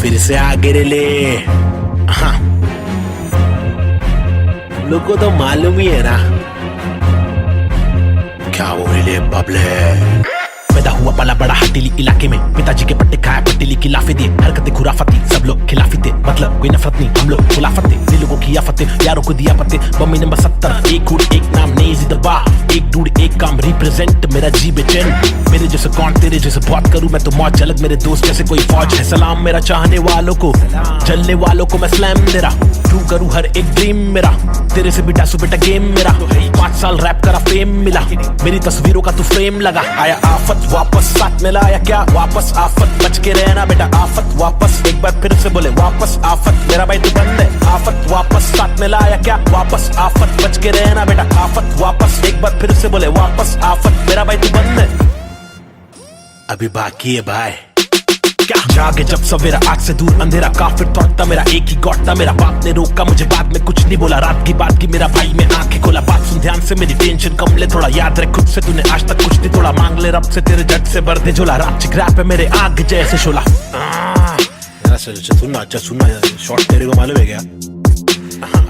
फिर से आगे ले। हाँ, लोग को तो मालूम ही है ना क्या वो ले बबले। पैदा हुआ पला बड़ा हटीली इलाके में, पिताजी के पट्टे खाया पट्टीली की लाफे दिए, हरकतें खुराफती सब लोग खिलाफी थे, मतलब कोई नफरत नहीं हम लोग खुलाफत थे, दिल को किया फतेह यारों को दिया पते। बम्मी नंबर 70 एक उड़ एक नाम नहीं जिंदबा, एक डूड एक काम रिप्रेजेंट मेरा जी बेचैन। मेरे जैसे कौन तेरे जैसे बहुत करूं मैं तो मौज, अलग मेरे दोस्त जैसे कोई फौज है। सलाम मेरा चाहने वालों को, जलने वालों को मैं स्लैम दे रहा, ट्रू करूं हर एक ड्रीम मेरा, तेरे से भी डासू बेटा गेम मेरा। 5 साल रैप करा फेम मिला, मेरी तस्वीरों का तू फ्रेम लगा। आया आफत वापस साथ में लाया क्या वापस आफत, बच के रहना बेटा आफत वापस, एक बार फिर से बोले वापस आफत, मेरा भाई तू बंद है। आफत वापस साथ में लाया क्या वापस आफत, बच के रहना बेटा आफत वापस, एक बार फिर से बोले वापस आफत, मेरा भाई तू बंद है। अभी बाकी है भाई क्या जागे जब सवेरा, आग से दूर अंधेरा, काफिर थॉट था मेरा एक ही गॉड था, मेरा बाप ने रोका मुझे बाद में कुछ नहीं बोला, रात की बात की मेरा भाई में आंखें खोला। बात सुन ध्यान से मेरी टेंशन कम ले थोड़ा, याद रख खुद से तूने आज तक कुछ नहीं तोड़ा, मांग ले रब से तेरे जट से भर दे झोला, रात चिकराप है मेरे आग जैसे शोला। सुनना अच्छा सुनना, शॉर्ट तेरे को मालूम है क्या?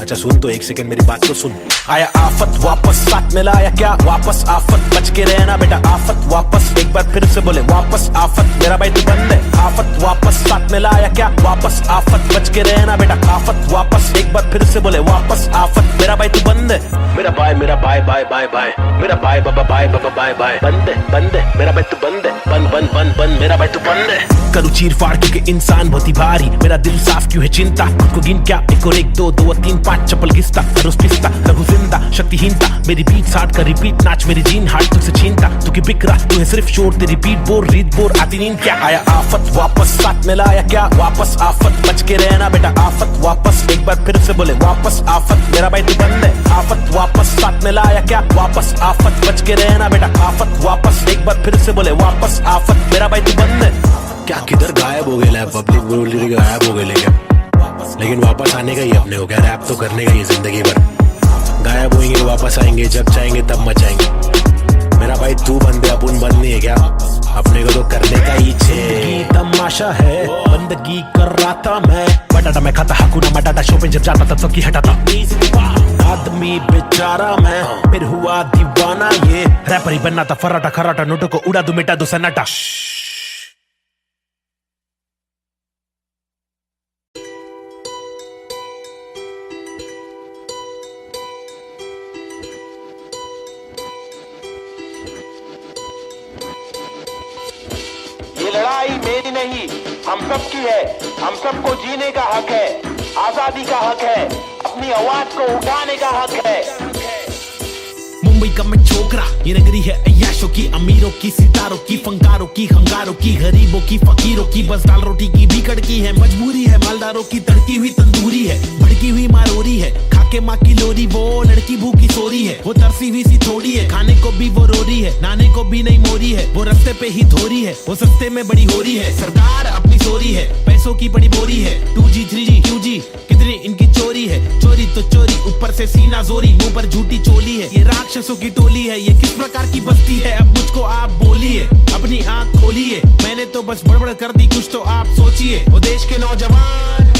अच्छा सुन तो एक सेकंड मेरी बात तो सुन। आया आफत वापस साथ में लाया क्या वापस आफत, बच के रहना बेटा आफत वापस, एक बार फिर से बोले वापस आफत, मेरा भाई तू बंद है। आफत वापस साथ में लाया क्या वापस आफत, बच के रहना बेटा आफत वापस, एक बार फिर से बोले वापस आफत, मेरा भाई तू बंद है। मेरा भाई बाय बाय बाय, मेरा भाई बाबा बाय बाय, बंद है मेरा भाई तू बंद है, बंद मेरा भाई तू बंद है। करूँ चीर फाड़ क्योंकि इंसान बहुत ही भारी, मेरा दिल साफ क्यों है चिंता, खुद को गिन क्या 1 और 1 2 2 और 3 5 चप्पल घिसता, रोज पिसता लघु जिंदा शक्तिहीनता, मेरी बीट साठ का रिपीट नाच मेरी जीन हार्ट तुझसे छीनता, तू की बिक रहा तू है सिर्फ शोर, तेरी बीट बोर रीत बोर आती नींद क्या। आया आफत वापस साथ में लाया क्या वापस आफत, बच के रहना बेटा आफत वापस, एक बार फिर से बोले वापस आफत, मेरा भाई तू बंद है। आफत वापस साथ में लाया क्या वापस आफत, बच के रहना बेटा आफत वापस, एक बार फिर से बोले वापस आफत, मेरा भाई तू बंद है। क्या किधर गायब हो गया पब्लिक बोली गायब हो गए क्या, लेकिन वापस आने का ही अपने हो गया, रैप तो करने का ही जिंदगी भर, गायब होंगे वापस आएंगे जब चाहेंगे तब मचाएंगे। मेरा भाई तू बंदे अपन बंद नहीं है क्या, अपने को तो करने का ही छे तमाशा है, बंदगी कर रहा था मैं, बटाटा मैं खाता हकुना मटाटा, शो पे जब जाता तब सबकी हटाता, आदमी बेचारा मैं फिर हुआ दीवाना, ये रैपर ही बनना था फराटा खराटा, नोटों को उड़ा दो मिटा दो सन्नाटा। ये लड़ाई मेरी नहीं हम सब की है, हम सबको जीने का हक है, आजादी का हक है, अपनी आवाज को उठाने का हक है। मुंबई का मैं छोकरा, ये नगरी है अय्याशों की, अमीरों की, सितारों की, फंकारों की, हंगारों की, गरीबों की, फकीरों की, बस दाल रोटी की भी कड़की है, मजबूरी है मालदारों की, तड़की हुई तंदूरी है, भड़की हुई मारोरी है, खाके माँ की लोरी, वो लड़की भूखी सोरी है, वो तरसी हुई सी थोड़ी है, खाने को भी वो रोरी है, नाने को भी नहीं मोरी है, वो रास्ते पे ही थोरी है, वो सस्ते में बड़ी हो रही है, सरकार अपनी सोरी है, पैसों की बड़ी बोरी है, 2G 3G QG कितनी इनकी चोरी है, चोरी तो चोरी ऊपर से सीना जोरी, मुंह पर झूठी चोली है, ये राक्षसों की टोली है, ये किस प्रकार की बस्ती है, अब मुझको आप बोलिए, अपनी आंख खोलिए, मैंने तो बस बड़बड़ कर दी, कुछ तो आप सोचिए, वो देश के नौजवान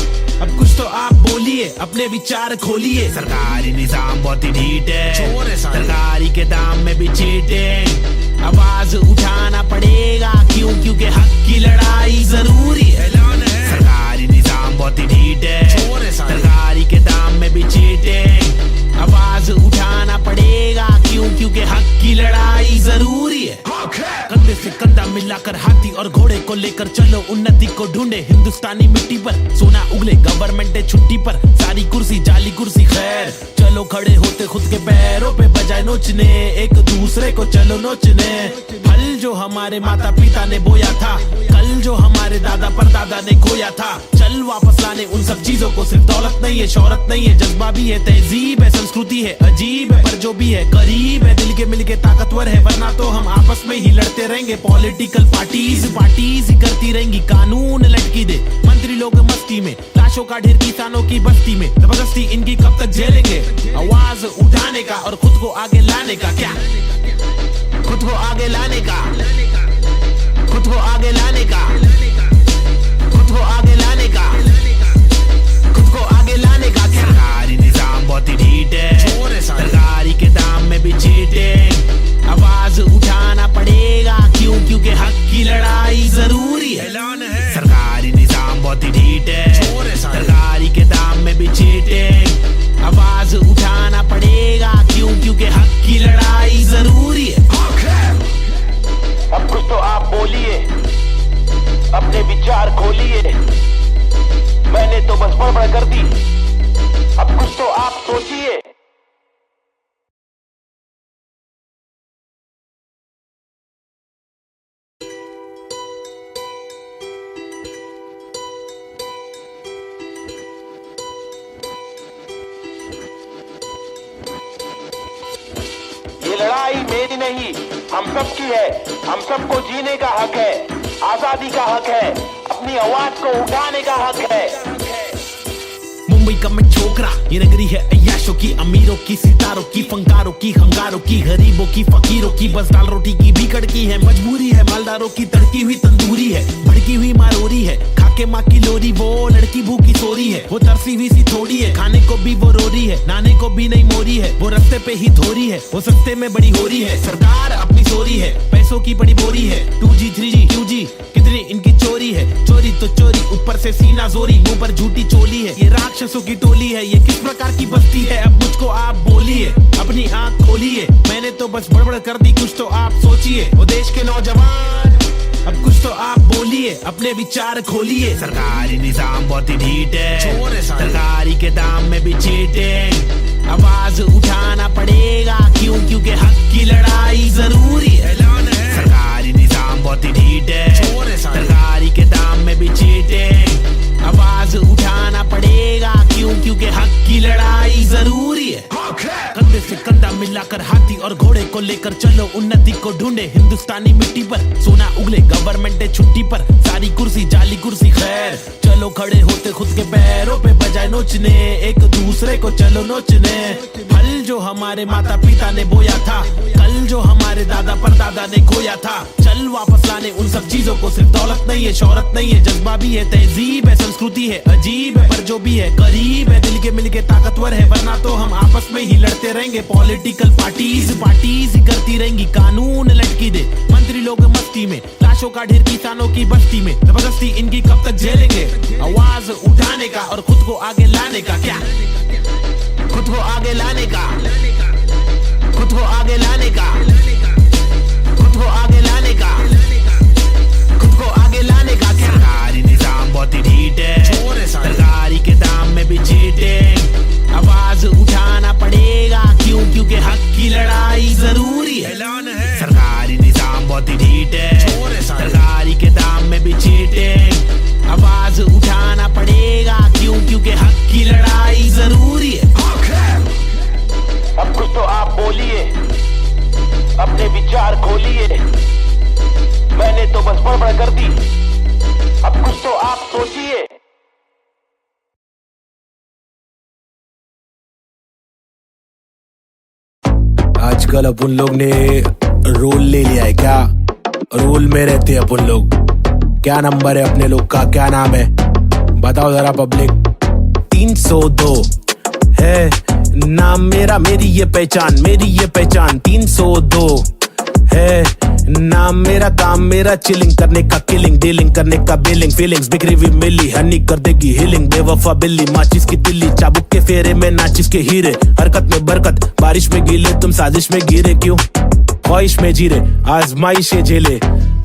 अब कुछ तो आप बोलिए, अपने विचार खोलिए। सरकारी निजाम बहुत ही ढीठ है, सरकारी के दाम में भी चीटिंग, आवाज उठाना पड़ेगा क्यों, क्योंकि हक की लड़ाई जरूरी है। सरकारी निजाम बहुत ही ढीठ है, सरकारी के दाम में भी चीटिंग, आवाज उठाना पड़ेगा क्यों, क्योंकि हक की लड़ाई जरूरी है। कंधे से कंधा मिलाकर हाथी और घोड़े को लेकर चलो, उन्नति को ढूंढे हिंदुस्तानी मिट्टी पर, सोना उगले गवर्नमेंट है छुट्टी पर, सारी कुर्सी जाली कुर्सी खैर, चलो खड़े होते खुद के पैरों पे बजाय नोचने, एक दूसरे को चलो नोचने, फल जो हमारे माता पिता ने बोया था, कल जो हमारे दादा परदादा ने खोया था, चल वापस लाने उन सब चीजों को, सिर्फ दौलत नहीं है शोहरत नहीं है, जज्बा भी है, तहजीब है, संस्कृति है, अजीब है पर जो भी है करीब है, दिल के मिल के ताकतवर है, वरना तो हम आपस में ही लड़ते रहेंगे, पॉलिटिकल पार्टीज ही करती रहेंगी, कानून लटकी दे मंत्री लोग मस्ती में, लाशों का ढेर किसानों की बस्ती में, जबरदस्ती इनकी कब तक झेलेंगे, आवाज उठाने का और खुद को आगे लाने का, क्या खुद को आगे लाने का, खुद को आगे लाने का, खुद को आगे लाने बोलिए, अपने विचार खोलिए। मैंने तो बस बड़बड़ कर दी, अब कुछ तो आप सोचिए। ये लड़ाई मेरी नहीं, हम सब की है। हम सबको जीने का हक है, आजादी का हक है, अपनी आवाज को उठाने का हक है। मुंबई का मैं छोकरा, ये नगरी है अय्याशों की, अमीरों की, सितारों की, फंकारों की, हंगारों की, गरीबों की, फकीरों की, बस दाल रोटी की भी कड़की है। मजबूरी है मालदारों की, तड़की हुई तंदूरी है, भड़की हुई मारोरी है, खाके माँ की लोरी। वो लड़की भूखी सोरी है, वो तरसी हुई सी थोड़ी है, खाने को भी वो रोरी है, नाने को भी नहीं मोरी है। वो रस्ते पे ही धोरी है, वो सस्ते में बड़ी हो रही है। सरकार अपनी सोरी है, पैसों की बड़ी बोरी है। 2G 3G QG कितनी इनकी चोरी है। चोरी तो चोरी, ऊपर से सीना जोरी, मुंह पर झूठी चोली है। ये राक्षसों की टोली है, ये किस प्रकार की बस्ती है? अब मुझको आप बोलिए, अपनी आंख खोलिए। मैंने तो बस बड़बड़ कर दी, कुछ तो आप सोचिए। वो देश के नौजवान, अब कुछ तो आप बोलिए, अपने विचार खोलिए। सरकारी निजाम बहुत ही ढीठ है, सरकारी के दाम में भी चीटिंग। आवाज उठाना पड़ेगा, क्यों? क्योंकि हक की लड़ाई जरूरी है। सरकारी निजाम बहुत ही ढीठ है, सरकारी के दाम में भी चीटिंग। आवाज उठाना पड़ेगा, क्यों? क्योंकि हक की लड़ाई जरूरी है। कंधे से कंधा मिलाकर हाथी और घोड़े को लेकर चलो, उन्नति को ढूंढे हिंदुस्तानी मिट्टी पर। सोना उगले गवर्नमेंट छुट्टी पर, सारी कुर्सी जाली कुर्सी खैर। चलो खड़े होते खुद के पैरों पे, बजाय नोचने एक दूसरे को चलो नोचने। फल जो हमारे माता पिता ने बोया था, कल जो हमारे दादा परदादा ने खोया था, चल वापस लाने उन सब चीजों को। सिर्फ दौलत नहीं है, शोहरत नहीं है, जज्बा भी है, तहजीब है, संस्कृति है, अजीब है, पर जो भी है करीब है, दिल के मिलके ताकतवर है। वरना तो हम आपस में ही लड़ते रहेंगे। पॉलिटिकल पार्टीज ही करती रहेंगी, कानून लटकी दे मंत्री लोग मस्ती में, लाशों का ढेर किसानों की बस्ती में। जबरदस्ती इनकी कब तक झेलेंगे? आवाज उठाने का और खुद को आगे लाने का। क्या खुद को आगे लाने का, खुद को आगे लाने का, खुद को आगे लाने का, खुद को आगे लाने का। सरकारी निजाम बहुत ही ढीठ है, सरकारी के दाम में भी चीटिंग। आवाज उठाना पड़ेगा, क्यों? क्योंकि हक की लड़ाई जरूरी है। सरकारी निजाम बहुत ही ढीठ है, सरकारी के दाम में भी चीटिंग। आवाज उठाना पड़ेगा, क्यों? क्योंकि हक की लड़ाई जरूरी है। अब कुछ तो आप बोलिए, अपने विचार खोलिए। मैंने तो बस बड़बड़ कर दी, अब कुछ तो आप सोचिए। आजकल अपन लोग ने रोल ले लिया है। क्या रोल में रहते हैं अपन लोग? क्या नंबर है अपने लोग का? क्या नाम है बताओ जरा पब्लिक। 302 है नाम मेरा, मेरी ये पहचान, मेरी ये पहचान। 302 है नाम मेरा, काम मेरा चिलिंग करने का, किलिंग डीलिंग करने का, बिलिंग फीलिंग्स बिखरी हुई मिली, हनी कर देगी हीलिंग। बेवफा बिल्ली, माचिस की तिल्ली, चाबुक के फेरे में नाचिस के हीरे। हरकत में बरकत, बारिश में गीले, तुम साजिश में गिरे क्यों? ख्वाहिश में जीरे, आजमाइशे झेले,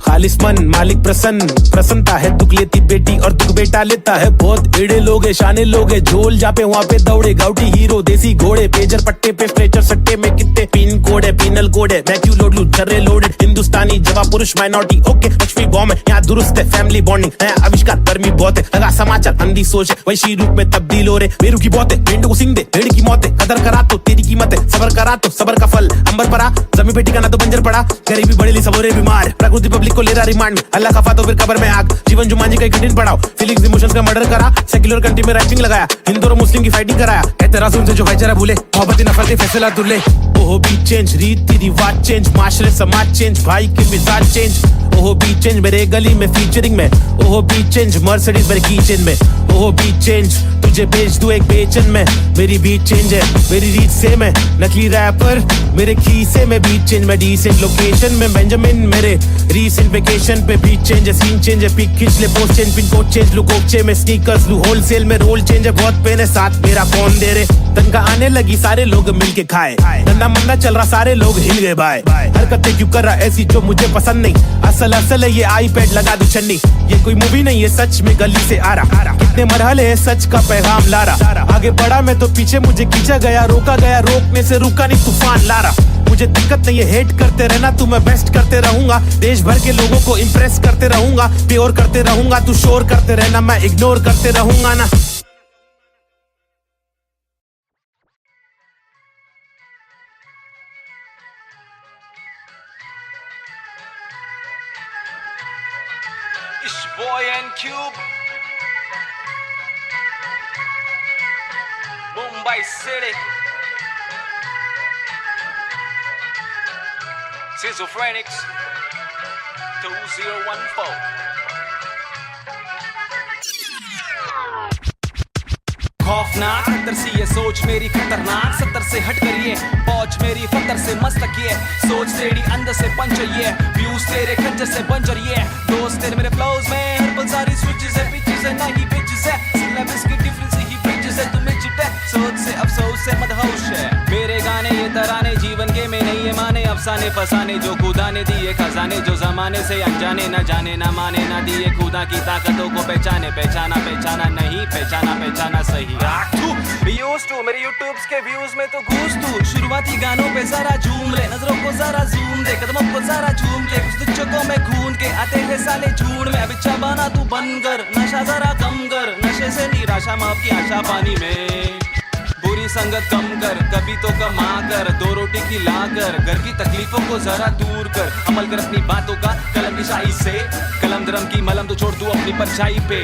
खालिस मन मालिक प्रसन्न। प्रसन्नता है दुख लेती बेटी और दुख बेटा लेता है। बहुत एड़े लोग है, शाने लोग है, झोल जापे वहाँ पे दौड़े। गाउटी हीरो, देसी घोड़े, पेजर पट्टे पे स्ट्रेचर सट्टे में कितने पिन कोड है, पिनल कोड है। मैं क्यों लोड लूं छर्रे लोडेड, हिंदुस्तानी जवाब पुरुष माइनॉरिटी। ओके लक्ष्मी बॉम्ब है यहाँ, दुरुस्त है फैमिली बॉन्डिंग, नया आविष्कार गर्मी बहुत है। लगा समाचार अंधी सोच है, वैशी रूप में तब्दील हो रहे। बेरू की बहुत है, भेड़ को सिंह दे, भेड़ की मौत है। कदर करा तो तेरी कीमत है, सबर करा तो सबर का फल अंबर पड़ा। जमीन पे टिकाना तो बंजर पड़ा, गरीबी बड़ेली सबोरे बीमार। प्रकृति पब्लिक को ले रहा रिमांड, अल्लाह खफा तो फिर कब्र में आग। जीवन जुमांजी का कठिन पड़ाव, फीलिंग्स इमोशंस का मर्डर करा। सेक्युलर कंट्री में राइटिंग लगाया, हिंदू और मुस्लिम की फाइटिंग कराया। एतराज उनसे जो भाईचारा भूले, मोहब्बत नफरत फैसला तुले। ओहो भी चेंज, रीति रिवाज चेंज, माशरे समाज चेंज, भाई के मिजाज चेंज। ओहो भी चेंज मेरे गली में फीचरिंग में। ओहो भी चेंज मर्सिडीज मेरे कीचेन में। ओहो भी चेंज तुझे भेज दूं एक बेचन में। मेरी बीट चेंज है, मेरी रीत सेम है। नकली रैपर मेरे खीसे में, बीट चेंज में डिसेंट लोकेशन में। बेंजामिन मेरे रीसेंट वेकेशन पे, बीट चेंज है, सीन चेंज है, पिक खींच ले, post change, pin code change, लू कोकचे में स्नीकर्स लू, होलसेल में रोल चेंज है। बहुत पेन है, साथ मेरा कौन दे रे। तनखा आने लगी, सारे लोग मिलके खाए। धंधा मंदा चल रहा, सारे लोग हिल गए भाई। हरकतें क्यों कर रहा ऐसी जो मुझे पसंद नहीं। असल असल है ये आईपैड लगा दो चन्नी। ये कोई मूवी नहीं है, सच में गली से आ रहा। कितने मरहले है, सच का पैगाम ला रहा। आगे बढ़ा मैं तो पीछे मुझे खींचा गया, रोका गया, रोकने से रुका नहीं, तूफान ला रहा। मुझे दिक्कत नहीं है हेट करते रहना, तू मैं बेस्ट करते रहूंगा। देश भर के लोगों को इम्प्रेस करते रहूंगा, प्योर करते रहूंगा। तू शोर करते रहना, मैं इग्नोर करते रहूंगा ना। It's Boy and Cube, Mumbai City, Schizophrenics 2014. खौफनाक खतर सी ये सोच मेरी खतरनाक, 70 से हट कर ये पहुंच मेरी फतर से मस्तक ये सोच तेरी अंदर से पंचर ये व्यूज तेरे खंजर से बंजर ये दोस्त तेरे मेरे फ्लोज में हर पल सारी स्विचेस है, पिचेस है, नहीं पिचेस है, सिलेबस की डिफरेंस ही ब्रिजेस है, तुम्हें चिटे सोच से अफसोस से मदहोश है। मेरे गाने ये तराने जीवन के में नहीं ये माने, अफसाने फसाने जो खुदा ने दिए खजाने, जो जमाने से अनजाने न जाने न माने न दिए खुदा की ताकतों को पहचाने, पहचाना पहचाना नहीं, पहचाना पहचाना सही। मेरे यूट्यूब्स के व्यूज में तो घूस तू, शुरुआती गानों पे जरा झूम ले, नजरों को जरा झूम दे, कदमों को जरा झूम के, कुछ तुझको में खून के आते हैं साले झूठ में। अब इच्छा बना तू बन कर, नशा जरा कम कर, नशे से निराशा माफ की आशा पानी में, बुरी संगत कम कर, कभी तो कमा कर, 2 रोटी खिला कर, घर की तकलीफों को जरा दूर कर, अमल कर अपनी बातों का कलम की शाही से, कलम दरम की मलम तो छोड़ तू अपनी परछाई पे,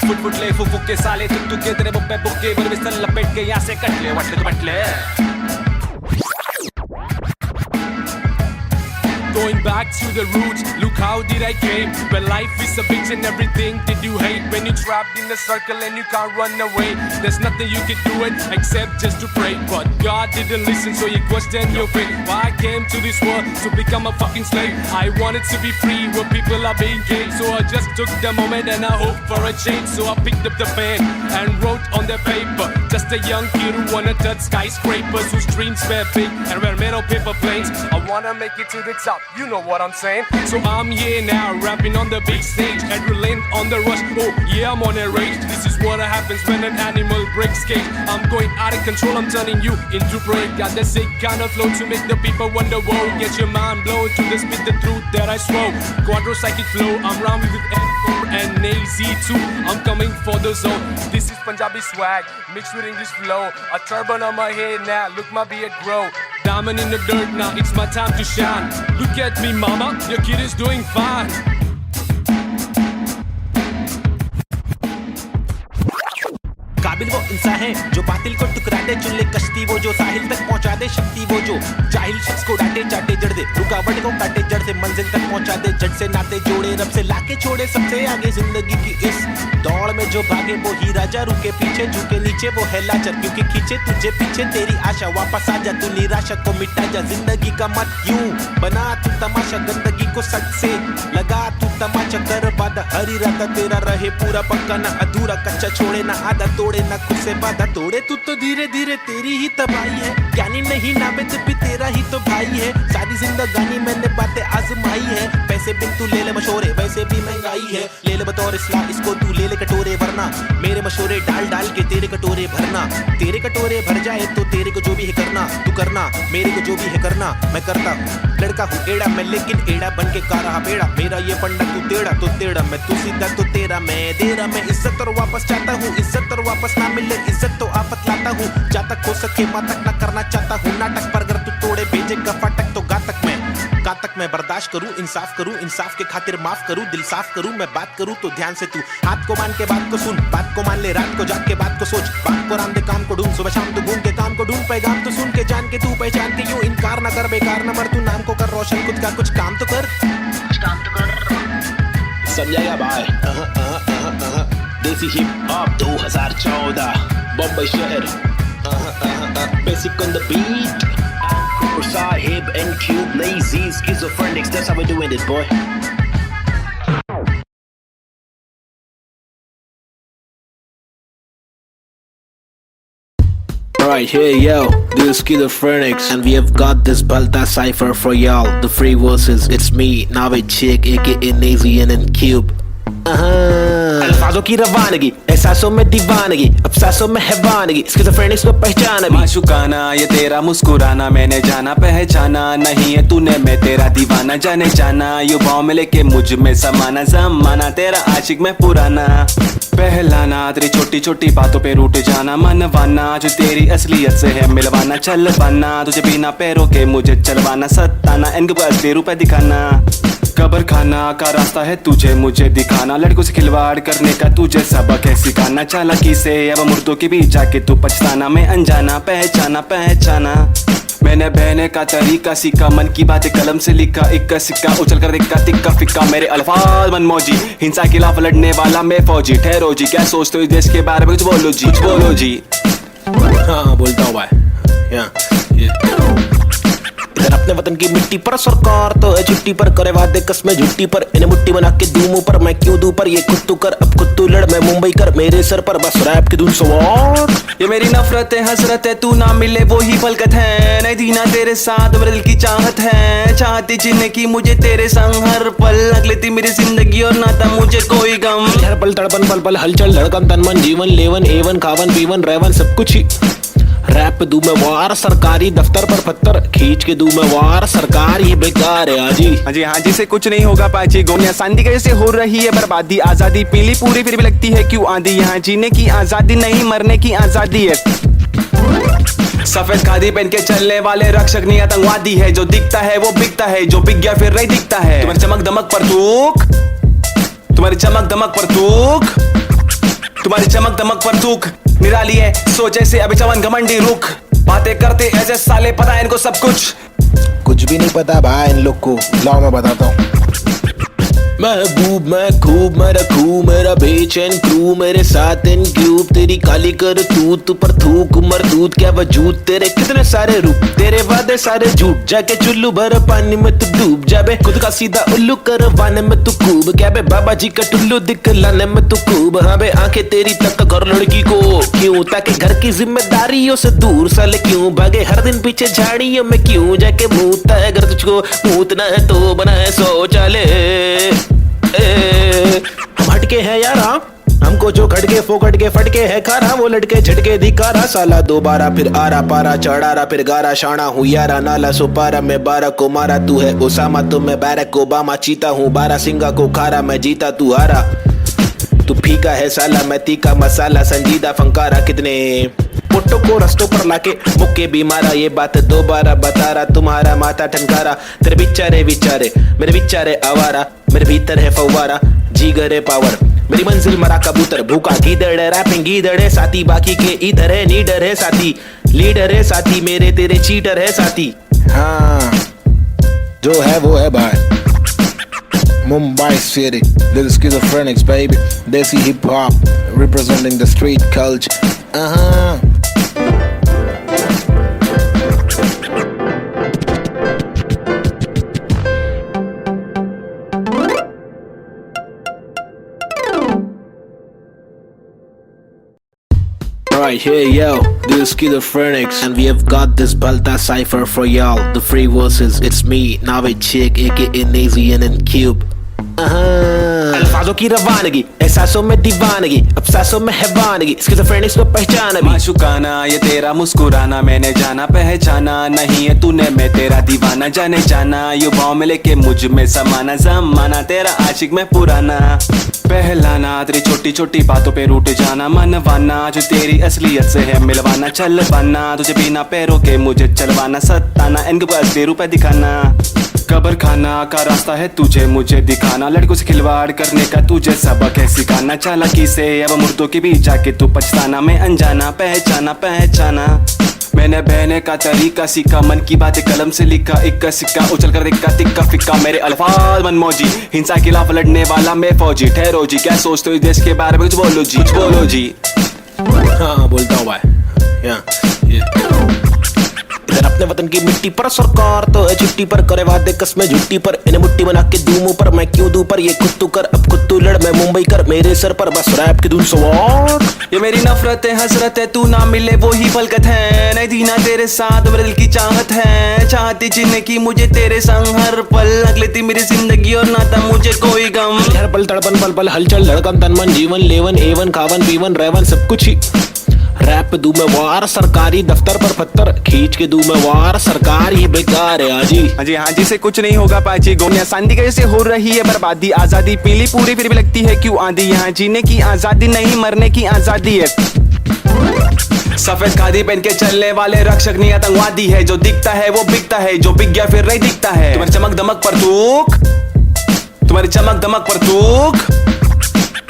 फुट फुट ले फुक फुक के साले तुक तुक के तेरे बुक्के बुक्के बर बिस्तर लपेट के यहाँ से कट ले वटले तो बटले। Going back to the roots, look how did I came. When life is a bitch and everything did you hate. When you're trapped in a circle and you can't run away, there's nothing you can do it except just to pray. But God didn't listen, so you questioned your fate. Why I came to this world to become a fucking slave. I wanted to be free where people are being caged. So I just took the moment and I hoped for a change. So I picked up the pen and wrote on the paper. Just a young kid who wanna touch skyscrapers, whose dreams were big and were made of paper planes. I wanna make it to the top. You know what I'm saying? So I'm here now, rapping on the big stage, adrenaline on the rush. Oh yeah, I'm on a rage. This is what happens when an animal breaks cage. I'm going out of control, I'm turning you into prey. Got the sick kind of flow to make the people wonder. Whoa, get your mind blown to the spit the truth that I swore. Quadro psychic flow, I'm rhyming with N4 and AZ2. I'm coming for the zone. This is Punjabi swag mixed with English flow. A turban on my head now, look my beard grow. Diamond in the dirt now, it's my time to shine. Look at me mama, your kid is doing fine. काबिल वो इंसान है जो बातिल को टुकरा दे, चुन ले कश्ती वो जो साहिल तक पहुंचा दे, शक्ति वो जो जाहिल शख्स को डांटे चाटे जड़ दे, रुकावट को काटे जड़ से मंजिल तक पहुंचा दे, जड़ से नाते जोड़े रब से लाके छोड़े सबसे आगे जिंदगी की इस दौड़ में जो भागे वो ही राजा, रुके पीछे झुके नीचे वो है लाचार, क्योंकि खींचे तुझे पीछे तेरी आशा, वापस आ जा तू निराशा को मिटा जा, जिंदगी का मत यूं बना तू तमाशा, गंदगी को सच से लगा तू तमाचा, कर वादा हर इरादा तेरा रहे पूरा पक्का, ना अधूरा कच्चा छोड़े ना आधा तोड़े, ना खुद से वादा तोड़े, तू तो धीरे धीरे तेरी ही तबाही है, ज्ञानी नहीं नावेद भी तेरा ही तो भाई है, सारी जिंदगानी मैंने बातें आजमाई है, पैसे बिन तू ले ले मशोरे वैसे भी महंगाई है, ले ले बतौर इस्लाम इसको तू ले ले कटोरे, वरना मेरे मशोरे डाल डाल के तेरे कटोरे भरना, तेरे कटोरे भर जाए तो तेरे को जो भी है करना, तू करना मेरे को जो भी है करना, मैं करता हूँ, लड़का हूँ एड़ा मैं लेकिन एड़ा बन के का रहा बेड़ा, मेरा ये फंडा तू टेढ़ा तो टेढ़ा, मैं तू सीधा तो तेरा मैं दे रहा, मैं इज्जत और वापस चाहता हूँ, इज्जत और वापस ना मिले इज्जत तो आफत लाता हूँ, जहाँ तक हो सके वहाँ तक ना करना चाहता हूँ नाटक, पर अगर तू तोड़े भेजेगा फाटक तो गातक मैं बर्दाश्त करूँ, इंसाफ करूँ, इंसाफ के खातिर माफ करूँ, दिल साफ करूँ, मैं बात करूँ तो ध्यान से तू हाथ को मान के बात को सुन, बात को मान ले रात को जाग के बात को सोच, बात को राम दे काम को ढूंढ, सुबह शाम तो घूम के काम को ढूंढ, पैगाम तो सुन के जान के तू पहचान के यूं इनकार ना कर, बेकार ना मर, तू नाम को कर रोशन, खुद का कुछ काम तो कर, समझाएगा भाई। देसी हिप हॉप 2014 बम्बई शहर, basic on the beat, Sahib and Cube, lazy schizophrenics, that's how we're doing this, boy. Alright, hey yo, this is Kid Phoenix, and we have got this Balta cipher for y'all. The free verses, it's me, Navid Chick, aka Nazian and Cube. अल्फाजों की रवानगी, एहसासों में दीवानगी, अब सांसों में हैवानगी, स्किज़ोफ्रेनिक्स को पहचान अभी। माशुकाना ये तेरा मुस्कुराना मैंने जाना पहचाना, नहीं है तूने मैं तेरा दीवाना जाने जाना, युवाओं में लेके मुझ में समाना, जमाना तेरा आशिक में पुराना, पहलाना तेरी छोटी छोटी बातों पे रूठ जाना, मनवाना जो तेरी असलियत से है मिलवाना, चलवाना तुझे बिना पैरों के मुझे चलवाना, सताना इनके असली रूप है दिखाना, कब्र खाना का रास्ता है तुझे मुझे दिखाना, लड़कों से खिलवाड़ करने का तुझे सबक है सिखाना, चालाकी से अब मुर्दों के बीच जाके तू पछताना, मैं अनजाना पहचाना पहचाना, मैंने बहने का तरीका सीखा, मन की बातें कलम से लिखा, इक्का सिक्का उछल कर देखा तिक्का फिक्का, मेरे अल्फाज मनमौजी, हिंसा के खिलाफ लड़ने वाला मैं फौजी, ठहरो जी क्या सोचते हो इस देश के बारे में, कुछ बोलो जी। हाँ बोलता हूँ भाई, इधर अपने वतन की मिट्टी पर सरकार तो है छुट्टी पर, करे वादे कसमें झुट्टी पर, इन्हें मुट्ठी बना के दूं मुंह पर, मैं क्यों दूं पर, ये खुद तू कर अब खुद तू लड़, मैं मुंबई कर मेरे सर पर, बस रैप की धुन सवार, ये मेरी नफरत है हसरत है तू ना मिले वो ही फलकत है, नहीं थी ना तेरे साथ मेरे दिल की चाहत है, चाहती जीने की मुझे तेरे संग हर पल, लग लेती मेरी जिंदगी और ना था मुझे कोई गम, हर पल तड़पन पल पल हलचल धड़कन तन मन जीवन लेवन एवन खावन पीवन रेवन सब कुछ ही रैप दूं मैं वार, सरकारी दफ्तर पर पत्थर खींच के दूं मैं वार, सरकार ये बेकार है हाँ जी से कुछ नहीं होगा पाची, गोनिया सांदी कैसे हो रही है बर्बादी, आजादी पीली पूरी फिर भी लगती है क्यों आंधी, यहाँ जीने की आजादी नहीं मरने की आजादी है, सफेद खादी पहन के चलने वाले रक्षक नहीं आतंकवादी है, जो दिखता है वो बिकता है, जो बिक गया फिर नहीं दिखता है, तुम्हारी चमक दमक पर थूक, तुम्हारी चमक दमक पर थूक, तुम्हारी चमक दमक पर थूक निराली है सोच ऐसे अभी चमन घमंडी रुख, बातें करते ऐसे साले पता है इनको सब कुछ भी नहीं पता भाई इन लोग को, लाओ मैं बताता हूँ, महबूब मैं खूब मैं रखूं मेरा बेचैन क्रू, मेरे साथ इन क्यूब तेरी काली कर तू पर थूक मरदूत क्या वजूद, तेरे कितने सारे रूप तेरे वादे सारे झूठ, जाके चुल्लू भर पानी में तू डूब जाबे, खुद का सीधा उल्लू करवाने में तू खूब, क्या बे बाबा जी का टुल्लू दिखलाने में तू खूब, हाँ बे आंखें तेरी तक कर लड़की को क्यों, ताकि घर की जिम्मेदारियों से दूर साले क्यों भागे, हर दिन पीछे झाड़ियों में क्यों जाके मूतता है, अगर तुझको मूतना है तो बना है शौचालय, हम हटके हैं यार, हमको जो खटके फोकट के फटके है खारा, वो लटके झटके दिखारा, साला दोबारा फिर आरा पारा चढ़ारा फिर गारा, शाना हूँ यारा नाला सुपारा, मैं 12 को मारा तू है ओसामा तो मैं बैरक ओबामा, चीता हूँ 12 सिंगा को खारा, मैं जीता तू हारा, तू फीका है साला मैं तीखा मसाला, संजीदा फंकारा, कितने पुट्टों को रस्तों पर लाके मुक्के भी मारा, ये बात दोबारा बता रहा, तुम्हारा माथा ठनकारा, तेरे बिचारे मेरे बिचारे आवारा, मेरे भीतर है फव्वारा जीगर है पावर, मेरी मंजिल मरा कबूतर भूखा गीदड़ है, रैपिंग गीदड़ है साथी, बाकी के इधर है नीडर है साथी, लीडर है साथी, मेरे तेरे चीटर है साथी, हाँ जो है वो है भाई, Mumbai City, this is Schizophrenics baby, Desi hip hop representing the street culture, Alright, hey yo, this is Schizophrenics, and we have got this Balta cipher for y'all. The free verses, it's me, Navid Chick, aka Nazian and Cube. अल्फाजों की रवानगी, एहसासों में दीवानगी, अब सांसों में हैवानगी, स्किज़ोफ्रेनिक्स को पहचान अभी, माशुकाना ये तेरा मुस्कुराना मैंने जाना पहचाना, नहीं है तूने मैं तेरा दीवाना जाने जाना, युवाओं में लेके मुझ में समाना, जमाना तेरा आशिक में पुराना, पहलाना तेरी छोटी छोटी बातों पे रूठ जाना, मनवाना जो तेरी असलियत से है मिलवाना, चलवाना तुझे बिना पैरों के मुझे चलवाना, सताना इनके असली रूप है दिखाना, कब्र खाना का रास्ता है तुझे मुझे दिखाना, लड़कों से खिलवाड़ करने का तुझे सबक है सिखाना, चालाकी से अब मुर्दों के बीच जाके तू पछताना, मैं अनजाना पहचाना पहचाना, मैंने बहने का तरीका सीखा, मन की बातें कलम से लिखा, इक्का सिक्का उछल कर देखा तिक्का फिक्का, मेरे अल्फाज मनमौजी, हिंसा के खिलाफ लड़ने वाला मैं फौजी, ठहरो जी क्या सोचते हो इस देश के बारे में, कुछ बोलो जी। हाँ बोलता हूँ भाई, इधर अपने वतन की मिट्टी पर सरकार तो है छुट्टी पर, करे वादे कसमें झुट्टी पर, इन्हें मुट्ठी बना के दूं मुंह पर, मैं क्यों दूं पर, ये खुद तू कर अब खुद तू लड़, मैं मुंबई कर मेरे सर पर बस रैप की धुन सवार। ये मेरी नफरत है हसरत है, तू ना मिले वो ही फलकत है, नहीं थी ना तेरे साथ मेरे दिल की चाहत है, चाहती जीने की मुझे तेरे संग हर पल, लग लेती मेरी जिंदगी और ना था मुझे कोई गम। हर पल तड़पन पल पल हलचल धड़कन तन मन जीवन लेवन एवन खावन पीवन रेवन सब कुछ ही रैप पे दूं मैं वार, सरकारी दफ्तर पर पत्थर खींच के दूं मैं वार, सरकार ये बेकार है हाजी। हाँ जी से कुछ नहीं होगा पाची, गोनिया शांति कैसे हो रही है बर्बादी, आजादी पीली पूरी फिर भी लगती है क्यों आंधी, यहाँ जीने की आजादी नहीं मरने की आजादी है। सफेद खादी पहन के चलने वाले रक्षक नहीं आतंकवादी है, जो दिखता है वो बिकता है, जो बिक गया फिर नहीं दिखता है। तुम्हारी चमक दमक पर थूक, तुम्हारी चमक दमक पर थूक,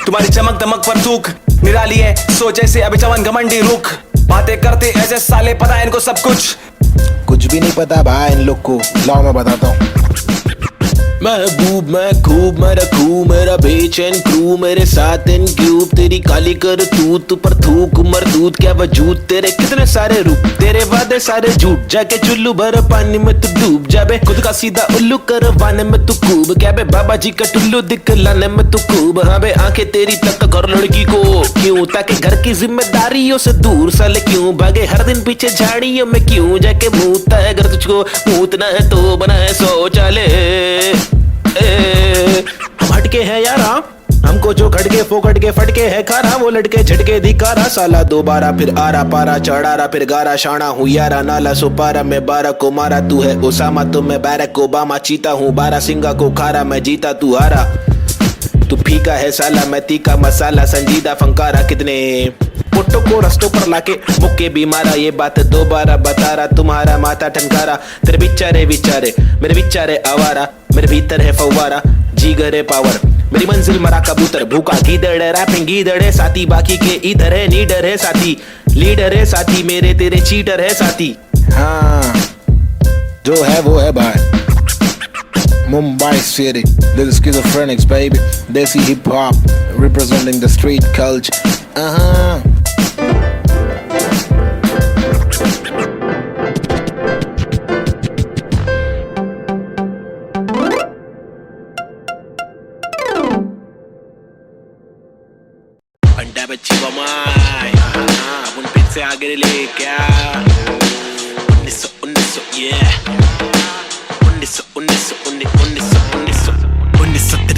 तुम्हारी चमक दमक पर थूक निराली है, सोच ऐसे अभी चवन घमंडी रुख, बातें करते ऐसे साले पता है इनको सब कुछ भी नहीं पता भाई इन लोग को। लाओ मैं बताता हूँ। महबूब मैं खूब मैं रखू मेरा बेचैन क्रू, मेरे साथ इन क्यूब तेरी काली कर तूत पर थूक मरदूत क्या वजूद, तेरे कितने सारे रूप तेरे वादे सारे झूठ, जाके चुल्लू भर पानी में तू डूब जाबे, खुद का सीधा उल्लू करवाने में तू खूब, क्या बे बाबा जी का टुल्लू दिखलाने में तू खूब, हाँ बे आंखें तेरी तक कर लड़की को क्यों, ताकि घर की जिम्मेदारियों से दूर साले क्यों भागे, हर दिन पीछे झाड़ियों में क्यों जाके मूतता है, अगर तुझको मूतना है तो बना है शौचालय। हम हटके हैं यारा, हमको जो खटके फोकट के फटके है खारा, वो लटके झटके दिखारा, साला दोबारा फिर आरा पारा चढ़ारा फिर गारा, शाना हूँ यारा नाला सुपारा, मैं 12 को मारा तू है ओसामा, तो मैं बैरक ओबामा, चीता हूँ 12 सिंगा को खारा, मैं जीता तू हारा, तू फीका है साला मैं तीखा मसाला, संजीदा फंकारा, कितने पुट्टों को रस्तों पर लाके मुक्के भी मारा, ये बात दोबारा बता रहा, तुम्हारा माथा ठनकारा, तेरे बिचारे विचारे मेरे बिचारे आवारा, मेरे भीतर है फव्वारा जीगर है पावर, मेरी मंजिल मरा कबूतर भूखा गीदड़ है, रैपिंग गीदड़ है साथी, बाकी के इधर है नीडर है साथी, लीडर है साथी, मेरे तेरे चीटर है साथी। हाँ जो है वो है भाई। Mumbai City, this is Schizophrenics baby, Desi hip hop representing the street culture. अंडा बच्ची बमाई अपन फिर से आगे ले क्या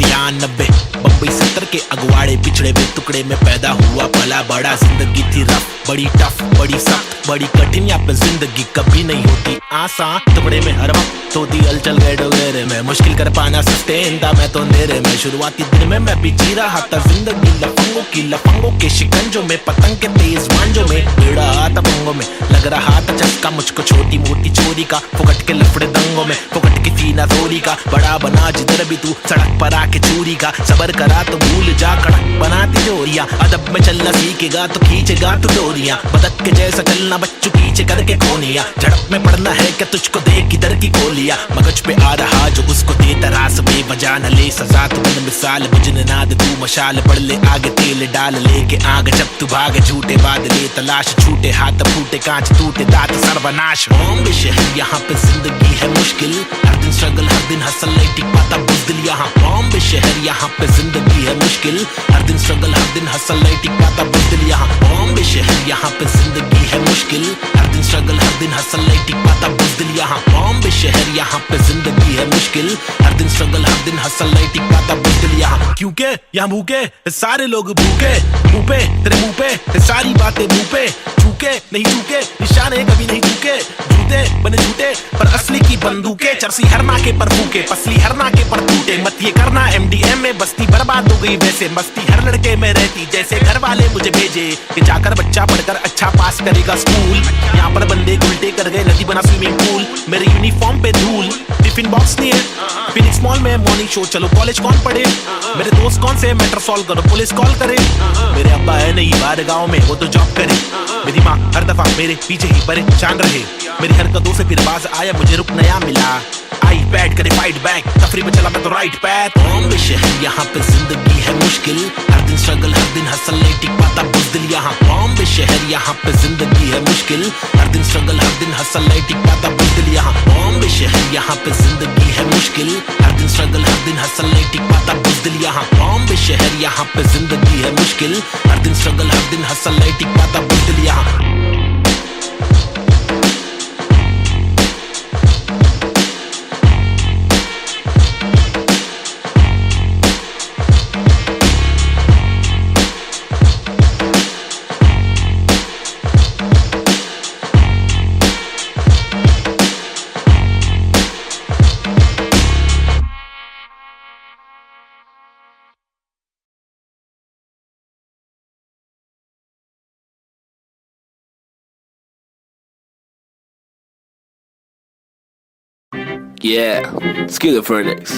1993 बम्बई 70 के अगवाड़े पिछड़े हुए टुकड़े में पैदा हुआ भला बड़ा, जिंदगी थी रफ बड़ी टफ बड़ी सख्त बड़ी कठिन, यहाँ पे जिंदगी कभी नहीं होती आसान, टुकड़े में हर वक्त होती हलचल गए डोगरे में, मुश्किल कर पाना सस्टेन था मैं तो अंधेरे में, शुरुआती दिन में मैं भी जी रहा था जिंदगी लफंगों के शिकंजों में, पतंग के तेज मांझों में, बेड़ा हाथ पंगों में, लग रहा था चस्का मुझको छोटी मोटी चोरी का, फुकट के लफड़े दंगों में, फुकट की फीना थोड़ी का, बड़ा बना जिधर भी तू सड़क पर आके चूरी का, सबर करा तो भूल जा कड़क बनाती जोरियां, अदब में चलना सीखेगा तो खींचेगा तू डोरियां, बदक के जैसा चलना बच्चों पीछे करके कोनिया, झड़प में पड़ना है क्या तुझको देख किधर की गोलियां, मगज पे आ रहा जो उसको दे तरास बेवजह न ले सजा, तू बन मिसाल बुझने नाद तू मशाल पड़ ले आगे तेल डाल लेके आग, जब तू भागे झूठे बादले तलाश छूटे हाथ फूटे कांच टूटे दांत सर्वनाश, बॉम्बे शहर यहाँ पे जिंदगी है मुश्किल, हर दिन स्ट्रगल हर दिन हसल नहीं टिक पाता बुज़दिल, यहाँ बॉम्बे शहर यहाँ पे जिंदगी है मुश्किल, हर दिन स्ट्रगल हर दिन हसल नहीं टिक पाता बुज़दिल, यहाँ बॉम्बे शहर यहाँ पे जिंदगी है मुश्किल, हर दिन स्ट्रगल हर दिन हसल नहीं टिक पाता बुज़दिल, यहाँ बॉम्बे शहर यहाँ पे जिंदगी है मुश्किल, हर दिन स्ट्रगल हर दिन हसल नहीं टिक पाता बुज़दिल, यहाँ क्योंकि यहाँ भूखे सारे लोग भूखे, मुंह पे तेरे मुंह पे सारी बातें मुंह पे, चूके नहीं चूके निशाने कभी नहीं चूके, झूठे बने झूठे पर असली की बंदूकें, चरसी हर नाके पर फूके पसली हर नाके पर टूटे, मत ये करना MDM में बस्ती बर्बाद हो गई वैसे, मस्ती हर लड़के में रहती जैसे घर वाले मुझे भेजे कि जाकर बच्चा पढ़कर अच्छा पास करेगा स्कूल, यहाँ पर बंदे उल्टे कर गए नदी बना स्विमिंग पूल, मेरे यूनिफॉर्म पे धूल, टिफिन बॉक्स नहीं है, फिनिक्स मॉल में मॉर्निंग शो, चलो कॉलेज कौन पढ़े, मेरे दोस्त कौन से मैटर सॉल्व करो पुलिस कॉल करे, मेरे अब्बा है नहीं बाहर गाँव में वो तो जॉब करे, मेरी माँ हर दफा मेरे पीछे ही परेशान रहे, मेरी हरकतों से फिर बाज आया मुझे रुक नया मिला, आई पैड करे फाइट बैक तफरी में चला मैं तो राइट पैथ, बॉम्बे शहर यहाँ पे जिंदगी है मुश्किल, हर दिन स्ट्रगल हर दिन हसल नहीं टिक पाता बुज़दिल, यहाँ बॉम्बे शहर यहाँ पे जिंदगी है मुश्किल, हर दिन स्ट्रगल हर दिन हसल नहीं टिक पाता बुज़दिल, यहाँ बॉम्बे शहर यहाँ पे जिंदगी है मुश्किल, हर दिन स्ट्रगल हर दिन हसल नहीं टिक पाता बुज़दिल, यहाँ बॉम्बे शहर यहाँ पे जिंदगी है मुश्किल, हर दिन स्ट्रगल हर दिन हसल नहीं टिक पाता बुलबुल यहाँ। Yeah, schizophrenics.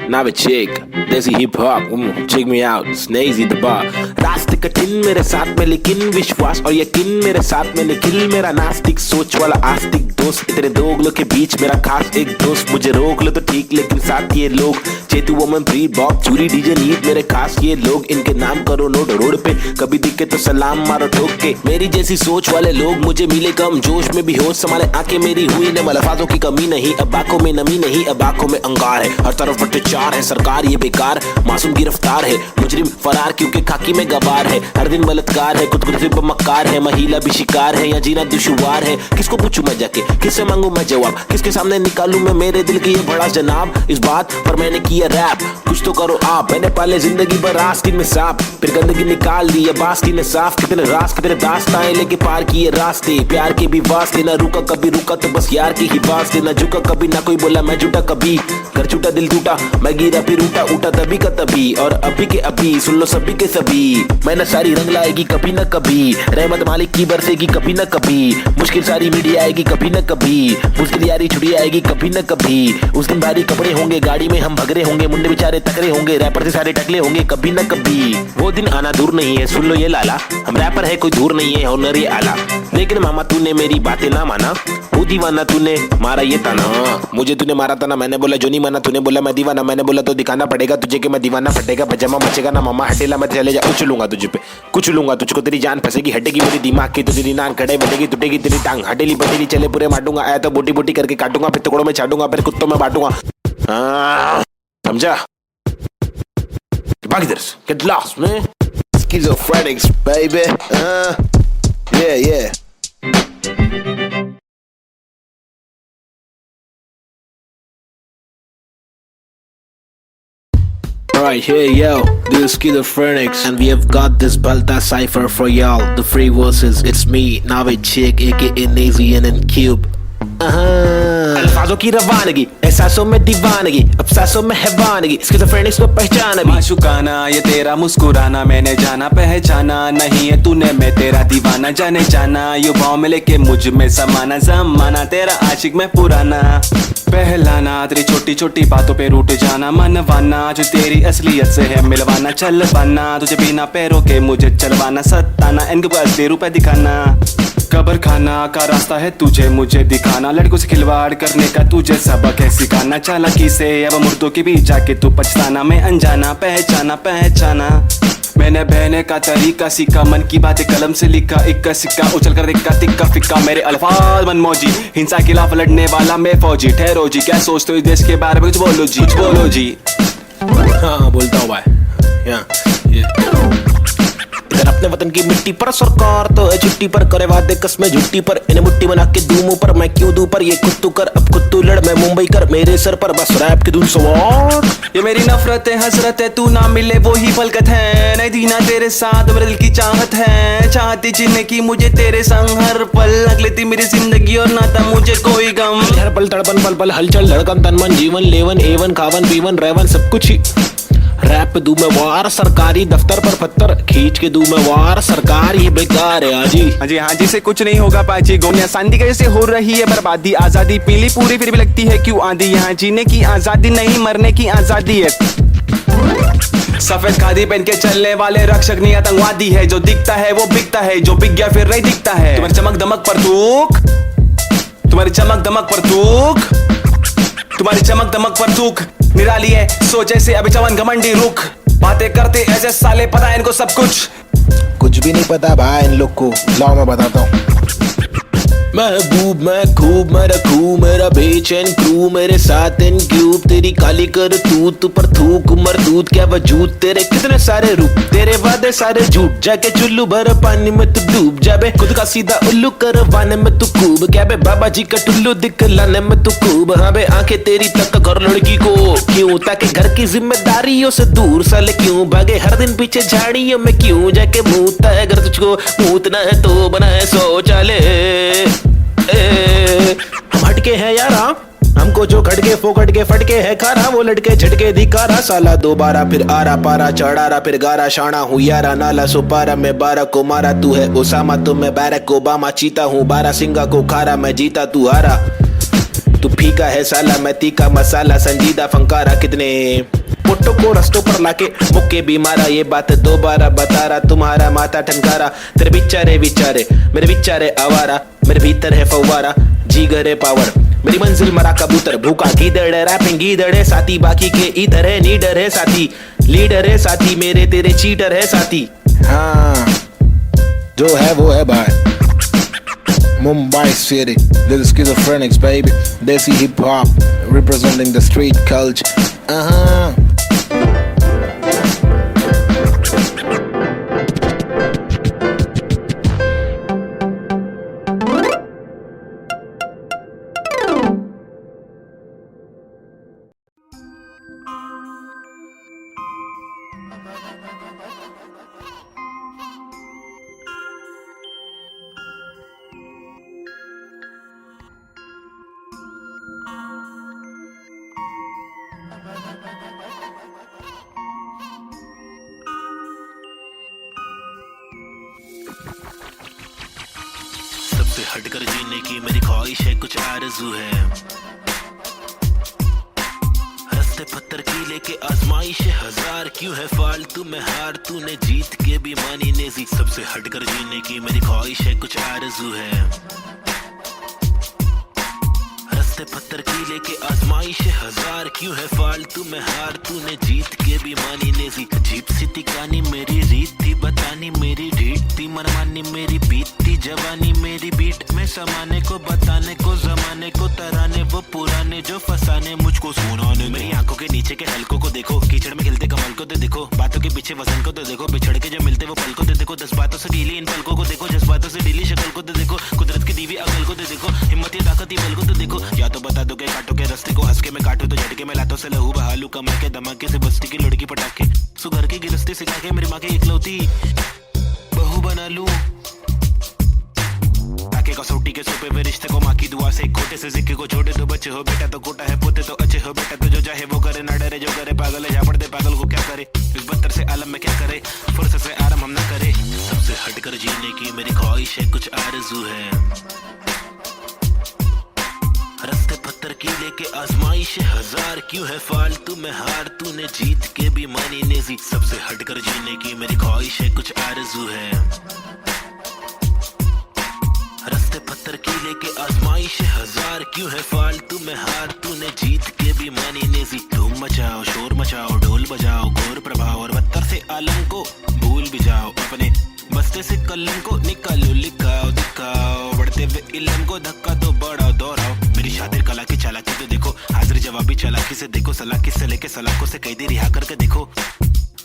Now a chick, desi hip hop, check me out, Snazy the bar. रास्ते कठिन मेरे साथ में लेकिन विश्वास और यकीन मेरे साथ में निखिल, मेरा नास्तिक सोच वाला आस्तिक दोस्त, इतने दोगलों के बीच मेरा खास एक दोस्त। मुझे रोक लो तो ठीक लेकिन साथ ये लोग, चेतु वमन प्री बॉब चूरी डीजे नीट मेरे खास ये लोग, इनके नाम करो नोट रोड पे, कभी दिखे तो सलाम मारो ठोक के। मेरी जैसी सोच वाले लोग मुझे मिले कम, जोश में भी होश संभाले आंखें मेरी हुई न मलफाजों की कमी नहीं, अब आंखों में नमी नहीं, अब आंखों में अंगार है, हर तरफ भ्रष्टाचार है, सरकार ये बेकार, मासूम गिरफ्तार है, मुजरिम फरार क्योंकि खाकी में गवार है, हर दिन बलात्कार है, खुदकुशी पर मक्कार है, महिला भी शिकार है, या जीना दुश्वार है। किसको पूछूं मैं जाके, किससे मांगू मैं जवाब, किसके सामने निकालूं मैं मेरे दिल की ये बड़ा जनाब। इस बात पर मैंने किया रैप, कुछ तो करो आप, मैंने पाले जिंदगी भर आस्तीन में सांप, फिर गंदगी निकाल दी अब आस्तीन ने साफ। कितने रास कितने दास्ताएं लेके पार किए रास्ते, प्यार के भी वास्ते, ना रुका कभी रुका तो बस यार की ही वास्ते, ना झुका कभी ना कोई बोला मैं झूठा कभी, घर छूटा दिल टूटा मैं गिरा फिर उठा उठा तभी का तभी, और अभी के अभी सुन लो सभी के सभी। मैंने सारी रंग लाएगी कभी न कभी, रहमत मालिक की बरसेगी कभी न कभी, मुश्किल सारी मीडिया आएगी कभी न कभी, मुश्किल यारी छुड़ी आएगी कभी न कभी। उस दिन भारी कपड़े होंगे, गाड़ी में हम भगरे होंगे, मुंडे बेचारे तकरे होंगे, रैपर से सारे टकले होंगे कभी न कभी। वो दिन आना दूर नहीं है, सुन लो ये लाला, हम रैपर है कोई दूर नहीं है, हुनर ये आला। लेकिन मामा तूने मेरी बातें ना माना, वो दीवाना तूने मारा ये ताना, मुझे तूने मारा था ना, मैंने बोला जो नहीं माना, तूने बोला मैं दीवाना, मैंने बोला तो दिखाना पड़ेगा तुझे कि मैं दीवाना, फटेगा पजामा मचेगा ना मामा हटेला, मैं चले जा कुछ लूंगा तुझे पे, कुछ लूंगा तुझको, तेरी जान फंसेगी हटेगी मेरी दिमाग की, तो तेरी नान खड़े बैठेगी टूटेगी तेरी टांग, हटेली बटेली चले पूरे मारूंगा, आया तो बोटी बोटी करके काटूंगा, फिर टुकड़ों में छाटूंगा, फिर कुत्तों में बांटूंगा, समझा? भाग इधर से, get lost man, schizophrenics baby, yeah. Alright, hey yo, this is Schizophrenics, and we have got this Balta cipher for y'all. The free verses, it's me, Navid Chick, aka Nazy and Cube. अल्फाजों की रवानगी, एहसासों में दीवानगी, अफसासों में हैवानगी, स्किज़ोफ्रेनिक्स को पहचान अभी। माशुकाना ये तेरा मुस्कुराना, मैंने जाना पहचाना, नहीं है तूने मैं तेरा दीवाना, जाने जाना युवाओं में लेके मुझ में समाना, जमाना तेरा आशिक में पुराना, पहलाना तेरी छोटी छोटी बातों पे रूठ जाना, मनवाना जो तेरी असलियत से है मिलवाना, चल पाना तुझे बिना पैरों के मुझे चलवाना, सताना इनके असली रूप दिखाना, कब्र खाना का रास्ता है तुझे मुझे दिखाना, लड़कों से खिलवाड़ करने का तुझे सबक है सिखाना, चालाकी से अब मुर्दों के बीच जाके तू पछताना, मैं अनजाना पहचाना मैंने बहने का तरीका सीखा, मन की बातें कलम से लिखा, इक्का सिक्का उछल कर दिक्का तिक्का फिक्का, मेरे अल्फाज मनमौजी, हिंसा के खिलाफ लड़ने वाला मैं फौजी, ठहरो जी क्या सोचते हो इस देश के बारे में, कुछ बोलो जी। हाँ बोलता हूँ भाई, इधर अपने वतन की मिट्टी पर सरकार तो है छुट्टी पर, करे वादे कसमें झुट्टी पर, इन्हें मुट्ठी बना के दूं मुंह पर, मैं क्यों दूं पर, ये खुद तू कर अब खुद तू लड़, मैं मुंबई कर मेरे सर पर, बस रैप के दूं सवार। ये मेरी नफरत है हसरत है, तू ना मिले वो ही फलकत है, नहीं दीना तेरे साथ मेरे दिल की चाहत है, चाहती जीने की मुझे तेरे संग हर पल, लग लेती मेरी जिंदगी और ना था मुझे कोई गम, हर पल तड़पन पल पल हलचल धड़कन तन मन जीवन लेवन एवन खावन पीवन रेवन सब कुछ ही, रैप पे दूं मैं वार, सरकारी दफ्तर पर पत्थर खींच के दूं मैं वार, सरकार ये बेकार है हाँ जी से कुछ नहीं होगा पाजी, गोनिया शांति कैसे हो रही है बर्बादी, आजादी पीली पूरी फिर भी लगती है क्यों आंधी, यहाँ जीने की आजादी नहीं मरने की आजादी है, सफेद खादी पहन के चलने वाले रक्षक नहीं आतंकवादी है, जो दिखता है वो बिकता है, जो बिक गया फिर नहीं दिखता है, तुम्हारी चमक दमक पर थूक, तुम्हारी चमक दमक पर थूक, तुम्हारी चमक दमक पर थूक निराली है, सोच ऐसे अभी चवन घमंडी रुख, बातें करते ऐसे साले पता है इनको सब कुछ भी नहीं पता भाई इन लोग को, लाओ मैं बताता हूँ। महबूब मैं खूब मैं रखूं मेरा बेचैन क्रू मेरे साथ इन क्यूब तेरी काली कर तू पर थूक मरदूत क्या वजूद तेरे कितने सारे रूप तेरे वादे सारे झूठ जाके चुल्लू भर पानी में तू डूब जाबे खुद का सीधा उल्लू करवाने में तू खूब क्या बे बाबा जी का टुल्लू दिखलाने में तू खूब हाँ बे आंखें तेरी तक घर लड़की को क्यों ताकि घर की जिम्मेदारियों से दूर साले क्यों भागे हर दिन पीछे झाड़ियों में क्यों जाके मूतता है घर तुझको मूतना है तो बनाए शौचालय हम हटके हैं यारा हमको जो खटके फोकट के फटके है खारा वो लटके झटके दिखारा साला दोबारा फिर आरा पारा चढ़ारा फिर गारा शाना हूँ यारा नाला सुपारा मैं 12 को मारा तू है ओसामा तो मैं बैरक ओबामा चीता हूँ 12 सिंगा को खारा मैं जीता तू हारा तू फीका है साला मैं तीखा मसाला संजीदा फंकारा कितने पुट्टो को रस्तों पर लाके मुक्के भी मारा ये बात दोबारा बता रहा तुम्हारा माथा ठनकारा तेरे बिचारे विचारे मेरे बिचारे आवारा मेरे भीतर है फव्वारा जीगर है पावर मेरी मंजिल मरा कबूतर भूखा गीदड़ रैपिंग गीदड़ है साथी बाकी के इधर है नीडर है साथी लीडर है साथी मेरे तेरे चीटर है साथी हाँ जो है वो है भाई Mumbai City, this is Schizophrenics, baby. Desi hip hop, representing the street culture. सबसे हटकर जीने की मेरी ख्वाहिश है कुछ आरज़ू है रस्ते पत्थर की लेके आजमाइश हजार क्यों है फालतू में हार तूने जीत के भी मानी नेजी सबसे हटकर जीने की मेरी ख्वाहिश है कुछ आरज़ू है रस्ते पत्थर की लेके आजमाइश हजार क्यों है फालतू में हार तूने जीत के भी मानी नेजी अजीब सी तिकानी मेरी रीत थी बतानी मेरी रीत थी मनमानी मेरी बीतती जवानी मेरी बीट में समाने को बताने को जमाने को तराने वो पुराने जो फसाने मुझको सुनाने मेरी आंखों के नीचे के हलकों को देखो कीचड़ में खिलते कमल को तो देखो बातों के पीछे वजन को तो देखो बिछड़ के जो मिलते वो पल को तो देखो 10 बातों से ढीली इन पलकों को देखो जज्बातों से ढीली शक्ल को तो देखो कुदरत की दीवी अकल को तो देखो हिम्मत या ताकत बल को तो देखो या तो बता दो के काटो के रास्ते को हंस के मैं काटू तो झटके में लातों से लहू बहालू कमा के धमाके से बस्ती की लड़की पटाके सुगर की गिरस्ती सिखा के मेरी माँ की इकलौती बहू बना लूं ताकि कसौटी के सोपे में रिश्ते को माँ की दुआ से खोटे से सिक्के को छोटे तो बच्चे हो बेटा तो कोटा है पोते तो अच्छे हो बेटा तो जो चाहे वो करे ना डरे जो करे पागल है जा पड़ते पागल को क्या करे इस बदतर से आलम में क्या करे फुर्सत से आराम हम ना करे सबसे हटकर जीने की मेरी ख्वाहिश है कुछ आरज़ू है रस्ते पत्थर की लेके आजमाइश हजार क्यों है फालतू में हार तूने जीत के भी मानी नेजी सबसे हटकर जीने की मेरी ख्वाहिश है कुछ आरज़ू है रस्ते पत्थर की लेके आजमाइश हजार क्यों है फालतू में हार तूने जीत के भी मानी नेजी धूम मचाओ शोर मचाओ ढोल बजाओ घोर प्रभाव और बदतर से आलम को भूल भी जाओ अपने बस्ते से कलम को निकालो लिखाओ दिखाओ बढ़ते हुए इल्म को धक्का तो बढ़ाओ दोहराओ मेरी शातिर कला की चालाकी तो देखो हाजिर जवाबी चालाकी से देखो सलाकी से लेके सलाखों से कैदी रिहा करके देखो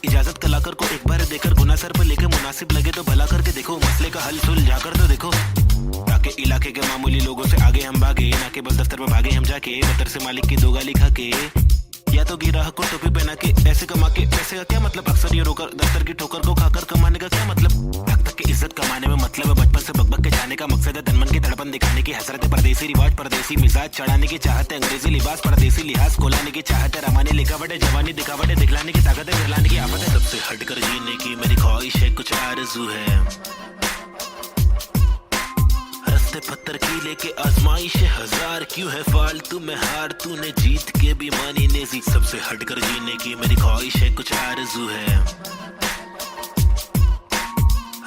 इजाजत कलाकार को एक बार देकर गुना सर पर लेके मुनासिब लगे तो भला करके देखो मसले का हल सुलझा कर तो देखो ताकि इलाके के मामूली लोगों से आगे हम भागे ना कि बस दफ्तर में भागे हम जाके बदतर से मालिक की दो गाली खा के या तो गिराह को टोपी पहना के ऐसे कमा के पैसे का क्या मतलब अक्सर ये रोकर दफ्तर की ठोकर को खाकर कमाने का क्या मतलब हक तक की इज्जत कमाने में मतलब है बचपन से बकबक के जाने का मकसद है तनमन की धड़पन दिखाने की हसरत है परदेसी रिवाज परदेसी मिजाज चढ़ाने की चाहत है अंग्रेजी लिबास परदेसी लिहाज कोलाने की चाहत है रमाने लिखावट है जवानी दिखावट है दिखलाने की ताकत है गिरलाने की आफत है सबसे हटकर जीने की मेरी ख्वाहिश है कुछ आरज़ू है रस्ते पत्थर की लेके आजमाइश हजार क्यों है फालतू में हार तूने जीत के भी मानी नेजी सबसे हटकर जीने की मेरी ख्वाहिश है कुछ आरज़ू है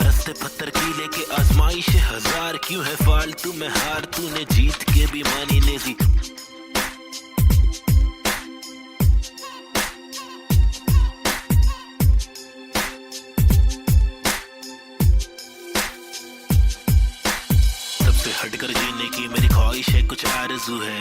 रस्ते पत्थर की लेके आजमाइश हजार क्यों है फालतू में हार तूने जीत के भी मानी नेजी हटकर जीने ख्वाहिश है कुछ आरज़ू है,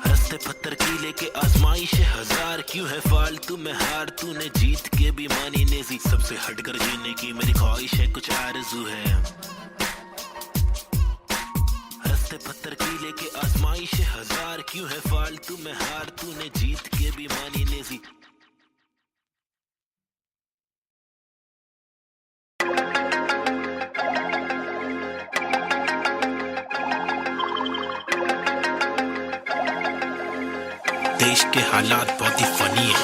रस्ते पत्थर की लेके आजमाइश हजार, क्यों है फालतू में हार, तूने जीत के भी मानी नेजी, सबसे हटकर जीने की मेरी ख्वाहिश है कुछ आरज़ू है, रस्ते पत्थर की लेके आजमाइश हजार, क्यों है फालतू में हार, तूने जीत के भी मानी नेजी। देश के हालात बहुत ही फनी है,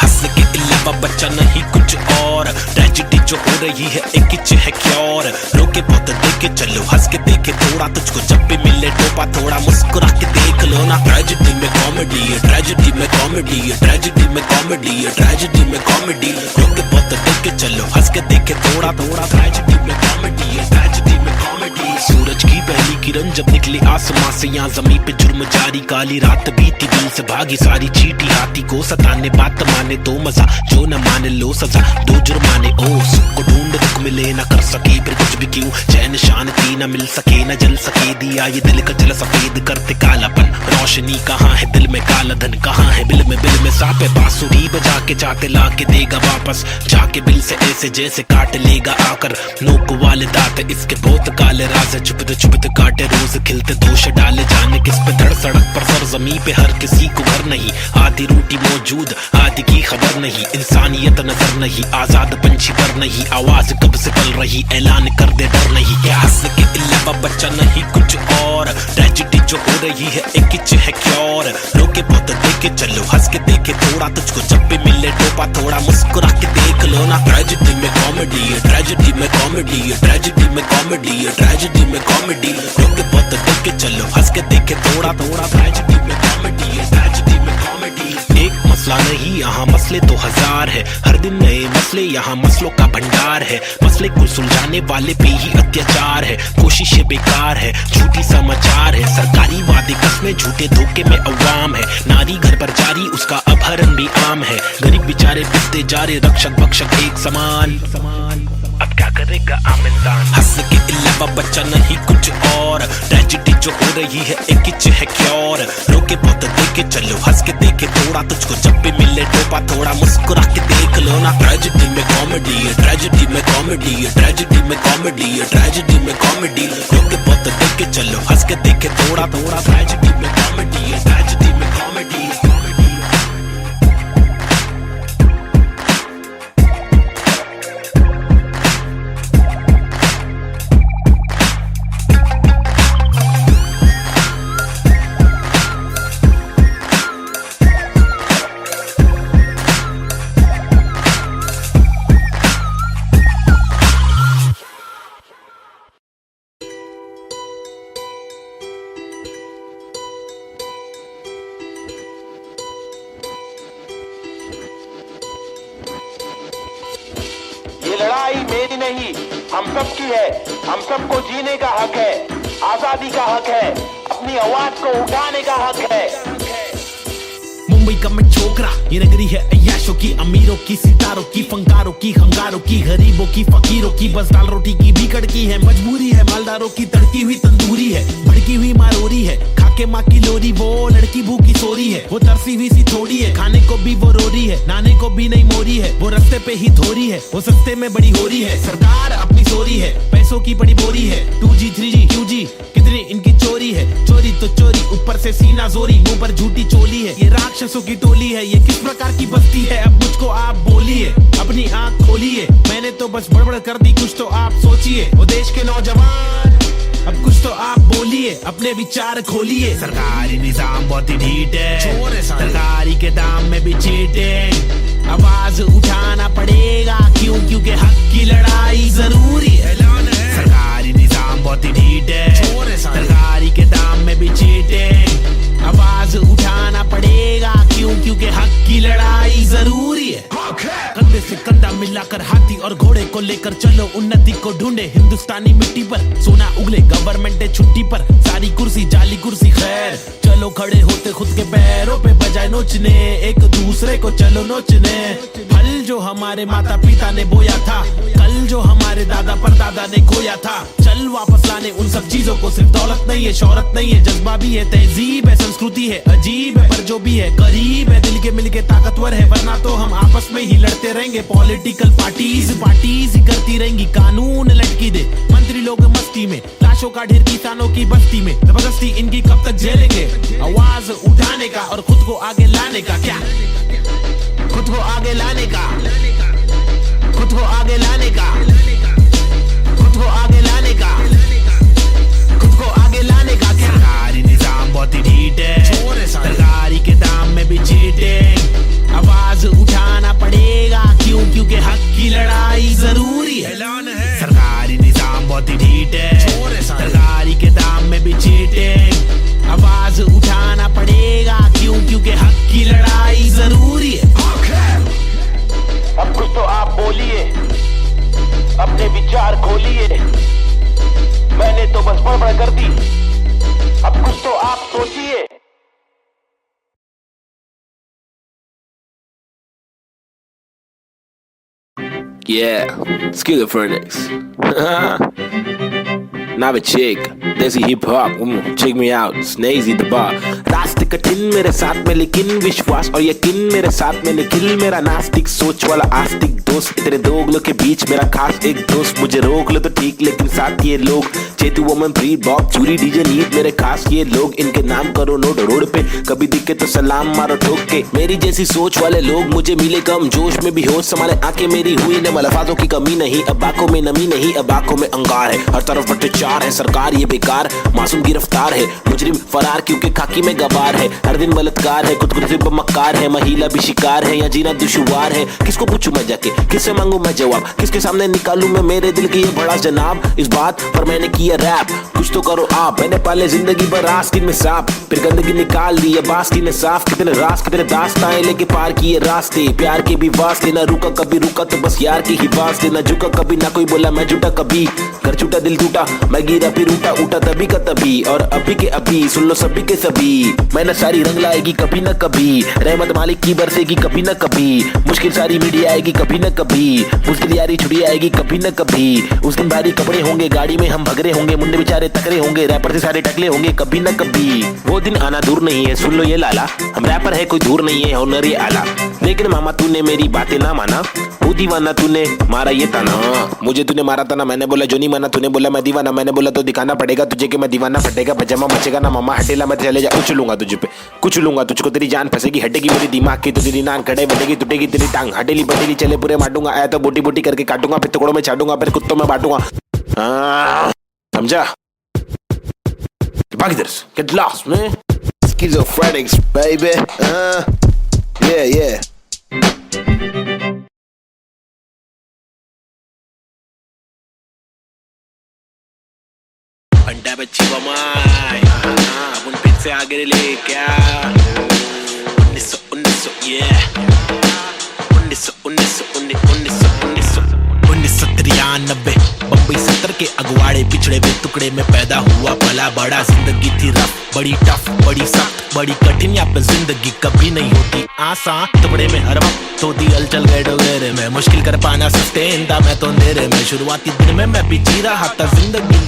हंस के अलावा बच्चा नहीं कुछ और, ट्रेजेडी जो हो रही है एक इच है क्योर, रोके बहुत देखे चलो हंस के देखे थोड़ा, तुझको जब भी मिले टोपा थोड़ा मुस्कुरा के देख लो ना। ट्रेजेडी में कॉमेडी है, ट्रेजेडी में कॉमेडी है, ट्रेजेडी में कॉमेडी है, ट्रेजेडी में कॉमेडी, रोके बहुत देखे चलो हंस के देखे थोड़ा थोड़ा, ट्रेजेडी में कॉमेडी है, ट्रेजेडी में कॉमेडी। सूरज की पहली किरण जब निकली आसमां से, यहाँ जमीन पे जुर्म जारी, काली रात बीती दिल से भागी सारी, चीटी हाथी को सताने बात माने तो मजा, जो न माने लो सजा, दो जुर्माने ओ सुख को ढूंढ दुख मिले ना कर सके फिर कुछ भी, क्यों चैन शांति न मिल सके न जल सके, दिया ये दिल का जल सफेद करते कालापन, रोशनी कहाँ है दिल में, काला धन कहाँ है बिल में सापे, बांसुरी बजा के चाहते ला के देगा वापस, जाके बिल से ऐसे जैसे काट लेगा आकर, नोक वाले दांत इसके बहुत काले राज, चुपते काटे रोज खिलते दोष डाले, जाने किस पे धड़ सड़क पर सर जमी पे हर किसी को घर नहीं, आधी रोटी मौजूद आधी की खबर नहीं, इंसानियत नजर नहीं, आजाद पंछी पर नहीं, आवाज कब से पल रही ऐलान कर दे डर नहीं, क्या हंस के अलावा बच्चा नहीं कुछ और, ट्रेजेडी जो हो रही है एक इच है क्योर, रोके बहुत देखे चलो हंस के देखे थोड़ा, तुझको जब भी मिले टोपा थोड़ा मुस्कुरा के देख लो ना। ट्रेजेडी में कॉमेडी है, ट्रेजेडी में कॉमेडी है, ट्रेजेडी में कॉमेडी है, ट्रेजेडी में कॉमेडी, रोके बहुत देखे चलो हंस के देखे थोड़ा थोड़ा, ट्रेजेडी में कॉमेडी है, ट्रेजेडी में कॉमेडी। एक मसला नहीं यहाँ मसले तो हजार है, हर दिन नए मसले यहाँ मसलों का भंडार है, मसले को सुलझाने वाले पे ही अत्याचार है, कोशिशें बेकार है, झूठी समाचार है, सरकारी वादे कस्में झूठे धोखे में अवाम है, नारी घर पर जारी उसका अपहरण भी आम है, गरीब बेचारे पिसते जा रहे रक्षक भक्षक एक समान, अब क्या करेगा आम इंसान। हंस के अलावा बच्चा नहीं कुछ और, ट्रेजेडी जो हो रही है एक इच है क्योर, रोके बहुत देखे चलो हंस के देखे थोड़ा, तुझको जब भी मिले टोपा थोड़ा मुस्कुरा के देख लो ना। ट्रेजेडी में कॉमेडी है, ट्रेजेडी में कॉमेडी है, ट्रेजेडी में कॉमेडी है, ट्रेजेडी में कॉमेडी, रोके बहुत देखे चलो हंस के देखे थोड़ा थोड़ा, ट्रेजेडी में कॉमेडी है, ट्रेजेडी में कॉमेडी। लड़ाई मेरी नहीं हम सब की है, हम सबको जीने का हक है, आजादी का हक है, अपनी आवाज को उठाने का हक है। मुंबई का मैं छोकरा, ये नगरी है अय्याशों की, अमीरों की, सितारों की, फंकारों की, हंगारों की, गरीबों की, फकीरों की, बस दाल रोटी की भीकड़ की है, मजबूरी है मालदारों की, तड़की हुई तंदूरी है, भड़की हुई मारोरी है, खाके माँ की लोरी, वो लड़की भूखी सोरी है, वो तरसी हुई सी थोड़ी है, खाने को भी वो रोरी है, नाने को भी नहीं मोरी है, वो रास्ते पे ही थोड़ी है, वो सस्ते में बड़ी हो रही है, सरकार अपनी सोरी है, पैसों की बड़ी बोरी है, 2G 3G QG कितनी इनकी चोरी है, चोरी तो चोरी ऊपर से सीना जोरी, मुंह पर झूठी चोली है, ये राक्षसों की टोली है, ये किस प्रकार की बस्ती है, अब मुझको आप बोलिए, अपनी आंख खोलिए, मैंने तो बस बड़बड़ कर दी, कुछ तो आप सोचिए, वो देश के नौजवान अब कुछ तो आप बोलिए, अपने विचार खोलिए। सरकारी निजाम बहुत ही ढीठ है, सरकारी के दाम में भी चीटिंग, आवाज उठाना पड़ेगा क्यों, क्योंकि हक की लड़ाई जरूरी है। सरकारी निजाम बहुत ही ढीठ है, सरकारी के दाम में भी चीटिंग, आवाज उठाना पड़ेगा क्यों, क्योंकि हक की लड़ाई जरूरी है। कंधे से कंधा मिलाकर हाथी और घोड़े को लेकर चलो, उन्नति को ढूंढे हिंदुस्तानी मिट्टी पर, सोना उगले गवर्नमेंट है छुट्टी पर, सारी कुर्सी जाली कुर्सी खैर, चलो खड़े होते खुद के पैरों पे बजाय नोचने, एक दूसरे को चलो नोचने, फल जो हमारे माता पिता ने बोया था, कल दिल जो हमारे दादा परदादा ने खोया था, चल वापस लाने उन सब चीजों को। सिर्फ दौलत नहीं है, शोहरत नहीं है, जज्बा भी है, तहजीब है, संस्कृति है, अजीब है, पर जो भी है करीब है, दिल के मिलके ताकतवर है। वरना तो हम आपस में ही लड़ते रहेंगे। पॉलिटिकल पार्टीज ही करती रहेंगी, कानून लटकी दे मंत्री लोग मस्ती में, लाशों का ढेर किसानों की बस्ती में। जबरदस्ती इनकी कब तक झेलेंगे? आवाज उठाने का और खुद को आगे लाने का, क्या खुद को आगे लाने का, खुद को आगे लाने का, खुद को आगे लाने का, खुद को आगे लाने का। क्या सरकारी निजाम बहुत ही ढीठ है, सरकारी के दाम में भी चीटिंग। आवाज उठाना पड़ेगा, क्यों? क्योंकि हक की लड़ाई जरूरी है। सरकारी निजाम बहुत ही ढीठ है, सरकारी के दाम में भी चीटिंग। आवाज उठाना पड़ेगा, क्यों? क्योंकि हक की लड़ाई जरूरी है। अब कुछ तो आप बोलिए, अपने विचार खोलिए। मैंने तो बस बड़बड़ कर दी, अब कुछ तो आप सोचिए। Yeah, schizophrenics. Now a chick, desi hip hop, check me out, Snazy the bar. रास्ते कठिन मेरे साथ में, लेकिन विश्वास और यकीन मेरे साथ में निखिल। मेरा नास्तिक सोच वाला आस्तिक दोस्त, तेरे दोगलों के बीच मेरा खास एक दोस्त। मुझे रोक लो तो ठीक, लेकिन साथ ये लोग चेतु वोमन प्री बॉब चूरी डीजे नीट मेरे खास ये लोग। इनके नाम करो नोट रोड पे, कभी दिखे तो सलाम मारो ठोक के। मेरी जैसी सोच वाले लोग मुझे मिले कम, जोश में भी होश संभाले आंखें मेरी हुई न मलफाजों की कमी नहीं। अब आंखों में नमी नहीं, अब आंखों में अंगार है, हर तरफ भ्रष्टाचार है। सरकार ये बेकार, मासूम गिरफ्तार है, मुजरिम फरार क्योंकि खाकी में गवार है। हर दिन बलात्कार है, खुदकुशी पर मक्कार है, महिला भी शिकार है, या जीना दुश्वार है। किसको पूछूं मैं जाके, किससे मांगू मैं जवाब, किसके सामने निकालूं मैं मेरे दिल की ये बड़ा जनाब। इस बात पर मैंने किया रैप, कुछ तो करो आप। मैंने पाले जिंदगी भर आस्तीन में सांप, फिर गंदगी निकाल दी अब आस्तीन ने साफ। कितने रास कितने दास्ताएं लेके पार किए रास्ते, प्यार के भी वास्ते। ना रुका कभी रुका तो बस यार की ही वास्ते, ना झुका कभी ना कोई बोला मैं झूठा कभी। घर छूटा दिल टूटा, मैं गिरा फिर उठा, उठा तभी का तभी और अभी के अभी। सुन लो सभी के सभी, मैंने सारी रंग लाएगी कभी न कभी। रहमत मालिक की बरसेगी कभी न कभी, मुश्किल सारी मीडिया आएगी कभी न कभी। मुश्किल यारी छुड़ी आएगी कभी न कभी। उस दिन भारी कपड़े होंगे, गाड़ी में हम भगरे होंगे, मुंडे बेचारे तकरे होंगे, रैपर से सारे टकले होंगे कभी न कभी। वो दिन आना दूर नहीं है, सुन लो ये लाला, हम रैपर है कोई दूर नहीं है, हुनर ये आला। लेकिन मामा तूने मेरी बातें ना माना, वो दीवाना तूने मारा ये ताना। मुझे तूने मारा था ना, मैंने बोला जो नहीं माना, तूने बोला मैं दीवाना। मैंने बोला तो दिखाना पड़ेगा तुझे कि मैं दीवाना। फटेगा पजामा मचेगा ना मामा, हटेला मैं चले जा, उछलूंगा तुझे पे, कुचलूंगा तुझको, तेरी जान फंसेगी, हटेगी मेरी दिमाग की तो तेरी नान खड़े बढ़ेगी, टूटेगी तेरी टांग, हटेली बटेली चले पूरे मारूंगा। आया तो बोटी बोटी करके काटूंगा, फिर टुकड़ों में छाटूंगा, फिर कुत्तों में बांटूंगा। समझा? भाग इधर से, get lost man. Schizophrenics baby. Yeah. अंडा बच्ची बमाई, अब उन फिर से आगे ले क्या? 1900 yeah. 1993 बम्बई 70 के अगवाड़े पिछड़े हुए टुकड़े में पैदा हुआ पला बड़ा। जिंदगी थी रफ, बड़ी टफ, बड़ी सख्त, बड़ी कठिन। यहाँ पे जिंदगी कभी नहीं होती आसान, टुकड़े में हर वक्त होती हलचल गैडोगेरे में। मुश्किल कर पाना सस्टेन मैं तो अंधेरे में। शुरुआती दिन में मैं भी जी रहा था जिंदगी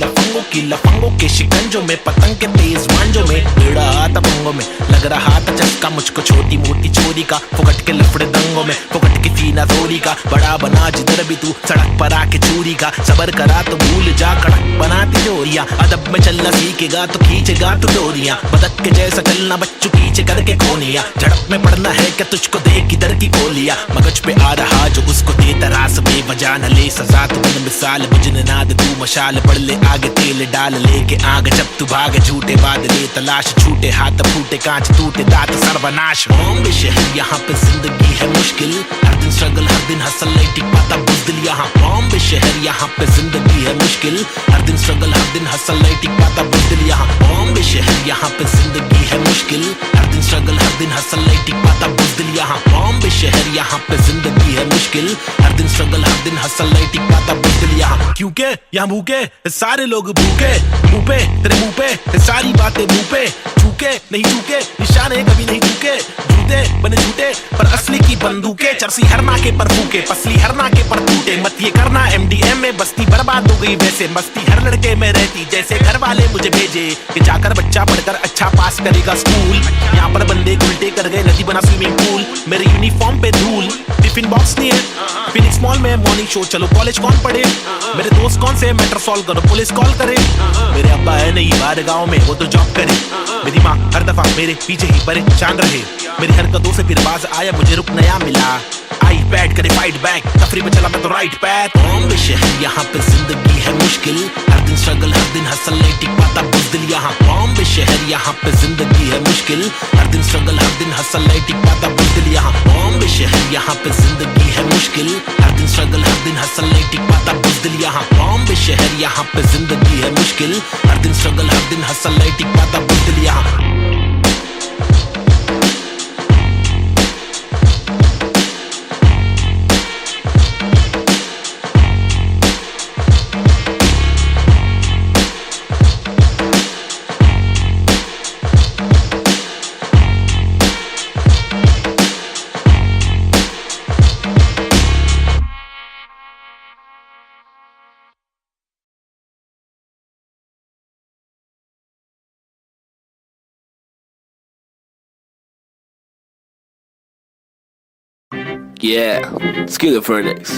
लफंगों के शिकंजों में, पतंग के तेज मांझों में। बेड़ा आता पंगों में, लग रहा था चस्का मुझको छोटी मोटी चोरी का। फुकट के लफड़े दंगों में, फुकट की सीना थोड़ी का। बड़ा बना जिधर भी तू सड़क पर आके चूरी का। सबर करा तो भूल जा कड़क बनाती जोरियां। अदब में चलना सीखेगा तो खींचेगा तू डोरियां। बदक के जैसा चलना बच्चों पीछे करके कोनिया। झड़प में पड़ना है क्या तुझको देख किधर की गोलियां। मगज पे आ रहा जो उसको देता रास, बेवजह न ले सजा तू बन मिसाल। बुझने ना दे तू मशाल, बढ़ ले आगे तेल डाल लेके आग। जब तू भागे झूठे बादले तलाश, छूटे हाथ फूटे कांच टूटे दांत सर्वनाश। बॉम्बे शहर यहाँ पे जिंदगी है मुश्किल, हर दिन स्ट्रगल हर दिन हसल नहीं टिक पाता बुज़दिल यहाँ। बॉम्बे शहर यहाँ पे जिंदगी है मुश्किल, हर दिन स्ट्रगल हर दिन हसल नहीं टिक पाता बुज़दिल यहाँ। बॉम्बे शहर यहाँ पे जिंदगी है मुश्किल, हर दिन स्ट्रगल हर दिन हसल नहीं टिक पाता बुज़दिल यहाँ। बॉम्बे शहर यहाँ पे जिंदगी है मुश्किल, हर दिन स्ट्रगल हर दिन हसल नहीं टिक पाता बुज़दिल यहाँ। क्योंकि यहाँ भूखे सारे लोग भूखे, मुंह पे तेरे मुंह पे सारी बातें मुंह पे। चूके नहीं चूके, निशाने कभी नहीं चूके। झूठे बने झूठे पर असली की बंदूके, चरसी हर नाके पर फूके, पसली हर नाके पर टूटे। मत ये करना MDM में बस्ती बर्बाद हो गई वैसे, मस्ती हर लड़के में रहती जैसे घर वाले मुझे भेजे कि जाकर बच्चा पढ़कर अच्छा पास करेगा स्कूल। यहाँ पर बंदे उल्टे कर गए, नदी बना स्विमिंग पूल, मेरे यूनिफॉर्म पे धूल। टिफिन बॉक्स नहीं है फिनिक्स मॉल में, मॉर्निंग शो चलो कॉलेज कौन पढ़े, मेरे दोस्त कौन से मैटर सॉल्व करो पुलिस कॉल करे। मेरे अब्बा है नहीं बाहर गाँव में, वो तो जॉब करे। मेरी माँ हर दफा मेरे पीछे ही परेशान रहे, मेरी हरकतों से फिर बाज आया, मुझे रुक नया मिला। आई बैठ करे फाइट बैक, तफरी पे चला मैं तो राइट पैथ। बॉम्बे शहर यहाँ पे जिंदगी है मुश्किल, हर दिन स्ट्रगल हर दिन हसल, नहीं टिक पाता बुज़दिल यहाँ। बॉम्बे शहर यहाँ पे जिंदगी है मुश्किल, हर दिन स्ट्रगल हर दिन हसल, नहीं टिक पाता बुज़दिल यहाँ। बॉम्बे शहर यहाँ पे जिंदगी है मुश्किल, हर दिन स्ट्रगल हर दिन हसल, नहीं टिक पाता बुज़दिल यहाँ। बॉम्बे शहर यहाँ पे जिंदगी है मुश्किल, हर दिन स्ट्रगल हर दिन हसल, नहीं टिक पाता बुज़दिल यहाँ। Yeah, schizophrenics.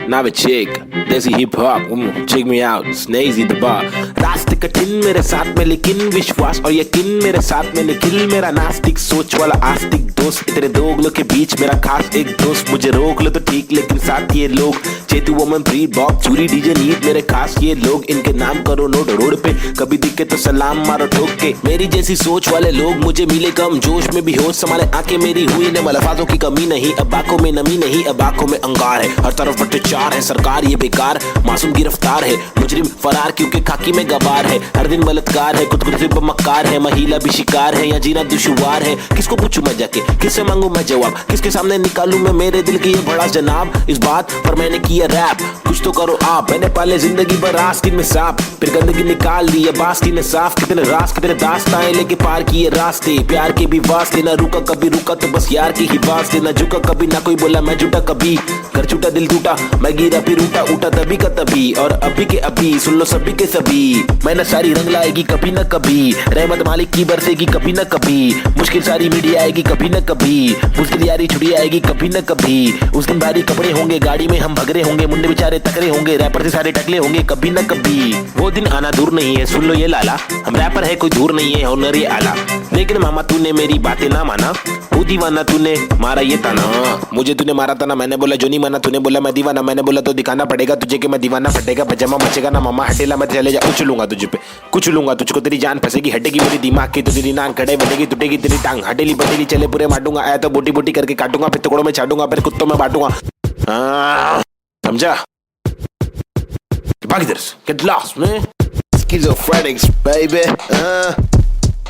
Now a chick, desi hip hop, check me out, Snazy the bar. रास्ते कठिन मेरे साथ में लेकिन विश्वास और यकीन मेरे साथ में निखिल, मेरा नास्तिक सोच वाला आस्तिक दोस्त। तेरे दो उंगलों के बीच मेरा खास एक दोस्त, मुझे रोक लो तो ठीक लेकिन साथ ये लोग, चेतु वोमन प्रीत बॉब चूरी डीजे नीत, मेरे खास ये लोग, इनके नाम करो नोट रोड पे, कभी दिखे तो सलाम मारो ठोक के। मेरी जैसी सोच वाले लोग मुझे मिले कम, जोश में भी होश संभाले आंखें मेरी हुई ने, अल्फाजों की कमी नहीं, अब आंखों में नमी नहीं, अब आंखों में अंगार है, हर तरफ भ्रष्टाचार है, सरकार ये बेकार, मासूम गिरफ्तार है, मुजरिम फरार क्योंकि खाकी में गवार है, हर दिन बलात्कार है, खुदकुशी पे मक्कार है, महिला भी शिकार है, या जीना दुश्वार है। किसको पूछूं मैं जाके, किससे मांगू मैं जवाब, किसके सामने निकालूं मैं मेरे दिल की ये भड़ास जनाब। इस बात पर मैंने किया रैप, कुछ तो करो आप, मैंने पाले जिंदगी भर आस्तीन में सांप, फिर गंदगी निकाल दी अब आस्तीन ने साफ। कितने रास कितने दास्ताएं लेके पार किए रास्ते, प्यार के भी वास्ते, ना रुका कभी रुका तो बस यार की ही वास्ते, ना झुका कभी ना कोई बोला मैं झूठा कभी, घर छूटा दिल टूटा मैं गिरा फिर उठा उठा तभी का तभी, और अभी के अभी सुन लो सभी के सभी। मेहनत सारी रंग लाएगी कभी न कभी, रहमत मालिक की बरसेगी कभी न कभी, मुश्किल सारी मीडी आएगी कभी न कभी, मुश्किल यारी छुड़ी आएगी कभी न कभी। उस दिन भारी कपड़े होंगे, गाड़ी में हम भगरे होंगे, मुंडे बेचारे तकरे होंगे, रैपर से सारे टकले होंगे कभी न कभी। वो दिन आना दूर नहीं है सुन लो ये लाला, हम रैपर है कोई दूर नहीं है हुनर ये आला, लेकिन मामा तूने मेरी बातें ना माना, वो दीवाना तूने मारा ये ताना, मुझे तूने मारा था ना मैंने बोला जो नहीं माना, तूने बोला मैं दीवाना, मैंने बोला तो दिखाना पड़ेगा तुझे कि मैं दीवाना, फटेगा पजामा मचेगा ना मामा हटेला मैं चले जा, कुछ लूंगा तुझे पे कुछ लूंगा तुझको, तेरी जान फंसेगी हटेगी मेरी दिमाग की, तो तेरी नाक खड़े बढ़ेगी टूटेगी तेरी टांग, हटेली बटेली चले पूरे मारूंगा, आया तो बोटी बोटी करके काटूंगा, फिर टुकड़ों में छाटूंगा, फिर कुत्तों में बांटूंगा, समझा? बाकी इधर get lost man, schizophrenics baby,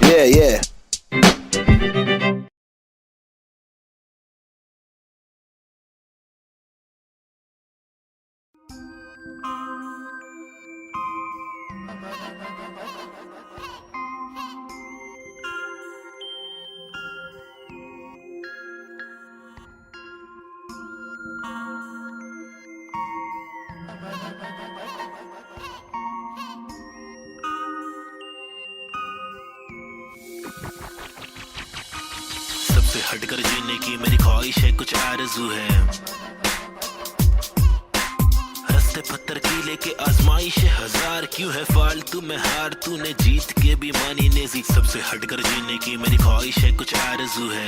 yeah. सबसे हटकर जीने की मेरी ख्वाहिश है, कुछ आरज़ू है, हंसते पत्थर की लेके आजमाइश है हजार, क्यों है फालतू में हार, तूने जीत के भी मानी नेजी। सबसे हटकर जीने की मेरी ख्वाहिश है, कुछ आरज़ू है,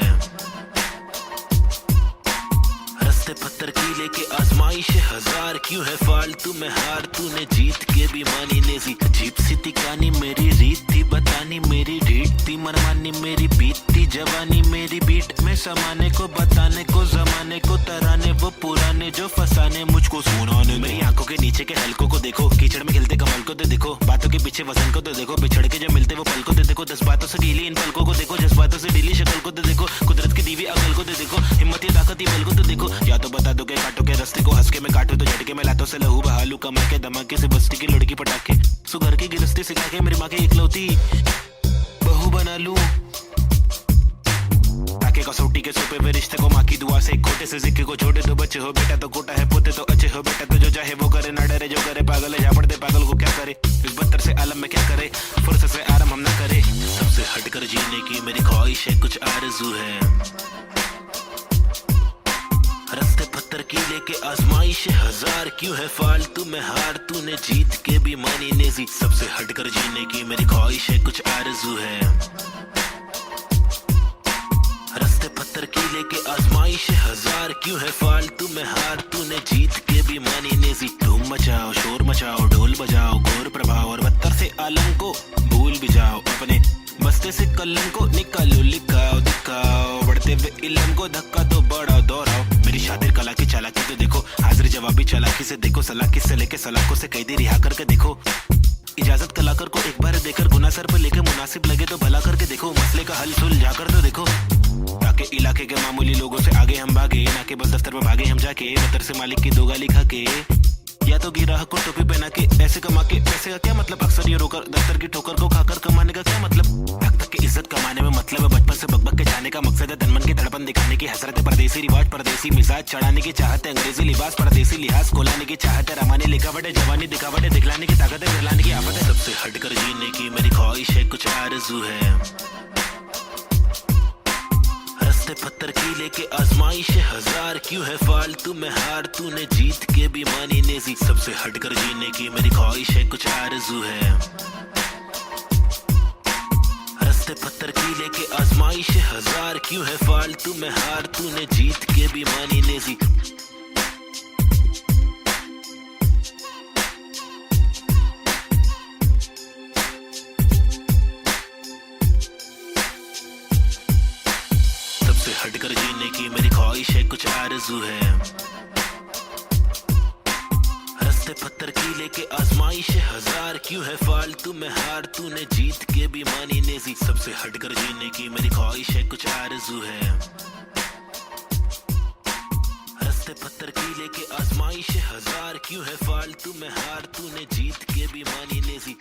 हंसते पत्थर की लेके आजमाइश है हजार, क्यों है फालतू में हार, तूने जीत के भी मानी नेजी। अजीब सी थी कहानी मेरी रीत थी बतानी, मेरी रीत थी मनमानी, मेरी बीतती जवानी, मेरी बीट में समाने को बताने को जमाने को तराने, वो पुराने जो फसाने मुझको सुनाने। मेरी आंखों के नीचे के हलकों को देखो, कीचड़ में खिलते कमल को तो देखो, बातों के पीछे वजन को तो देखो, बिछड़ के जो मिलते वो पल को तो देखो, 10 बातों से ढीली इन पलकों को देखो, जज्बातों से ढीली शक्ल को तो देखो, कुदरत की दीवी अकल को तो देखो, हिम्मत या ताकत बल को तो देखो, या तो बता दो के काटो के रास्ते को, हंस के मैं काटो तो झटके में लातों से लहू बहालू, कमर के धमाके से बस्ती की लड़की पटाखे, सुगर की गिरस्ती सिखा के मेरी माँ के इकलौती बहू बना लूं, ताकि कसौटी के सोपे वे रिश्ते को माँ की दुआ से, खोटे से सिक्के को छोटे तो बच्चे हो बेटा, तो कोटा है पोते तो अच्छे हो बेटा, तो जो चाहे वो करे ना डरे, जो करे पागल है झापड़ दे पागल को क्या करे, इस बदतर से आलम में क्या करे, फुर्सत से आराम हम ना करे। सबसे हटकर जीने की मेरी ख्वाहिश है, कुछ आरज़ू है, रास्ते पत्थर की लेके आजमाइश हजार, क्यों है फालतू में हार, तूने जीत के भी मानी नेजी। सबसे हटकर जीने की मेरी ख्वाहिश है, कुछ आरज़ू है, रास्ते पत्थर की लेके आजमाइश हजार, क्यों है फालतू में हार, तूने जीत के भी मानी नेजी। धूम मचाओ शोर मचाओ ढोल बजाओ, घोर प्रभाव और बदतर से आलम को भूल भी जाओ, अपने बस्ते से कलम को निकालो लिखाओ दिखाओ, बढ़ते हुए इल्म को धक्का तो बढ़ाओ दोहराओ। मेरी शातिर कला की चालाकी तो देखो, हाजिर जवाबी चालाकी से देखो, सलाखी से लेके सलाखों से कैदी रिहा करके देखो, इजाजत कलाकार को एक बार देकर गुना सर पे लेके मुनासिब लगे तो भला करके देखो, मसले का हल सुलझा कर तो देखो, ताकि इलाके के मामूली लोगों से आगे हम भागे, ना के बस दफ्तर में भागे हम जाके, बदतर से मालिक की दो गाली खा के, या तो गिराह को टोपी पहना के पैसे कमा के, पैसे का क्या मतलब, अक्सर ये रोकर दफ्तर की ठोकर को खाकर कमाने का क्या मतलब, हक तक की इज्जत कमाने में मतलब है, बचपन से बकबक के जाने का मकसद है, तनमन की धड़पन दिखाने की हसरत है, परदेसी रिवाज परदेसी मिजाज चढ़ाने की चाहत है, अंग्रेजी लिबास परदेसी लिहाज कोलाने की चाहत है, रमानी लिखावट है, जवानी दिखावट है, दिखलाने की ताकत है, दिलाने की आफत है। सबसे हटकर जीने की मेरी ख्वाहिश है, कुछ आरज़ू है, रास्ते पत्थर की लेके आजमाइश हजार, क्यों है फालतू में हार, तूने जीत के भी मानी नेजी। सबसे हटकर जीने की मेरी ख्वाहिश है, कुछ आरज़ू है, रास्ते पत्थर की लेके आजमाइश हजार, क्यों है फालतू में हार, तूने जीत के भी मानी नेजी। सबसे हटकर जीने की मेरी ख्वाहिश है, कुछ आरज़ू है, रास्ते पत्थर की लेके आजमाइश हजार, क्यों है फालतू में हार, तूने जीत के भी मानी नेजी। सबसे हटकर जीने की मेरी ख्वाहिश है, कुछ आरज़ू है, रास्ते पत्थर की लेके आजमाइश हजार, क्यों है फालतू में हार, तूने जीत के भी मानी नेजी।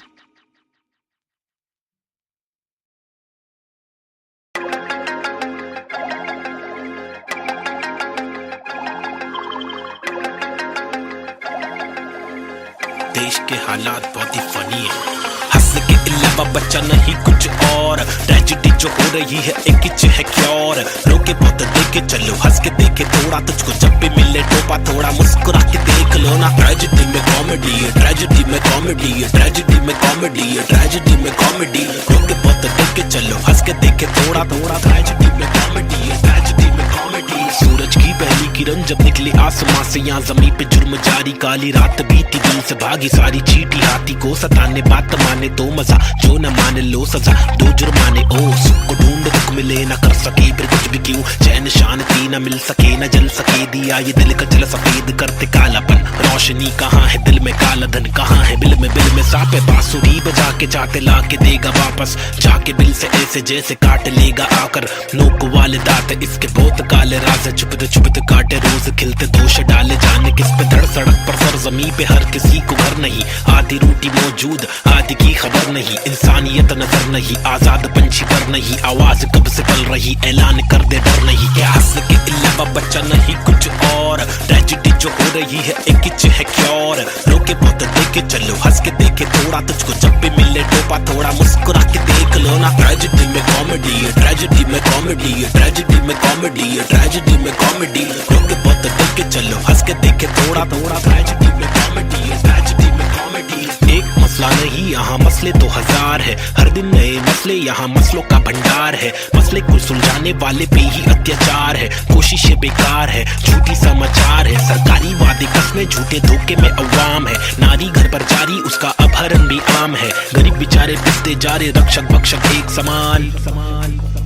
देश के हालात बहुत ही फनी है, हंसने के अलावा बच्चा नहीं कुछ और, ट्रेजेडी जो हो रही है एक किच है क्योर, रोके बहुत देखे चलो हंस के देखे थोड़ा, तुझको जब भी मिले टोपा थोड़ा मुस्कुरा के देख लो ना। ट्रेजेडी में कॉमेडी है, ट्रेजेडी में कॉमेडी है, ट्रेजेडी में कॉमेडी है, ट्रेजेडी में कॉमेडी, रोके बहुत देखे चलो हंस के देखे थोड़ा थोड़ा, ट्रेजेडी में कॉमेडी है, ट्रेजेडी में कॉमेडी। सूरज की पहली किरण जब निकली आसमां से, यहाँ जमीन पे जुर्म जारी, काली रात बीती दिल से भागी सारी चीटी, हाथी को सताने बात माने तो मजा, जो न माने लो सजा, दो जुर्माने ओ सुख को ढूंढ दुख मिले ना कर सके फिर कुछ भी, क्यों चैन शांति न मिल सके न जल सके, दिया ये दिल का जल सफेद करते कालापन, रोशनी कहाँ है दिल में, काला धन कहाँ है बिल में सापे, बांसुरी बजा के चाहते ला के देगा वापस, जाके बिल से ऐसे जैसे काट लेगा आकर, नोक वाले दांत इसके बहुत काले राज, चुपते काटे रोज खिलते दोष डाले, जाने किस पे धड़ सड़क पर सर जमी पे, हर किसी को घर नहीं, आधी रोटी मौजूद आधी की खबर नहीं, इंसानियत नजर नहीं, आजाद पंछी पर नहीं, आवाज कब से पल रही, ऐलान कर दे डर नहीं, क्या हंसने के अलावा बच्चा नहीं कुछ और, ट्रेजेडी जो हो रही है एक किच है क्योर, रोके बहुत देखे चलो हंस के देखे थोड़ा, तुझको जब भी मिले टोपा थोड़ा मुस्कुरा के देख लो ना। ट्रेजेडी में कॉमेडी है, ट्रेजेडी में कॉमेडी है, ट्रेजेडी में कॉमेडी है, ट्रेजेडी में कॉमेडी, रोके बहुत देखे चलो हंस के देखे थोड़ा थोड़ा, ट्रेजेडी में कॉमेडी है, ट्रेजेडी में कॉमेडी। एक मसला नहीं यहाँ मसले तो हजार है, हर दिन नए मसले यहाँ मसलों का भंडार है, मसले को सुलझाने वाले पे ही अत्याचार है, कोशिशें बेकार है, झूठी समाचार है, सरकारी वादे कसमें झूठे धोखे में अवाम है, नारी घर पर जारी उसका अपहरण भी आम है, गरीब बेचारे पिसते जा रहे रक्षक भक्षक एक समान,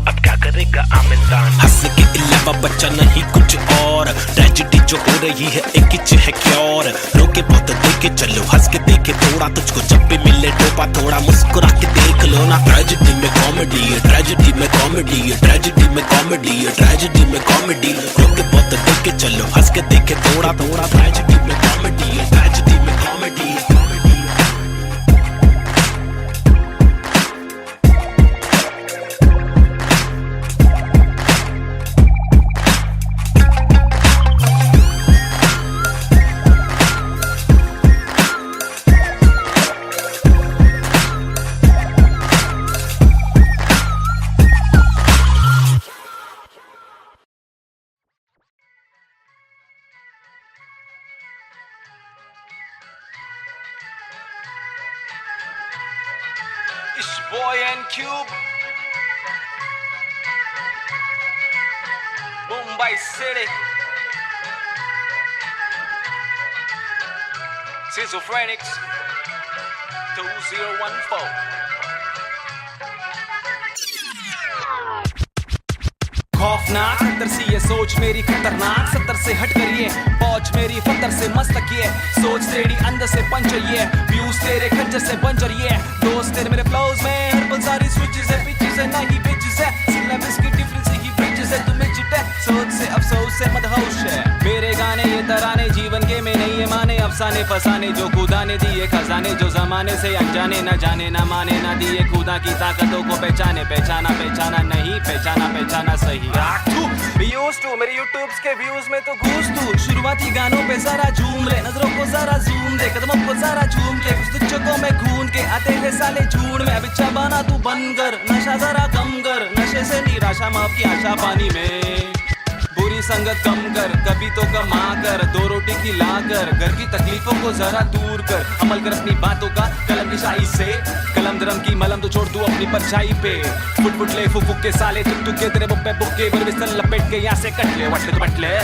अब क्या करेगा आम इंसान। हंसने के अलावा बच्चा नहीं कुछ और, ट्रेजेडी जो हो रही है एक किच है क्योर, रोके बहुत देखे चलो हंस के देखे थोड़ा, तुझको जब भी मिले टोपा थोड़ा मुस्कुरा के देख लो ना। ट्रेजेडी में कॉमेडी है, ट्रेजेडी में कॉमेडी है, ट्रेजेडी में कॉमेडी है, ट्रेजेडी में कॉमेडी, रोके बहुत देखे चलो हंस के देखे थोड़ा थोड़ा, ट्रेजेडी में कॉमेडी है, ट्रेजेडी में comedy. Cube, Mumbai City, Schizophrenics 2014. खौफनाक खतर सी ये सोच मेरी खतरनाक, 70 से हट करिए पहुंच मेरी फतर से मस्तक ये सोच तेरी अंदर से पंचरिए व्यूज तेरे खंजर से बंजर ये दोस्त तेरे मेरे फ्लोज में हर पल सारी स्विचेस है पिचेस है नहीं बिचेस है सिलेबस की डिफरेंस ही ब्रिजेस है तुम्हें चिट है सोच से अफसोस से मदहोश है मेरे गाने ये तराने जीवन के में नहीं ये माने अफसाने फसाने जो खुदा ने दिए खजाने जो जमाने से अनजाने न जाने न माने न दिए खुदा की ताकतों को पहचाने पहचाना पहचाना नहीं पहचाना पहचाना सही मेरे यूट्यूब्स के व्यूज में तो घूस तू शुरुआती गानों पे जरा झूम ले नजरों को जरा झूम दे कदमों को जरा झूम के कुछ दुचकों में खून के आते हैं साले झूठ में बिच्छा बना तू बन कर नशा जरा कम कर नशे से निराशा माफ की आशा पानी में बुरी संगत कम कर कभी तो कमा कर दो रोटी खिला कर घर की तकलीफों को जरा दूर कर अमल कर अपनी बातों का कलम की शाही से कलम दरम की मलम तो छोड़ तू अपनी परछाई पे फुट फुट ले फुक के साले तुक तुक के तेरे बुक्के बुक्के बर बिस्तर लपेट के यहाँ से कट ले वट ले तो बट ले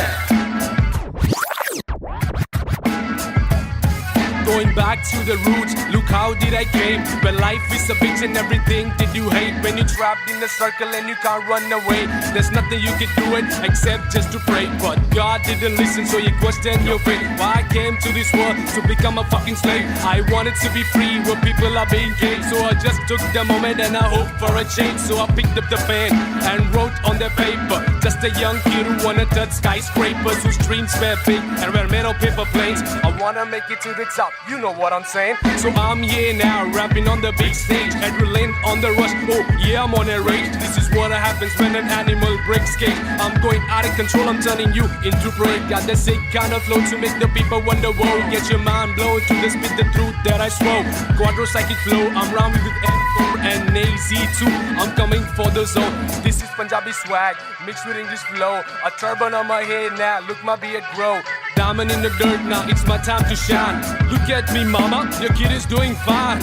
Going back to the roots, look how did I came. When life is a bitch and everything did you hate. When you're trapped in the circle and you can't run away, there's nothing you can do it except just to pray. But God didn't listen, so you question your fate. Why I came to this world to become a fucking slave. I wanted to be free where people are being gay. So I just took the moment and I hoped for a change. So I picked up the pen and wrote on the paper. Just a young kid who wanna touch skyscrapers, whose dreams were big and were made of paper planes. I wanna make it to the top. You know what I'm saying? So I'm here now, rapping on the big stage. Adrenaline on the rush, oh yeah, I'm on a rage. This is what happens when an animal breaks cage. I'm going out of control, I'm turning you into prey. Got that sick kind of flow to make the people wonder, whoa. Get your mind blown to the spit the truth that I swore. Quadro-psychic flow, I'm rhyming with N4 and AZ2. I'm coming for the zone. This is Punjabi swag, mixed with English flow. A turban on my head now, look my beard grow. Diamond in the dirt now, it's my time to shine. Look at me mama, your kid is doing fine.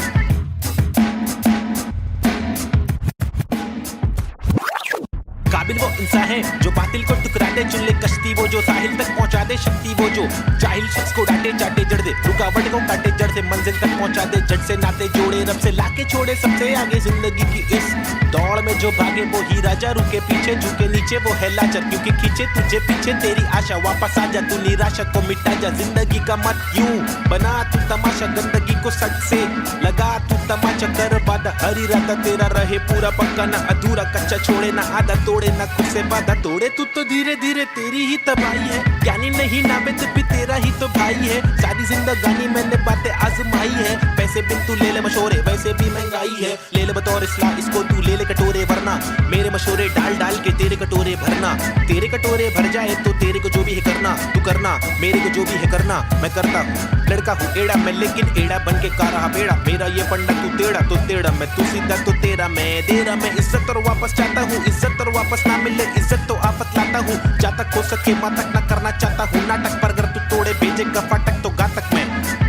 काबिल वो इंसान है जो बातिल को टुकरा दे चुन ले कश्ती वो जो साहिल तक पहुंचा दे शक्ति वो जो जाहिल शख्स को डांटे चाटे जड़ दे रुकावट को काटे जड़ से मंजिल तक पहुंचा दे जड़ से नाते जोड़े रब से लाके छोड़े सबसे आगे जिंदगी की इस दौड़ में जो भागे वो ही राजा रुके पीछे झुके नीचे वो है लाचार क्योंकि खींचे तुझे पीछे तेरी आशा वापस आ जा तू निराशा को मिटा जा जिंदगी का मत यूं बना तू तमाशा गंदगी को सच से लगा तू तमाचा कर वादा हर इरादा तेरा रहे पूरा पक्का ना अधूरा कच्चा छोड़े ना आधा तोड़े ना खुद से वादा तोड़े तू तो धीरे धीरे तेरी ही तबाही है ज्ञानी नहीं नाबिद भी तेरा ही तो भाई है सारी जिंदगानी मैंने बातें आजमाई है पैसे बिन तू ले ले मशोरे वैसे भी महंगाई है ले ले बतौर इस्लाह इसको तू ले ले कटोरे वरना मेरे मशोरे डाल डाल के तेरे कटोरे भरना तेरे कटोरे भर जाए तो तेरे को जो भी है करना तू करना मेरे को जो भी है करना मैं करता हूँ लड़का हूँ एड़ा मैं लेकिन एड़ा बन के का रहा बेड़ा मेरा ये फंडा तू टेढ़ा मैं तू सीधा तो तेरा मैं दे रहा मैं इज्जत और वापस चाहता हूँ इज्जत और वापस ना मिले इज्जत तो आफत लाता हूँ जहाँ तक हो सके वहाँ तक ना करना चाहता हूँ नाटक पर अगर तू तोड़े भेजे का फाटक तो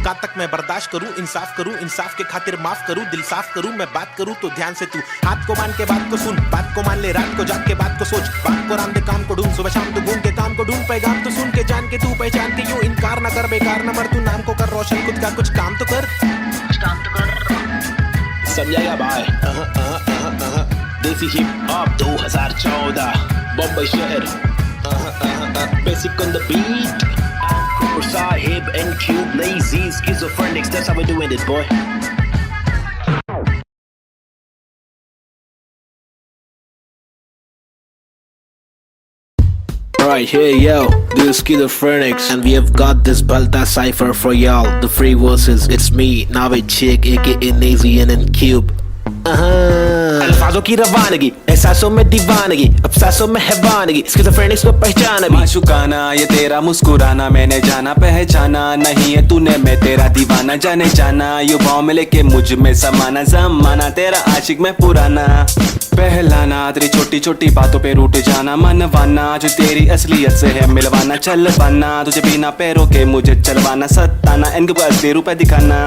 गातक मैं बर्दाश्त करूँ इंसाफ के खातिर माफ करूँ दिल साफ करूँ मैं बात करूँ तो ध्यान से तू हाथ को मान के बात को सुन बात को मान ले रात को जाग के बात को सोच बात को राम दे काम को ढूंढ सुबह शाम तो घूम के काम को ढूंढ पैगाम तो सुन के जान के तू पहचान के यूं इनकार ना कर बेकार ना मर तू नाम को कर रोशन खुद का कुछ काम तो कर समझाएगा भाई देसी हिप हॉप 2014 बम्बई शहर basic on the beat Sahib and Cube lazy schizophrenics that's how we're doing it boy Right here yo this is Schizophrenics and we have got this Balta cipher for y'all the free verses it's me Navid Chick aka Nazian and Cube अल्फाजों की रवानगी एहसासों में दीवानगी अफसासों में हैवानगी स्किज़ोफ्रेनिक्स को पहचाना भी माशुकाना ये तेरा मुस्कुराना मैंने जाना पहचाना नहीं है तूने मैं तेरा दीवाना जाने जाना युवाओं में लेके मुझ में समाना जमाना तेरा आशिक में पुराना पहलाना तेरी छोटी छोटी बातों पे रूठ जाना मनवाना जो तेरी असलियत से है मिलवाना चल पाना तुझे बिना पैरों के मुझे चलवाना सताना इनके असली रूप दिखाना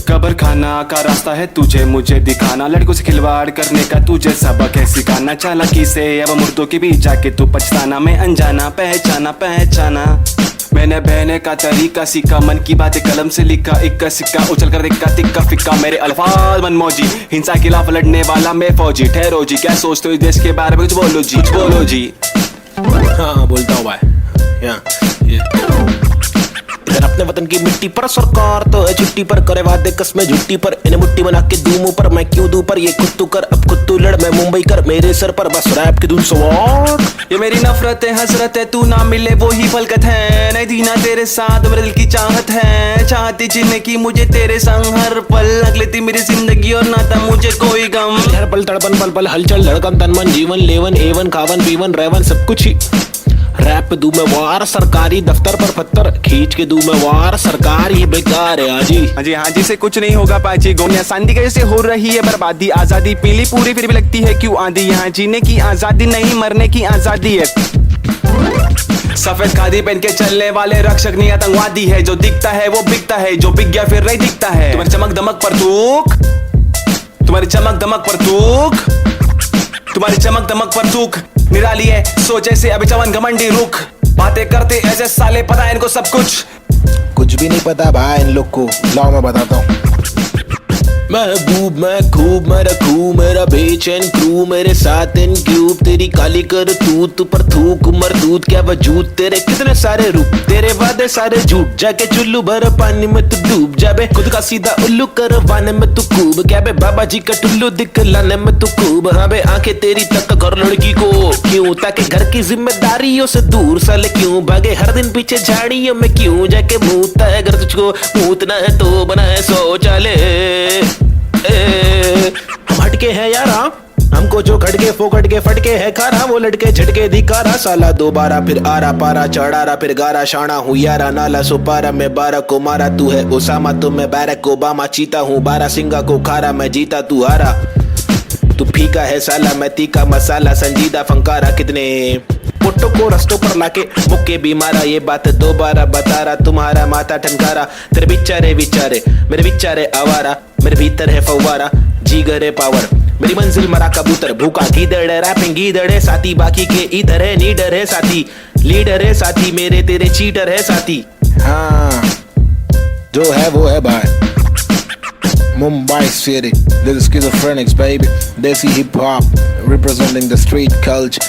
कब्र खाना का रास्ता है तुझे मुझे दिखाना, लड़कों से खिलवाड़ करने का तुझे सबक है सिखाना, चालाकी से अब मुर्दों के बीच जाके तू पछताना, मैं अनजाना पहचाना पहचाना, मैंने बहने का तरीका सीखा, मन की बातें कलम से लिखा, इक्का सिक्का उछल कर दिक्का तिक्का फिक्का, मेरे अल्फाज मनमौजी, हिंसा के खिलाफ लड़ने वाला मैं फौजी, ठहरो जी क्या सोचते हो इस देश के बारे में, कुछ बोलो जी। हाँ बोलता हूँ भाई। इधर अपने वतन की मिट्टी पर सरकार तो है छुट्टी पर, करे वादे कसमें झुट्टी पर, इन्हें मुट्ठी बना के दूं मुंह पर, मैं क्यों दूं पर, ये खुद तू कर अब खुद तू लड़, मैं मुंबई कर मेरे सर पर बस रैप की धुन सवार। ये मेरी नफरत है हसरत है तू ना मिले वो ही फलकत है, नहीं दीना तेरे साथ मेरे दिल की चाहत है, चाहती जीने की मुझे तेरे संग हर पल, अगले थी मेरी जिंदगी और ना था मुझे कोई गम, हर पल तड़पन पल पल हलचल धड़कन तन मन जीवन लेवन एवन खावन पीवन रेवन सब कुछ ही, रैप दूं मैं वार सरकारी दफ्तर पर पत्थर खींच के दूं मैं वार, सरकार ये बेकार है हाँ जी से कुछ नहीं होगा पाची गोनिया शांति कैसे हो रही है बर्बादी, आजादी पीली पूरी फिर भी लगती है क्यों आंधी, यहाँ जीने की आजादी नहीं मरने की आजादी है, सफेद खादी पहन के चलने वाले रक्षक नहीं आतंकवादी है, जो दिखता है वो बिकता है, जो बिक गया फिर नहीं दिखता है, तुम्हारी चमक दमक पर थूक, तुम्हारी चमक दमक पर थूक, तुम्हारी चमक दमक पर थूक, निराली है सोच ऐसे अभी जवान घमंडी रुख, बातें करते ऐसे साले पता है इनको सब कुछ भी नहीं पता भाई इन लोग को, लाओ मैं बताता हूँ। महबूब मैं खूब मैं रखूं मेरा बेचैन क्रू, मेरे साथ इन क्यूब तेरी काली कर तू पर थूक मरदूत क्या वजूद, तेरे कितने सारे रूप तेरे वादे सारे झूठ, जाके चुल्लू भर पानी में तू डूब जाबे, खुद का सीधा उल्लू करवाने में तू खूब, क्या बे बाबा जी का टुल्लू दिखलाने में तू खूब, हाँ बे आंखें तेरी तक कर लड़की को क्यों, ताकि घर की जिम्मेदारियों से दूर साले क्यों भागे, हर दिन पीछे झाड़ियों में क्यों जाके मूतता है, अगर तुझको मूतना है तो बना है शौचालय, हम हटके हैं यारा, हमको जो खटके फोकट के फटके है खारा, वो लटके झटके दिखारा, साला दोबारा फिर आरा पारा चढ़ारा फिर गारा, शाना हूँ यारा नाला सुपारा, मैं 12 को मारा तू है ओसामा तो मैं बैरक ओबामा, चीता हूँ 12 सिंगा को खारा, मैं जीता तू हारा, तू फीका है साला मैं तीखा मसाला, संजीदा फंकारा, कितने फोटो को रस्तों पर लाके मुक्के भी मारा, ये बात दोबारा बता रहा, तुम्हारा माथा ठनकारा, तेरे बिचारे विचारे मेरे बिचारे आवारा, मेरे भीतर है फव्वारा जीगर है पावर, मेरी मंजिल मरा कबूतर भूखा गीदड़ रैपिंग गीदड़ है साथी, बाकी के इधर है नीडर है साथी, लीडर है साथी, मेरे तेरे चीटर है साथी, हाँ जो है वो है भाई। Mumbai City, this is Schizophrenics baby, Desi hip hop representing the street culture.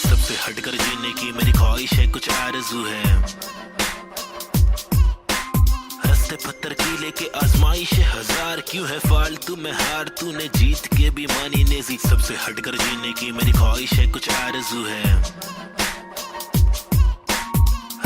सबसे हटकर जीने की मेरी ख्वाहिश है कुछ आरज़ू है, रास्ते पत्थर की लेके आजमाइश हजार क्यों है फालतू में हार, तूने जीत के भी मानी नेजी, सबसे हटकर जीने की मेरी ख्वाहिश है कुछ आरज़ू है,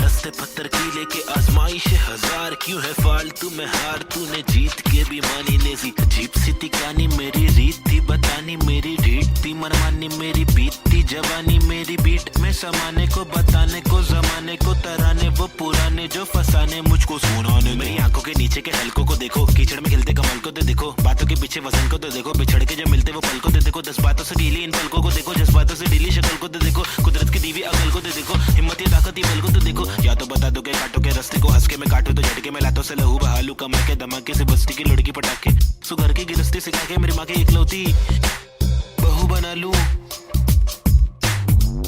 रास्ते पत्थर की लेके आजमाइश हजार क्यों है फालतू में हार, तूने जीत के भी मानी नेजी, अजीब सी थी कहानी मेरी रीत थी बतानी, मेरी ढीठ थी मनमानी, मेरी बीत थी जवानी, मेरी बीट में समाने को बताने को जमाने को तराने, वो पुराने जो फसाने मुझको सुनाने, मेरी आंखों के नीचे के हलकों को देखो, कीचड़ में खिलते कमल को तो देखो, बातों के पीछे वजन को तो देखो, बिछड़ के जो मिलते वो पल को तो देखो, 10 बातों से ढीली इन पलकों को देखो, जज्बातों से ढीली शक्ल को तो देखो, कुदरत की दीवी अकल को तो देखो, हिम्मत या ताकत बल को तो देखो, या तो बता दो के काटो के रास्ते को, हंस के मैं काटू तो झटके में लातों से लहू बहालू, कमा के धमाके से बस्ती की लड़की पटाके, सुगर की गिरस्ती सिखा के मेरी माँ की इकलौती बहू बना लूं,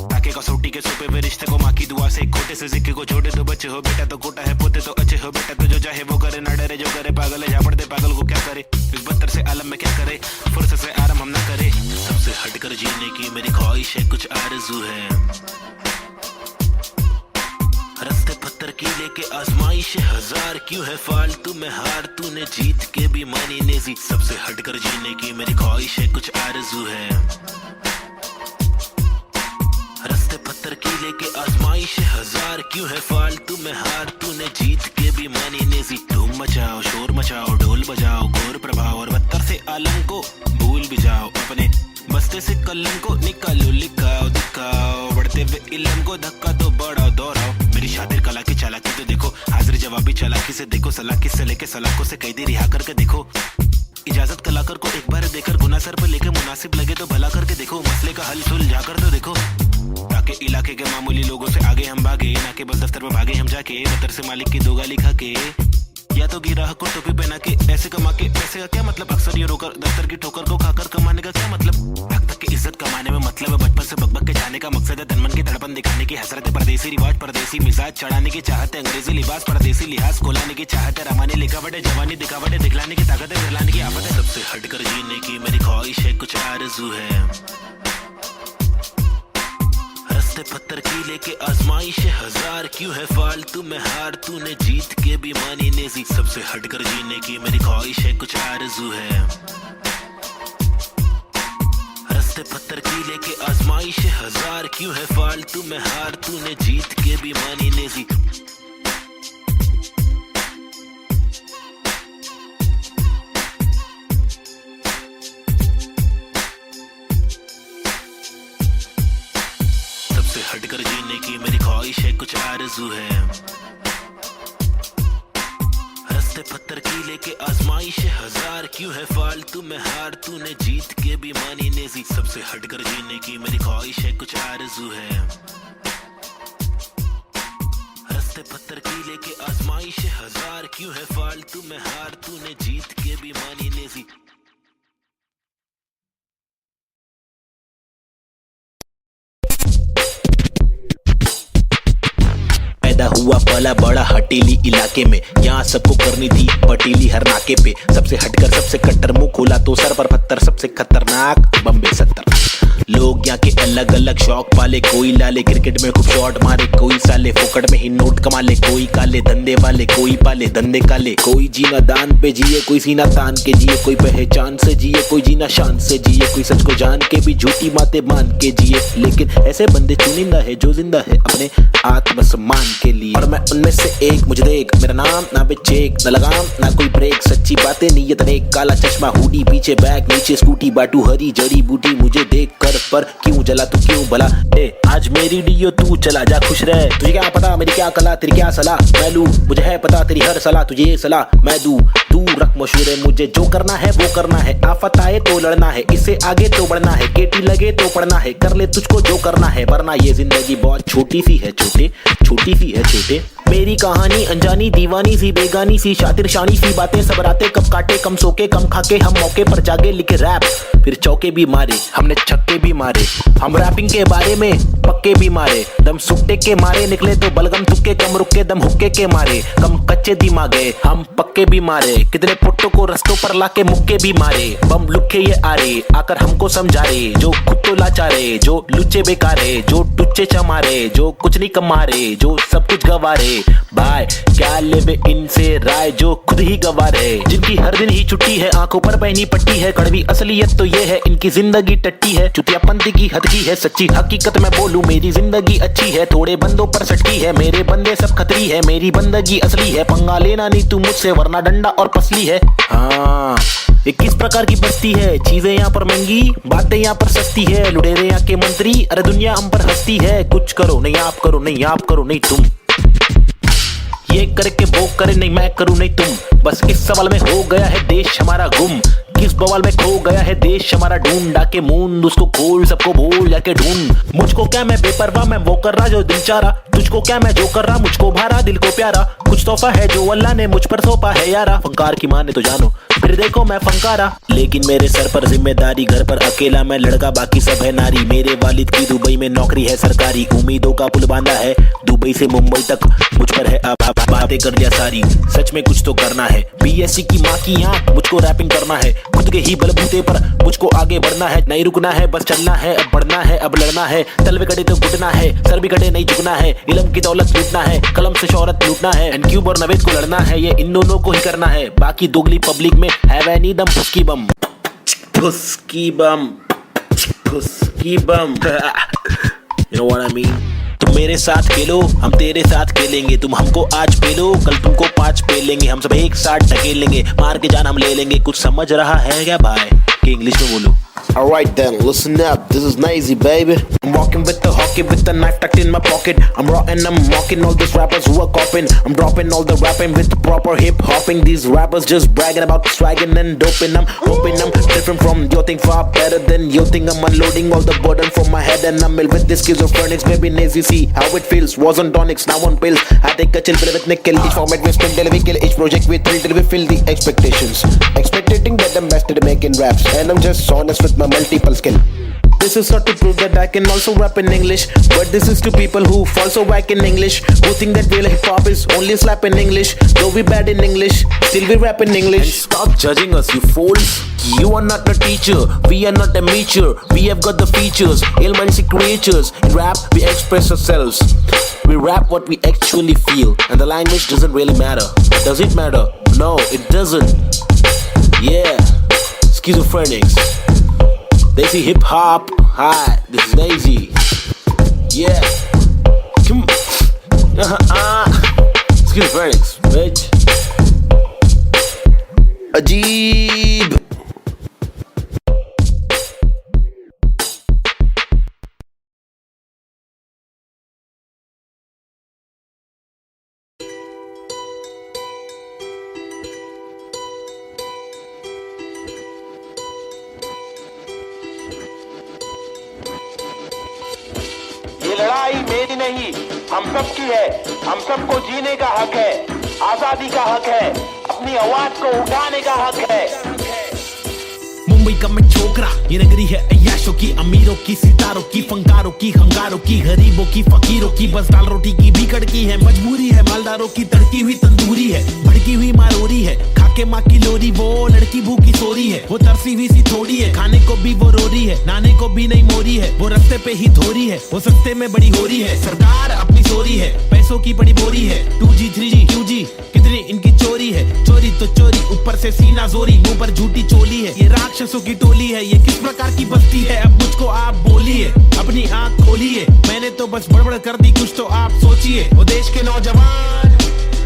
ताकि कसौटी के सोपे वे रिश्ते को माँ की दुआ से, खोटे से सिक्के को छोटे तो बच्चे हो बेटा तो खोटा है, पोते तो अच्छे हो बेटा तो जो चाहे वो करे, ना डरे जो करे पागल है, झापड़ दे पागल को क्या करे, इस बदतर से आलम में क्या करे, फुर्सत से आराम हम ना करे, सबसे हटकर जीने की मेरी ख्वाहिश है कुछ आरज़ू है, रास्ते पत्थर की लेके आजमाइश हजार क्यों है फालतू में हार, तूने जीत के भी मानी नेजी, सबसे हटकर जीने की मेरी ख्वाहिश है कुछ आरज़ू है, लेके आजमाइश हजार क्यों है फालतू में हार तूने जीत के भी मानी नेजी धूम मचाओ शोर मचाओ ढोल बजाओ घोर प्रभाव और बत्तर से आलम को भूल भी जाओ अपने बस्ते से कलम को निकालो लिखाओ दिखाओ बढ़ते हुए इलम को धक्का तो बढ़ाओ दोहराओ मेरी शातिर कला की चालाकी तो देखो हाजिर जवाबी चालाकी से देखो सलाखी से लेके सलाखों से कैदी रिहा करके देखो इजाजत कलाकार को एक बार देकर गुना सर पे लेके मुनासिब लगे तो भला करके देखो मसले का हल सुलझा कर तो देखो ताकि इलाके के मामूली लोगों से आगे हम भागे ना के बस दफ्तर में भागे हम जाके बतर से मालिक की दो गाली खा के या तो गिराह को टोपी पहना के ऐसे कमा के पैसे का क्या मतलब अक्सर ये रोकर दफ्तर की ठोकर को खाकर कमाने का क्या मतलब हक तक की इज्जत कमाने में मतलब है बचपन से बकबक के जाने का मकसद है तनमन की धड़पन दिखाने की हसरत है परदेसी रिवाज परदेसी मिजाज चढ़ाने की चाहत है अंग्रेजी लिबास परदेसी लिहाज खोलाने की चाहत है रामानी लिखावट है जवानी दिखावट है दिखलाने की ताकत है दिलाने की आफत है सबसे हटकर जीने की मेरी ख्वाहिश है कुछ आरज़ू है रस्ते पत्थर की लेके आजमाइश हजार क्यों है फालतू में हार तूने जीत के भी मानी नेजी सबसे हटकर जीने की मेरी ख्वाहिश है कुछ आरज़ू है रस्ते पत्थर की लेके आजमाइश हजार क्यों है फालतू में हार तूने जीत के भी मानी नेजी हटकर जीने की मेरी ख्वाहिश है कुछ आरज़ू है रस्ते पत्थर की लेके आजमाइश हजार क्यों है फालतू में हार तूने जीत के भी मानी नेजी सबसे हटकर जीने की मेरी ख्वाहिश है कुछ आरज़ू है रस्ते पत्थर की लेके आजमाइश हजार क्यों है फालतू में हार तूने जीत के भी मानी नेजी हुआ पला बड़ा हटेली इलाके में यहाँ सबको करनी थी पटीली हर नाके पे सबसे हटकर सबसे कट्टर मुंह खोला तो सर पर पत्थर सबसे खतरनाक बम्बे 70 लोग यहाँ के अलग अलग शौक पाले कोई लाले क्रिकेट में खूब शॉट मारे कोई साले फोकट में ही नोट कमा ले कोई काले धंधे वाले कोई पाले धंधे काले कोई जीना दान पे जिए कोई सीना तान के जिए कोई पहचान से जिए कोई जीना शान से जिए कोई सच को जान के भी झूठी बातें मान के जिए लेकिन ऐसे बंदे चुनिंदा है जो जिंदा है अपने आत्मसम्मान के लिए और मैं उनमें से एक मुझे देख मेरा नाम ना बे चेक न लगाम ना कोई ब्रेक सच्ची बातें नीयत नेक काला चश्मा हुडी पीछे बैग नीचे स्कूटी बाटू हरी जड़ी बूटी मुझे देख कर पर क्यों जला तू क्यों भला आज मेरी डियो तू चला जा खुश रह तुझे क्या पता मेरी क्या कला तेरी क्या सलाह मैं लूं मुझे है पता तेरी हर सलाह तुझे ये सलाह मैं दूं तू रख मशहूर है मुझे जो करना है वो करना है आफत आए तो लड़ना है इससे आगे तो बढ़ना है केटी लगे तो पढ़ना है कर ले तुझको जो करना है वरना ये जिंदगी बहुत छोटी सी है छोटे छोटी सी है छोटे मेरी कहानी अनजानी दीवानी सी बेगानी सी शातिर शानी सी बातें सब रातें कब काटे कम सोके कम खाके हम मौके पर जागे लिखे रैप फिर चौके भी मारे हमने छक्के भी मारे हम रैपिंग के बारे में पक्के भी मारे दम सुट्टे के मारे निकले तो बलगम तुक्के कम रुके दम हुक्के के मारे कम कच्चे दिमागे हम पक्के भी मारे कितने पुट्टों को रस्तों पर लाके मुक्के भी मारे बम लुक्के ये आरे आकर हमको समझा रहे जो खुद तो लाचारे जो लुच्चे बेकारे जो टुच्चे चमारे जो कुछ नहीं कमारे जो सब कुछ गवारे भाई क्या लेवे इनसे राय जो खुद ही गवार है जिनकी हर दिन ही छुट्टी है आंखों पर पहनी पट्टी है कड़वी असलियत तो ये है इनकी जिंदगी टट्टी है चुतियापंथी की हद की है सच्ची हकीकत मैं बोलूं मेरी जिंदगी अच्छी है थोड़े बंदों पर सटकी है मेरे बंदे सब खतरी है मेरी बंदगी असली है पंगा लेना नहीं तू मुझसे वरना डंडा और पसली है हाँ ये किस प्रकार की बस्ती है चीजें यहाँ पर महंगी बातें यहाँ पर सस्ती है लुटेरे यहाँ के मंत्री अरे दुनिया हम पर हंसती है कुछ करो नहीं आप करो नहीं आप करो नहीं तुम ये करके वो करे नहीं मैं करूं नहीं तुम बस इस सवाल में हो गया है देश हमारा गुम किस बवाल में खो गया है देश हमारा ढूंढ डाके मूंद उसको खोल सबको भूल जाके ढूंढ मुझको क्या मैं बेपरवाह मैं वो कर रहा जो दिल चाह रहा तुझको क्या मैं जो कर रहा मुझको भारा दिल को प्यारा कुछ तोहफा है जो अल्लाह ने मुझ पर सौंपा है यारा फंकार की माने तो जानो फिर देखो मैं फंकारा लेकिन मेरे सर पर जिम्मेदारी घर पर अकेला मैं लड़का बाकी सब है नारी मेरे वालिद की दुबई में नौकरी है सरकारी उम्मीदों का पुल बांधा है दुबई से मुंबई तक मुझ पर है अब बातें कर दिया सारी सच में कुछ तो करना है बीएससी की माँ की आंख मुझको रैपिंग करना है खुद के ही बलबूते पर मुझको आगे बढ़ना है नहीं रुकना है बस चलना है अब बढ़ना है अब लड़ना है तलवे कटे तो घुटना है सर भी कटे नहीं झुकना है इल्म की दौलत लूटना है कलम से शोहरत लूटना है एंड क्यूब और नवेद को लड़ना है ये इन दोनों को ही करना है बाकी दोगली पब्लिक में है वह नहीं दम फुसकी बम फुसकी बम फुसकी बम you know what I mean तो तुम मेरे साथ खेलो, हम तेरे साथ खेलेंगे। तुम हमको आज पेलो, कल तुमको 5 पेलेंगे। हम सब एक साथ ढकेलेंगे, मार के जान हम ले लेंगे। कुछ समझ रहा है क्या भाई कि इंग्लिश में बोलूं? Alright then, listen up, this is Nazy, baby. I'm walking with the hockey with the knife tucked in my pocket. I'm raw and I'm mocking all these rappers who are copying. I'm dropping all the rapping with proper hip hopping. These rappers just bragging about swagging and doping. I'm hoping I'm different from your thing, far better than your thing. I'm unloading all the burden from my head and I'm ill with this schizophrenics. Baby Nazy, see how it feels. Was on tonics, now on pills. I take a chill pill with nickel. Each format we spin till we kill. Each project we thrill till we fill the expectations. Expecting that I'm best at making raps, and I'm just honest with my multiple skill. This is not to prove that I can also rap in English, but this is to people who fall so whack in English, who think that real hip hop is only slap in English. Though we bad in English, still we rap in English. And stop judging us, you fools. You are not a teacher, we are not amateur. We have got the features, ill-minded creatures. In rap, we express ourselves. We rap what we actually feel, and the language doesn't really matter. Does it matter? No, it doesn't. Yeah, schizophrenics. Desi hip hop, hi, this is Nazy. Yeah, come schizophrenics, bitch. Ajeeb. ये लड़ाई मेरी नहीं, हम सब की है। हम सबको जीने का हक है, आजादी का हक है, अपनी आवाज को उठाने का हक है। मुंबई का मैं छोकरा, ये नगरी है अय्याशों की, अमीरों की, सितारों की, फंकारों की, हंगारों की, गरीबों की, फकीरों की। बस दाल रोटी की भीकड़ की है, मजबूरी है मालदारों की, तड़की हुई तंदूरी है, भड़की हुई मारोरी है, खाके माँ की लोरी। वो लड़की भूखी सोरी है, वो तरसी हुई सी थोड़ी है, खाने को भी वो रोरी है, नाने को भी नहीं मोरी है। वो रास्ते पे ही धोरी है, वो सस्ते में बड़ी हो रही है। सरकार अपनी सोरी है, पैसों की बड़ी बोरी है। 2G 3G QG कितनी इनकी चोरी है। चोरी तो चोरी, ऊपर से सीना जोरी, मुंह पर झूठी चोली है। ये राक्षसों की टोली है, ये किस प्रकार की बस्ती है? अब मुझको आप बोलिए, अपनी आंख खोलिए। मैंने तो बस बड़बड़ कर दी, कुछ तो आप सोचिए। वो देश के नौजवान,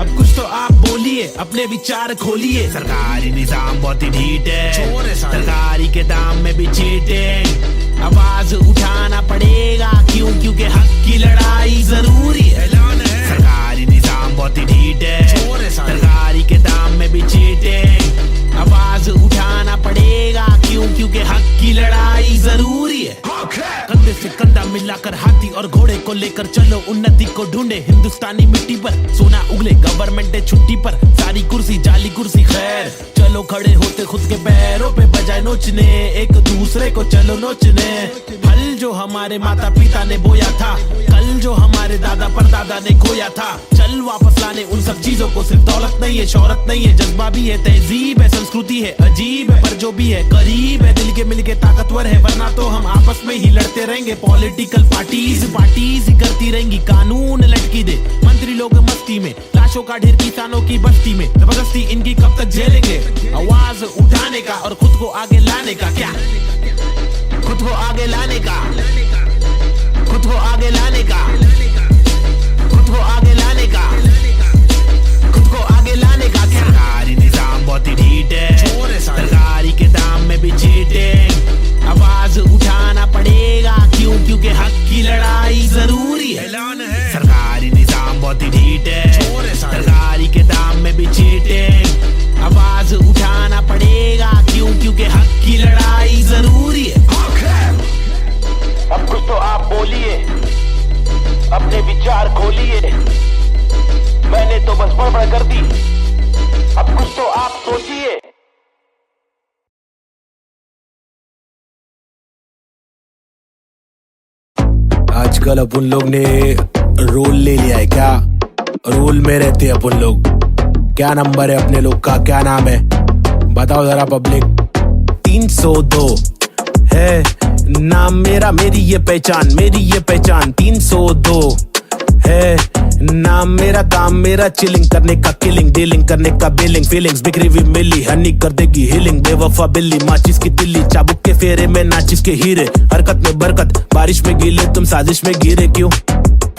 अब कुछ तो आप बोलिए, अपने विचार खोलिए। सरकारी निजाम बहुत ही ढीठ है, सरकारी के दाम में भी चीटिंग। आवाज उठाना पड़ेगा, क्यों? क्योंकि हक की लड़ाई जरूरी है। सरकारी निजाम बहुत ही ढीठ है, सरकारी के दाम में भी चीटिंग। आवाज उठाना पड़ेगा, क्यों? क्योंकि हक की लड़ाई जरूरी है। कंधे से कंधा मिलाकर हाथी और घोड़े को लेकर चलो, उन्नति को ढूंढे हिंदुस्तानी मिट्टी पर। सोना उगले, गवर्नमेंट है छुट्टी पर, सारी कुर्सी जाली कुर्सी। खैर चलो खड़े होते खुद के पैरों पे, बजाय नोचने एक दूसरे को चलो नोचने। फल जो हमारे माता पिता ने बोया था, कल जो हमारे दादा परदादा ने खोया था, चल वापस लाने उन सब चीजों को। सिर्फ दौलत नहीं है, शोहरत नहीं है, जज्बा भी है, तहजीब है, संस्कृति है। अजीब है पर जो भी है करीब है, दिल के मिल के ताकतवर है। वरना तो हम आपस में ही लड़ते रहेंगे। पॉलिटिकल पार्टीज ही करती रहेंगी, कानून लटकी दे मंत्री लोग मस्ती में, लाशों का ढेर किसानों की बस्ती में। जबरदस्ती इनकी कब तक झेलेंगे? आवाज उठाने का और खुद को आगे लाने का। क्या खुद को आगे लाने का, खुद को आगे लाने का, खुद को आगे लाने का, खुद को आगे लाने का। क्या सरकारी निजाम बहुत ही ढीठ है, सरकारी के दाम में भी चीटिंग। आवाज उठाना पड़ेगा, क्यों? क्योंकि हक की लड़ाई जरूरी है। सरकारी निजाम बहुत ही ढीठ है, सरकारी के दाम में भी चीटिंग। आवाज उठाना पड़ेगा, क्यों? क्योंकि हक की लड़ाई जरूरी है। अब कुछ तो आप बोलिए, अपने विचार खोलिए। मैंने तो बस बड़बड़ कर दी, अब कुछ तो आप सोचिए। आजकल अपन लोग ने रोल ले लिया है क्या? रोल में रहते हैं अपन लोग। क्या नंबर है अपने लोग का, क्या नाम है बताओ जरा पब्लिक। 302 है नाम मेरा, मेरी ये पहचान, मेरी ये पहचान। 302 है नाम मेरा, काम मेरा चिलिंग करने का, किलिंग डीलिंग करने का, बिलिंग फीलिंग्स बिखरी हुई मिली, हनी कर देगी हीलिंग। बेवफा बिल्ली, माचिस की तिल्ली, चाबुक के फेरे में नाचिस के हीरे। हरकत में बरकत, बारिश में गीले तुम साजिश में गिरे क्यों?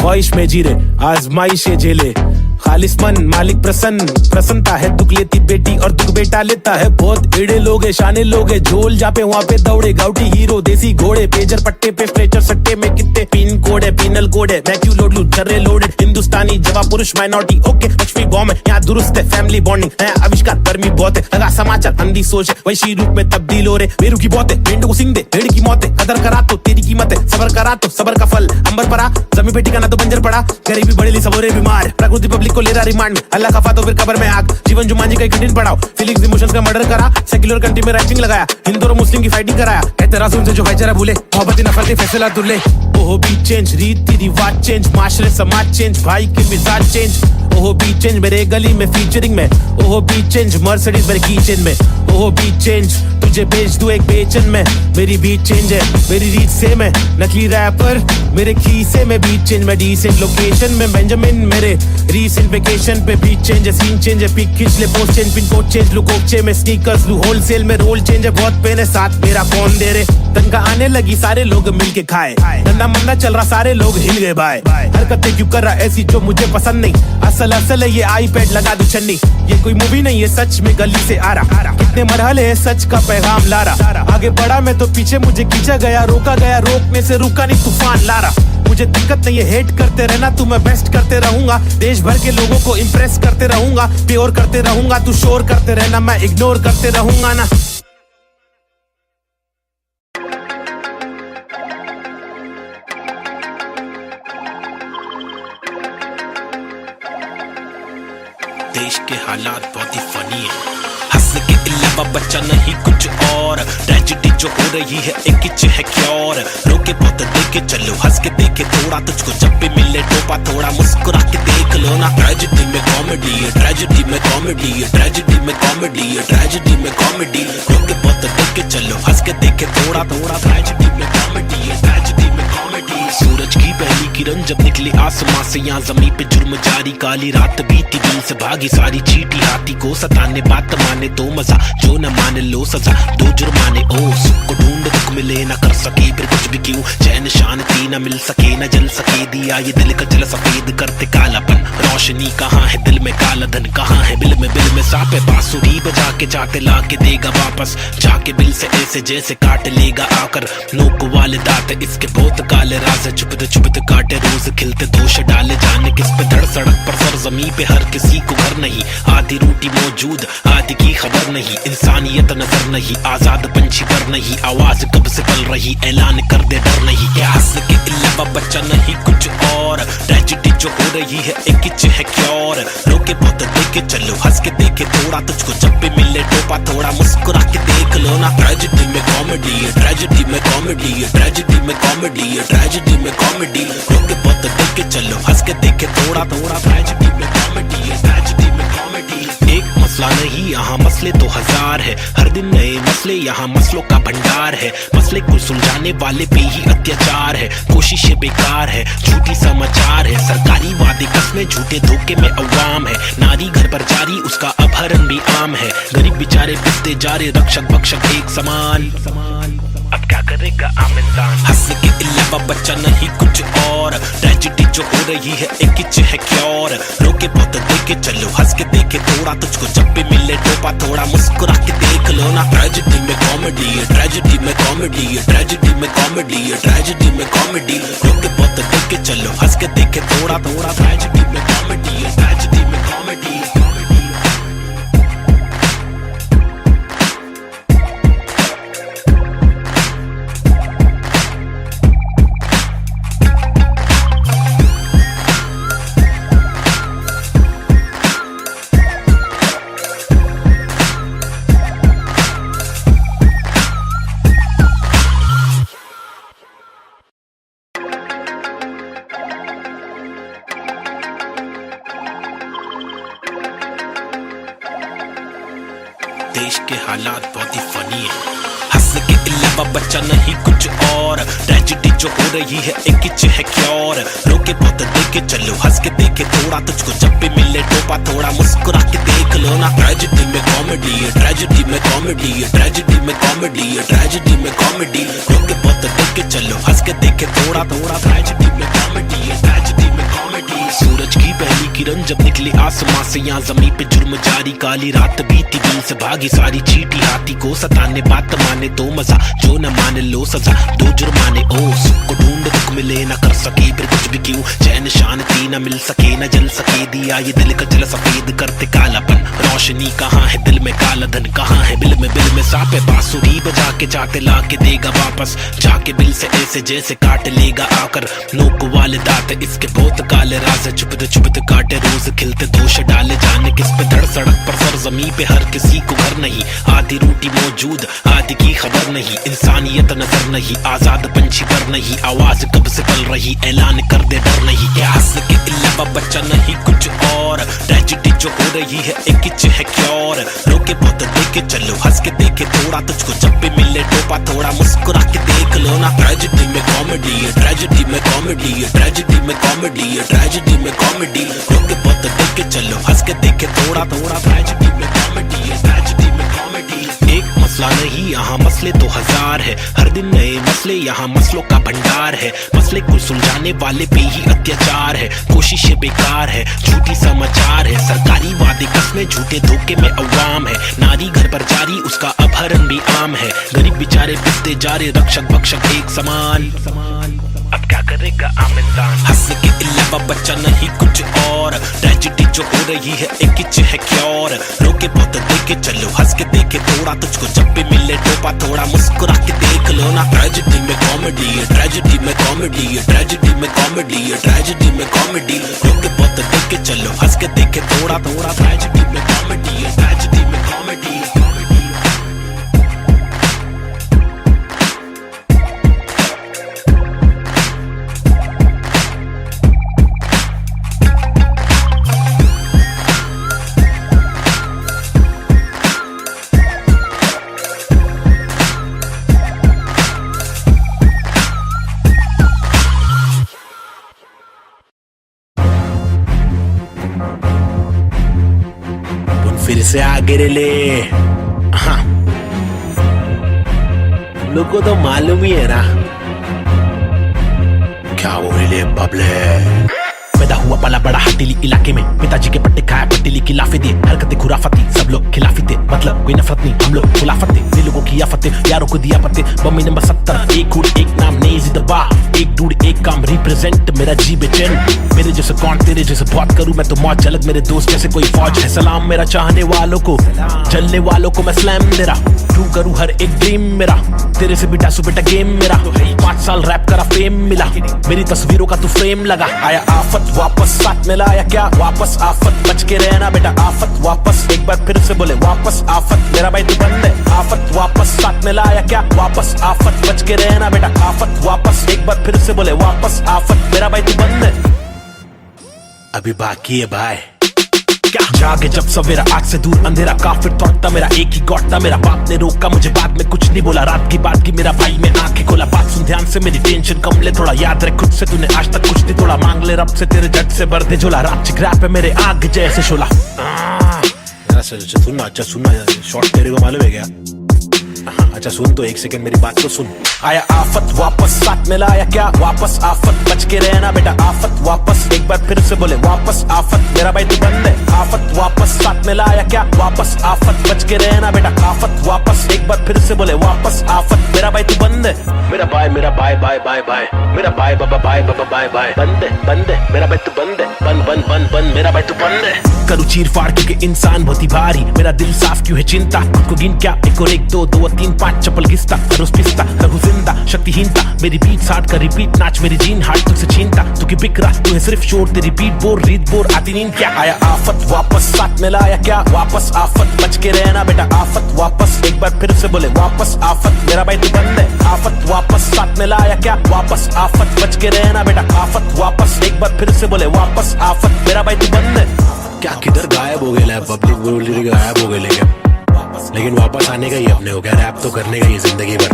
ख्वाहिश में जी रहे आजमाइशे झेले खालिस मन मालिक प्रसन्नता है दुख लेती बेटी और दुख बेटा लेता है बहुत एड़े लोग है शाने लोग है झोल जापे वहाँ पे दौड़े गाउटी हीरो देसी घोड़े पेजर पट्टे पे स्ट्रेचर सट्टे में कितने पिन कोड है पिनल कोड है मैं क्यों लोड लूं चर्रे लोडेड हिंदुस्तानी जवाब पुरुष माइनॉरिटी ओके लक्ष्मी बॉम्ब है यहाँ दुरुस्त है फैमिली बॉन्डिंग है आविष्कार गर्मी बहुत है लगा समाचार अंधी सोच है वैशी रूप में तब्दील हो रहे बेरू की बहुत है भेड़ को सिंह दे भेड़ की मौत है कदर करा तो तेरी कीमत है सबर करा तो सबर का फल अंबर परा जमीन पे टिकाना तो बंजर पड़ा गरीबी बड़े सबोरे बीमार प्रकृति पब्लिक को ले रहा रिमांड में अल्लाह खफा तो फिर कब्र में आग जीवन जुमानी का एक दिन पढ़ाओ फीलिंग्स इमोशंस का मर्डर करा सेक्युलर कंट्री में रैपिंग लगाया हिंदू और मुस्लिम की फाइटिंग कराया कहते रासूल से जो भाईचारा भूले मोहब्बत नफरत फैसला दुल्ले ओहो बी चेंज रीति रिवाज चेंज माशरे समाज चेंज भाई के मिजाज चेंज ओहो बी चेंज मेरे गली में फीचरिंग में ओहो बी चेंज मर्सिडीज मेरे कीचेन में ओहो बी चेंज तुझे बेच दूं एक बेचन में मेरी बीट चेंज है मेरी रीच सेम है नकली रैपर मेरे खीसे में बीट चेंज मैं डिसेंट लोकेशन में बेंजामिन मेरे रीसेंट वेकेशन पे बीट चेंज है सीन चेंज है पिक खींच ले post change pin code change look ओपचे में स्नीकर्स लू होलसेल में रोल चेंज है बहुत पेन है साथ मेरा कौन दे रे तनका आने लगी सारे लोग मिलके खाए धंधा मंदा चल रहा सारे लोग हिल गए भाई हरकतें क्यों कर रहा ऐसी जो मुझे पसंद नहीं असल है ये आईपैड लगा दू छन्नी ये कोई मूवी नहीं है सच में गली से आ रहा कितने मरहले है सच का पैगाम ला रहा आगे बढ़ा मैं तो पीछे मुझे खींचा गया रोका गया रोकने से रुका नहीं तूफान ला रहा मुझे दिक्कत नहीं है हेट करते रहना तू मैं बेस्ट करते रहूंगा देश भर के लोगों को इम्प्रेस करते रहूंगा प्योर करते रहूंगा तू शोर करते रहना मैं इग्नोर करते रहूंगा ना देश के हालात बहुत ही फनी है हंस के अलावा बच्चा नहीं कुछ और ट्रेजेडी जो हो रही है एक इच है क्योर रोके बहुत देखे चलो हंस के देखे थोड़ा तुझको जब भी मिले टोपा थोड़ा मुस्कुरा के देख लो ना ट्रेजेडी में कॉमेडी है ट्रेजेडी में कॉमेडी है ट्रेजेडी में कॉमेडी है ट्रेजेडी में कॉमेडी रोके बहुत देखे चलो हंस के देखे थोड़ा थोड़ा ट्रेजेडी में कॉमेडी है ट्रेजेडी में कॉमेडी सूरज की पहली किरण जब निकले आसमां से यहाँ जमीन पे जुर्म जारी काली रात बीती दिल से भागी सारी चीटी हाथी को सताने बात माने तो मजा जो न माने लो सजा दो जुर्माने ओ सुख को ढूंढ दुख मिले न कर सके फिर कुछ भी क्यों चैन शांति न मिल सके न जल सके दिया ये दिल का जल सफेद करते कालापन रोशनी कहाँ है दिल में काला धन कहाँ है बिल में सांप है बांसुरी बजा के जाते ला के देगा वापस जाके बिल से ऐसे जैसे काट लेगा आकर नोक वाले दांत इसके बहुत काले राज चुपते काटे रोज खिलते दोष डाले जाने किस पे धड़ सड़क पर सर जमी पे हर किसी को घर नहीं आधी रोटी मौजूद आधी की खबर नहीं इंसानियत नजर नहीं आजाद पंछी पर नहीं आवाज कब से पल रही ऐलान कर दे डर नहीं क्या हंस के अलावा बच्चा नहीं कुछ और ट्रेजेडी जो हो रही है एक इच है क्योर रोके बहुत देखे चलो हंस के देखे थोड़ा तुझको जब भी मिले टोपा थोड़ा मुस्कुरा के देख लो ना ट्रेजेडी में कॉमेडी है ट्रेजेडी में कॉमेडी है ट्रेजेडी में कॉमेडी है ट्रेजेडी में कॉमेडी रोके बहुत देखे चलो हंस के देखे थोड़ा थोड़ा ट्रेजेडी में कॉमेडी है ट्रेजेडी में कॉमेडी एक मसला नहीं यहाँ मसले तो हजार है हर दिन नए मसले यहाँ मसलों का भंडार है मसले को सुलझाने वाले पे ही अत्याचार है कोशिशें बेकार है झूठी समाचार है सरकारी वादे कसमें झूठे धोखे में अवाम है नारी घर पर जारी उसका अपहरण भी आम है गरीब बेचारे पिसते जा रहे रक्षक भक्षक एक समान अब क्या करेगा आम इंसान हंस के अलावा बच्चा नहीं कुछ और ट्रेजेडी जो हो रही है एक इच है क्योर रोके बहुत देखे चलो हंस के देखे थोड़ा तुझको जब भी मिले टोपा थोड़ा मुस्कुरा के देख लो ना ट्रेजेडी में कॉमेडी है ट्रेजेडी में कॉमेडी है ट्रेजेडी में कॉमेडी है ट्रेजेडी में कॉमेडी रोके बहुत देखे चलो हंस के देखे थोड़ा थोड़ा ट्रेजेडी में कॉमेडी है ट्रेजेडी में कॉमेडी देश के हालात बहुत ही फनी है हंस के अलावा बच्चा नहीं कुछ और। ट्रेजेडी जो हो रही है एक किच है क्योर। रोके बहुत देखे चलो, हंस के देखे थोड़ा, तुझको जब भी मिले टोपा थोड़ा मुस्कुरा के देख लो ना। ट्रेजेडी में कॉमेडी है, ट्रेजेडी में कॉमेडी है, ट्रेजेडी में कॉमेडी है, ट्रेजेडी में कॉमेडी। रोके बहुत देखे चलो, हंस के देखे थोड़ा थोड़ा, ट्रेजेडी में कॉमेडी है, ट्रेजेडी में कॉमेडी। सूरज की पहली किरण जब निकले आसमां से, यहाँ जमीन पे जुर्म जारी, काली रात बीती, दिल से भागी सारी चीटी। हाथी को सताने बात माने तो मजा, जो न माने लो सजा, दो जुर्माने। ओ सुख को ढूंढ दुख मिले न कर सके फिर कुछ भी क्यों, चैन शांति न मिल सके न जल सके, दिया ये दिल का जल सफेद करते कालापन। रोशनी कहाँ है दिल में, काला धन कहाँ है बिल में सांप है। बांसुरी बजा के चाहते ला के देगा वापस, जाके बिल से ऐसे जैसे काट लेगा आकर। नोक वाले दांत इसके बहुत काले राज है, चुपते चुपते काटे रोज खिलते दोष डाले। जाने किस पे धड़ सड़क पर सर जमी पे हर किसी को घर नहीं, आधी रोटी मौजूद आधी की खबर नहीं। इंसानियत नजर नहीं, आजाद पंछी पर नहीं, आवाज कब से पल रही, ऐलान कर दे डर नहीं। क्या हंस के अलावा बच्चा नहीं कुछ और। ट्रेजेडी जो हो रही है एक किच है क्योर। रोके बहुत देखे चलो, हंस के देखे थोड़ा, तुझको जब भी मिले टोपा थोड़ा मुस्कुरा के देख लो ना। ट्रेजेडी में कॉमेडी है, ट्रेजेडी में कॉमेडी है, ट्रेजेडी में कॉमेडी है, ट्रेजेडी में कॉमेडी। रोके बहुत देखे चलो, हंस के देखे थोड़ा थोड़ा, ट्रेजेडी में कॉमेडी है, ट्रेजेडी में कॉमेडी। एक मसला नहीं यहाँ मसले तो हजार है, हर दिन नए मसले यहाँ मसलों का भंडार है। मसले को सुलझाने वाले पे ही अत्याचार है, कोशिशें बेकार है, झूठी समाचार है। सरकारी वादे कसमें झूठे धोखे में अवाम है, नारी घर पर जारी उसका अपहरण भी आम है। गरीब बेचारे पिसते जा रहे, रक्षक भक्षक एक समान, अब क्या करेगा आम इंसान। हंस के अलावा बच्चा नहीं कुछ और। ट्रेजेडी जो हो रही है एक किच है क्योर। रोके बहुत देखे चलो, हंस के देखे थोड़ा, तुझको जब भी मिले टोपा थोड़ा मुस्कुरा के देख लो ना। ट्रेजेडी में कॉमेडी है, ट्रेजेडी में कॉमेडी है, ट्रेजेडी में कॉमेडी है, ट्रेजेडी में कॉमेडी। रोके बहुत देखे चलो, हंस के देखे थोड़ा थोड़ा, ट्रेजेडी में कॉमेडी है, ट्रेजेडी में कॉमेडी। फिर से आगे ले। हाँ, लोग को तो मालूम ही है ना क्या वो ले बबले। पैदा हुआ पला बड़ा हटीली इलाके में, पिताजी के पट्टे खाया पट्टीली की लाफे दिए, हरकतें खुराफती सब लोग खिलाफी थे, मतलब कोई नफरत नहीं हम लोग खुलाफत थे। वे लोगों की आफते यारों को दिया पत्ते, बम्मी नंबर 70, एक हुड एक नाम नेजी दबा, एक डूड एक काम रिप्रेजेंट मेरा जी बेचैन। मेरे जैसे कौन तेरे जैसे बहुत करूं मैं तो मौज झलक, मेरे दोस्त जैसे कोई फौज है। सलाम मेरा चाहने वालों को, जलने वालों को मैं स्लैम दे रहा, ट्रू करूं हर एक ड्रीम मेरा, तेरे से बिटा सुबेटा गेम मेरा। 5 साल रैप करा फेम मिला, मेरी तस्वीरों का तू फ्रेम लगा। आया आफत वापस साथ में लाया क्या वापस, आफत बच के रहना बेटा, आफत वापस एक बार फिर से बोले वापस, आफत मेरा भाई तू बंद है। आफत वापस साथ में लाया क्या वापस, आफत बच के रहना बेटा, आफत वापस एक बार फिर से बोले वापस, आफत मेरा भाई तू बंद है। अभी बाकी है भाई क्या जागे जब सवेरा, आग से दूर अंधेरा, काफिर थॉट था मेरा एक ही गॉड था। मेरा बाप ने रोका मुझे, बाद में कुछ नहीं बोला, रात की बात की मेरा भाई में आंखें खोला। बात सुन ध्यान से, मेरी टेंशन कम ले थोड़ा, याद रख खुद से तूने आज तक कुछ नहीं तोड़ा, मांग ले रब से तेरे जट से भर दे झोला। रात चिकरा पे मेरे आग जैसे शोला। सुनना अच्छा सुनना, शॉर्ट तेरे को मालूम है क्या? अच्छा सुन तो एक सेकंड मेरी बात तो सुन। आया आफत वापस साथ में लाया क्या वापस, आफत बच के रहना बेटा, आफत वापस एक बार फिर से बोले वापस, आफत मेरा भाई तू बंद है। आफत वापस साथ में लाया क्या वापस, आफत बच के रहना बेटा, आफत वापस एक बार फिर से बोले वापस, आफत मेरा भाई तू बंद है। मेरा भाई बाय बाय बाय, मेरा भाई बाबा बाय बाय, बंद है मेरा भाई तू बंद है, बंद मेरा भाई तू बंद है। करूँ चीर फाड़ क्योंकि इंसान बहुत ही भारी, मेरा दिल साफ क्यों है चिंता, खुद को गिन क्या 1 और 1 2 2 3 5 चप्पल घिसता, रोज पिसता रहूं जिंदा शक्तिहीनता, मेरी बीट साठ का रिपीट नाच मेरी जीन हार्ट तुझसे छीनता, तू की बिक रहा तू है सिर्फ शोर, तेरी बीट बोर रीत बोर आती नींद क्या। आया आफत वापस साथ में लाया क्या वापस, आफत बच के रहना बेटा, आफत वापस एक बार फिर से बोले वापस, आफत मेरा भाई तू बंद है। आफत वापस साथ में लाया क्या वापस, आफत बच के रहना बेटा, आफत वापस एक बार फिर से बोले वापस, आफत मेरा भाई तू बंद है। क्या किधर गायब हो गया पब्लिक बोल रही गायब हो गए, लेकिन वापस आने का ही अपने हो गया, रैप तो करने का ही जिंदगी भर।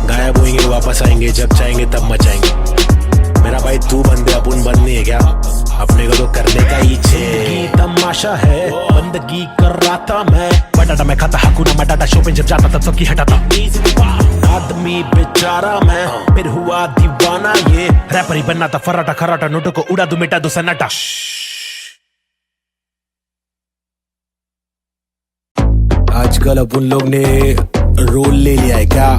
गायब होंगे वापस आएंगे, जब चाहेंगे तब मचाएंगे। मेरा भाई तू बंदे अपन बंद नहीं है क्या? अपने को तो करने का ही छे। तमाशा है बंदगी कर रहा था मैं, बटाटा मैं खाता हकूना मटाटा, शो पे जब जाता तब सबकी हटाता। आदमी बेचारा मैं, फिर हुआ दीवाना ये, रैपर ही बनना था फर्राटा खर्राटा, नोटों को उड़ा दूं मिटा दूं सन्नाटा। आजकल अपन लोग ने रोल ले लिया है क्या?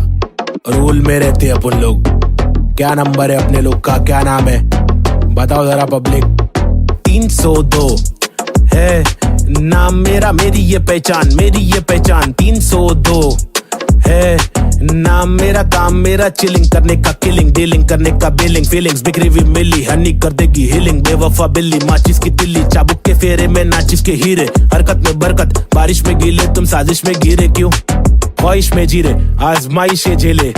रोल में रहते हैं अपन लोग। क्या नंबर है अपने लोग का, क्या नाम है बताओ जरा पब्लिक। 302 है नाम मेरा, मेरी ये पहचान, मेरी ये पहचान। 302 है नाम मेरा, काम मेरा चिलिंग करने का, किलिंग डीलिंग करने का, बिलिंग फीलिंग्स बिखरी हुई मिली, हनी कर देगी हीलिंग। बेवफा बिल्ली माचिस की तिल्ली, चाबुक के फेरे में नाचिस के हीरे, हरकत में बरकत, बारिश में गीले तुम साजिश में गिरे क्यों? ख्वाहिश में जीरे आजमाइशे झेले,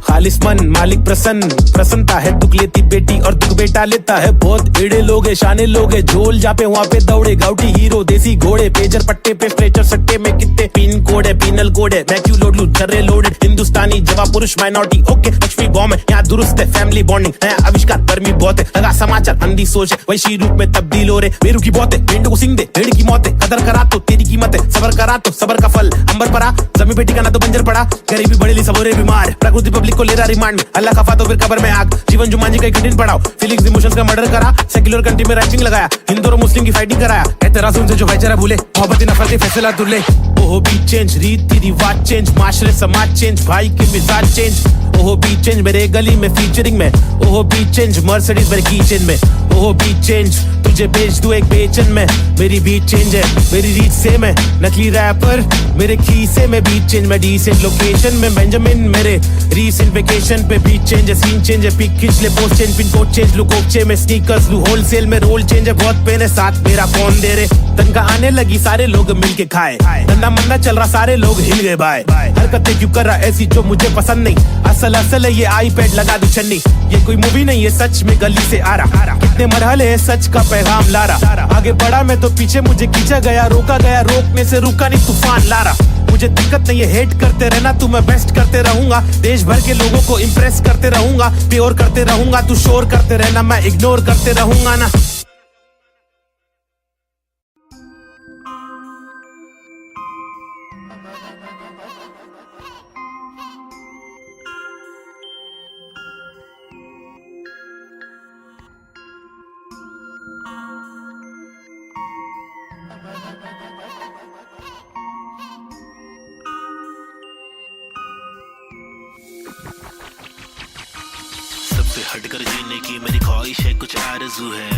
खालिस मन मालिक प्रसन्न, प्रसन्नता है दुख लेती बेटी और दुख बेटा लेता है। बहुत एड़े लोग है, शाने लोग है, झोल जापे वहाँ पे दौड़े, गाउटी हीरो देसी घोड़े, पेजर पट्टे पे स्ट्रेचर सट्टे में कितने पिन कोड है, पिनल कोड है, मैं क्यों लोड लूं छर्रे लोडेड। हिंदुस्तानी जवाब पुरुष माइनॉरिटी ओके, लक्ष्मी बॉम्ब है यहाँ दुरुस्त है, फैमिली बॉन्डिंग है आविष्कार, गर्मी बहुत है, लगा समाचार अंधी सोच है, वैशी रूप में तब्दील हो रहे, बेरू की बहुत है, भेंड को सिंह दे भेड़ की मौत है, कदर करा तो तेरी कीमत है, सबर करा तो सबर का फल अंबर परा, जमी बेटी का ना तो बंजर पड़ा, गरीबी बढ़ेली सबोरे बीमार, प्रकृति पब्लिक को ले रहा रिमांड में, अल्लाह खफा तो फिर कब्र में आग, जीवन जुमान जी का कठिन पड़ाव, फीलिंग्स इमोशंस का मर्डर करा, सेक्युलर कंट्री में रैंकिंग लगाया, हिंदू और मुस्लिम की फाइटिंग कराया, कहते रासूल से जो भाईचारा भूले, मोहब्बत नफरत फैसला दुल्ले। ओहो भी चेंज, रीति रिवाज चेंज, माशरे समाज चेंज, भाई के मिजाज चेंज, ओहो भी चेंज मेरे गली में फीचरिंग में, ओहो भी चेंज मर्सिडीज मेरे कीचेन में, ओहो भी चेंज तुझे बेच दूं एक बेचन में, मेरी बीट चेंज है मेरी रीच सेम है, नकली रैपर मेरे खीसे में बीट चेंज, मैं डिसेंट लोकेशन में बेंजामिन मेरे रीसेंट वेकेशन पे बीट चेंज है, सीन चेंज है, पिक खींच ले post change, pin code change, look ओचे में स्नीकर्स लू होलसेल में, रोल चेंज है बहुत पेन है, साथ मेरा कौन दे रे, तनका आने लगी सारे लोग मिलके खाए, धंधा मंदा चल रहा सारे लोग हिल गए भाई, हरकतें क्यों कर रहा ऐसी जो मुझे पसंद नहीं, असल है ये आईपैड लगा दी छन्नी, ये कोई मूवी नहीं है सच में गली से आ रहा, कितने मरहले है सच का पैगाम ला रहा, आगे बढ़ा मैं तो पीछे मुझे खींचा गया, रोका गया रोकने से रुका नहीं तूफान ला रहा, मुझे दिक्कत नहीं है हेट करते रहना तू, मैं बेस्ट करते रहूंगा, देश भर के लोगों को इम्प्रेस करते रहूंगा, प्योर करते रहूंगा, तू शोर करते रहना मैं इग्नोर करते रहूंगा ना। सबसे हटकर जीने की मेरी ख्वाहिश है, कुछ आरज़ू है,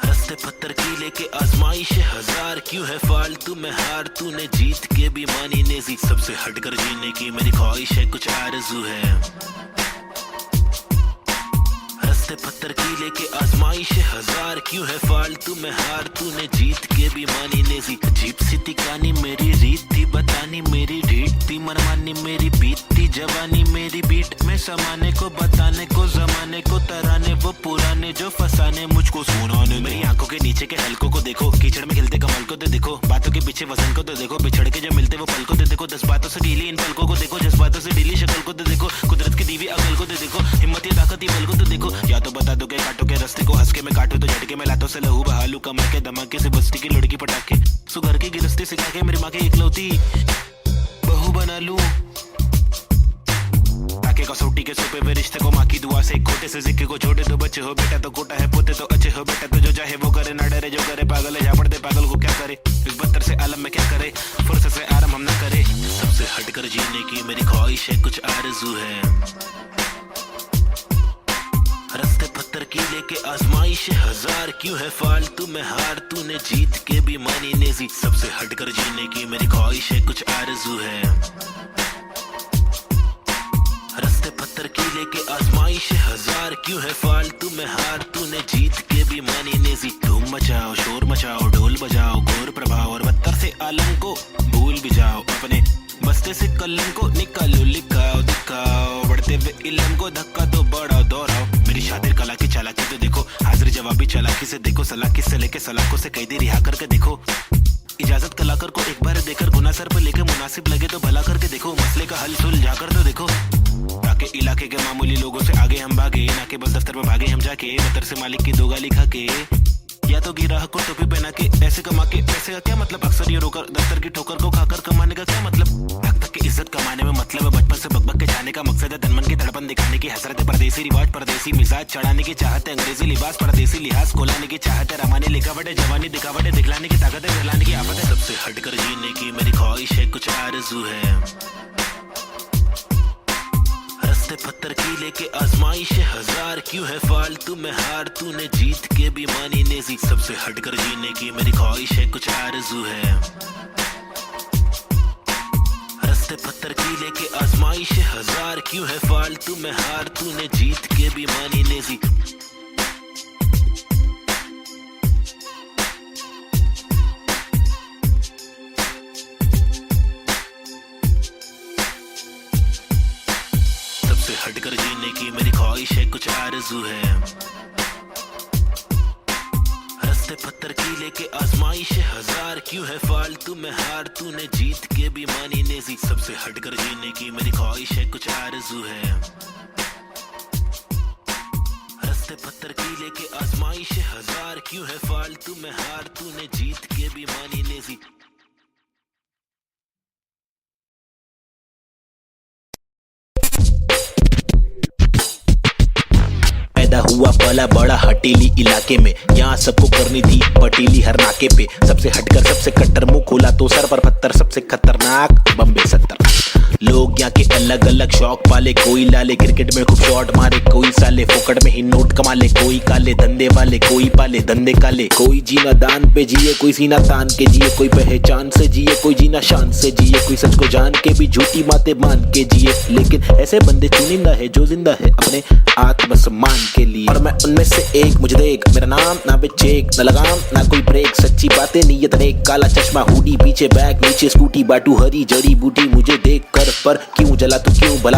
रास्ते पत्थर की लेके आजमाइश है हजार, क्यों है फालतू में हार, तूने जीत के भी मानी नेजी, सबसे हटकर जीने की मेरी ख्वाहिश है, कुछ आरज़ू है, रास्ते पत्थर की लेके आजमाइश है हजार, क्यों है फालतू में हार, तूने जीत के भी मानी नेजी, अजीब सी तिकानी मेरी रीत थी बतानी, मेरी रीत थी मनमानी, मेरी बीत थी जवानी, मेरी बीट में समाने को बताने को, जमाने को तराने वो पुराने जो फसाने मुझको सुनाने, मेरी आंखों के नीचे के हलकों को देखो, कीचड़ में खिलते कमल को तो देखो, बातों के पीछे वजन को तो देखो, बिछड़ के जो मिलते वो पल को तो देखो, 10 बातों से ढीली इन पलकों को देखो, जज्बातों से ढीली शक्ल को तो देखो, कुदरत की दीवी अकल को तो देखो, हिम्मत या ताकत बल को तो देखो, या तो बता दो के काटो के रास्ते को, हंस के मैं काटू तो झटके में लातों से लहू बहालू, कमर के धमाके से बस्ती की लड़की पटाखे, सुगर की गिरस्ती सिखा के मेरी माँ के इकलौती बहू बना लूं, ताकि कसौटी के सोपे वे रिश्ते को माँ की दुआ से, खोटे से जिक्के को छोड़े दो, बच्चे हो बेटा तो कोटा है, पोते तो अच्छे हो बेटा तो जो चाहे वो करे, ना डरे जो करे पागल है, झापड़ दे पागल को क्या करे, इस बदतर से आलम में क्या करे, फुर्सत से आराम हम ना करे, सबसे हटकर जीने की मेरी ख्वाहिश है, कुछ आरज़ू है, रास्ते पत्थर की लेके आजमाइश है हजार, क्यों है फालतू में हार, तूने जीत के भी मानी नेजी, सबसे हटकर जीने की मेरी ख्वाहिश है, कुछ आरज़ू है, रास्ते पत्थर की लेके आजमाइश है हजार, क्यों है फालतू में हार, तूने जीत के भी मानी नेजी, धूम मचाओ शोर मचाओ ढोल बजाओ, घोर प्रभाव और बदतर से आलम को भूल भी जाओ, अपने बस्ते से कलम को निकालो, लिखाओ दिखाओ, बढ़ते हुए इल्म को धक्का तो बढ़ाओ दोहराओ, मेरी शातिर कला की चालाकी तो देखो, हाजिर जवाबी चालाकी से देखो, सलाह से लेके सलाखों से कैदी रिहा करके देखो, इजाजत कलाकार को एक बार देकर गुना सर पर लेके मुनासिब मुनासिब लगे तो भला करके देखो, मसले का हल सुलझा कर तो देखो। ताकि इलाके के मामूली लोगों से आगे हम भागे, ना के बस दफ्तर में भागे हम जाके, दफ्तर से मालिक की 2 गाली खा के, या तो गिराह को टोपी पहना के पैसे कमा के। पैसे का क्या मतलब, अक्सर ये रोकर दफ्तर की ठोकर को खाकर कमाने का क्या मतलब। हक तक की इज्जत कमाने में मतलब है बचपन से बकबक के जाने का मकसद है, तनमन की धड़पन दिखाने की हसरत है, परदेसी रिवाज परदेसी मिजाज चढ़ाने की चाहत है, अंग्रेजी लिबास परदेसी लिहाज कोलाने की चाहत है, रमाने लिखावट है, जवानी दिखावट है, दिखलाने की ताकत है, दिखलाने की आफत है। सबसे हटकर जीने की मेरी ख्वाहिश है, कुछ आरज़ू है, रस्ते पत्थर की लेके आजमाइश है हजार, क्यों है फालतू में हार, तूने जीत के भी मानी नेजी। सबसे हटकर जीने की मेरी ख्वाहिश है, कुछ आरज़ू है, रस्ते पत्थर की लेके आजमाइश है हजार, क्यों है फालतू में हार, तूने जीत के भी मानी नेजी। हटकर जीने की मेरी ख्वाहिश है, कुछ आरज़ू है, रस्ते पत्थर की लेके आजमाइश है हजार, क्यों है फालतू में हार, तूने जीत के भी मानी नेजी। सबसे हटकर जीने की मेरी ख्वाहिश है, कुछ आरज़ू है, रस्ते पत्थर की लेके आजमाइश है हजार, क्यों है फालतू में हार, तूने जीत के भी मानी नेजी। पैदा हुआ पला बड़ा हटीली इलाके में, यहाँ सबको करनी थी पटीली हर नाके पे। सबसे हटकर सबसे कट्टर मुंह खोला तो सर पर पत्थर, सबसे खतरनाक बम्बे 70। लोग यहाँ के अलग अलग शौक पाले, कोई लाले क्रिकेट में खूब शॉट मारे, कोई साले फोकट में ही नोट कमा ले, कोई काले धंधे वाले, कोई पाले धंधे काले, कोई जीना दान पे जिए, कोई सीना तान के जिए, कोई पहचान से जिए, कोई जीना शान से जिए, कोई सच को जान के भी झूठी बातें मान के जिए। लेकिन ऐसे बंदे चुनिंदा है जो जिंदा है अपने आत्मसम्मान के लिए, और मैं उनमें से एक। मुझे देख, मेरा नाम ना बेचेक, ना लगाम ना कोई ब्रेक, सच्ची बातें नीयत नेक, काला चश्मा हुडी पीछे बैग, नीचे स्कूटी बाटू हरी जड़ी बूटी, मुझे देख कर पर क्यों जला तू क्यों भला।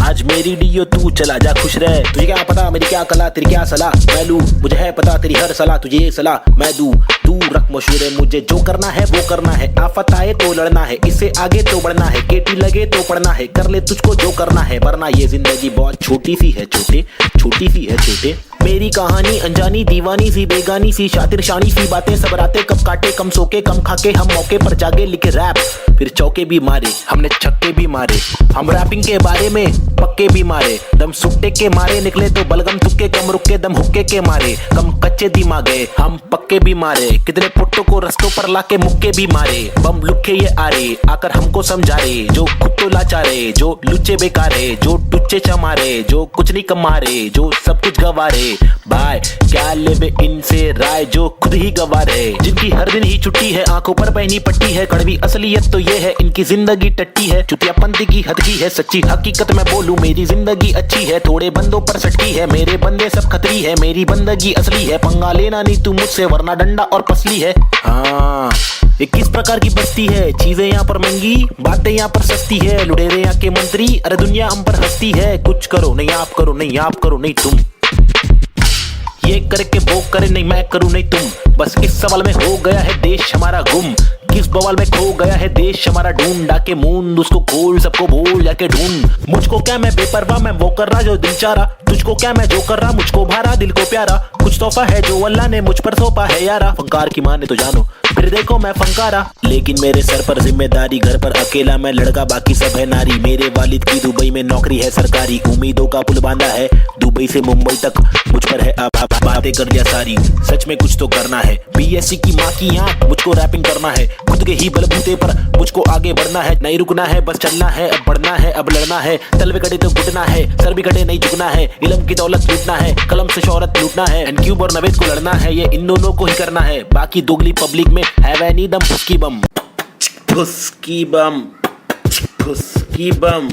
आज मेरी डियो तू चला जा खुश रह, तुझे क्या पता मेरी क्या कला, तेरी क्या सलाह मैं लूं, मुझे है पता तेरी हर सलाह, तुझे ये सलाह मैं दूं। तू रख मशहूर, मुझे जो करना है वो करना है, आफत आए तो लड़ना है, इससे आगे तो बढ़ना है, केटी लगे तो पढ़ना है, कर ले तुझको जो करना है, वरना ये जिंदगी बहुत छोटी सी है छोटे, छोटी सी है छोटे। मेरी कहानी अनजानी दीवानी सी बेगानी सी, शातिर शानी सी बातें सब रातें कब काटे, कम सोके कम खाके हम मौके पर जागे, लिखे रैप फिर चौके भी मारे, हमने छक्के भी मारे, हम रैपिंग के बारे में पक्के भी मारे, दम सुट्टे के मारे निकले तो बलगम तुक्के, कम रुके दम हुक्के के मारे, कम कच्चे दिमागे हम पक्के भी मारे, कितने पुट्टों को रस्तों पर लाके मुक्के भी मारे, बम लुक्के ये आरे आकर हमको समझा रे, जो खुद तो लाचारे, जो लुच्चे बेकारे, जो टुच्चे चमारे, जो कुछ नहीं कमारे, जो सब कुछ गवारे। भाई क्या लेबे इनसे राय, जो खुद ही गवार है, जिनकी हर दिन ही छुट्टी है, आंखों पर पहनी पट्टी है, कड़वी असलियत तो ये है इनकी जिंदगी टट्टी है, चुतियापंती की हद की है, सच्ची हकीकत मैं बोलूं मेरी जिंदगी अच्छी है, थोड़े बंदों पर सटकी है, मेरे बंदे सब खतरी है, मेरी बंदगी असली है, पंगा लेना नहीं तू मुझसे वरना डंडा और पसली है। हाँ, ये किस प्रकार की बस्ती है, चीजें यहाँ पर महंगी बातें यहाँ पर सस्ती है, लुटेरे यहाँ के मंत्री अरे दुनिया हम पर हंसती है, कुछ करो नहीं आप करो नहीं आप करो नहीं तुम, ये करके वो करे नहीं मैं करूं नहीं तुम, बस इस सवाल में हो गया है देश हमारा गुम, किस बवाल में खो गया है देश हमारा, ढूंढा के मूंद उसको खोल सबको बोल जाके ढूंढ, मुझको क्या मैं बेपरवाह मैं वो कर रहा जो दिल चाह रहा, तुझको क्या मैं जो कर रहा मुझको भारा दिल को प्यारा, कुछ तोहफा है जो अल्लाह ने मुझ पर सौंपा है यारा, फंकार की माने तो जानो फिर देखो मैं फंकारा, लेकिन मेरे सर पर जिम्मेदारी, घर पर अकेला मैं लड़का बाकी सब है नारी, मेरे वालिद की दुबई में नौकरी है सरकारी, उम्मीदों का पुल बांधा है दुबई से मुंबई तक, मुझ पर है अब बातें कर लिया सारी, सच में कुछ तो करना है, बीएससी की माँ की आंख मुझको रैपिंग करना है, खुद के ही बलबूते पर मुझको आगे बढ़ना है, नहीं रुकना है बस चलना है, अब बढ़ना है अब लड़ना है, तलवे कटे तो घुटना है, सर भी कटे नहीं झुकना है, इल्म की दौलत लूटना है, कलम से शोहरत लूटना है, एंड क्यूब और नवेद को लड़ना है, ये इन दोनों को ही करना है, बाकी दोगली पब्लिक में है वह नी दम फुसकी बम, फुसकी बम, फुसकी बम,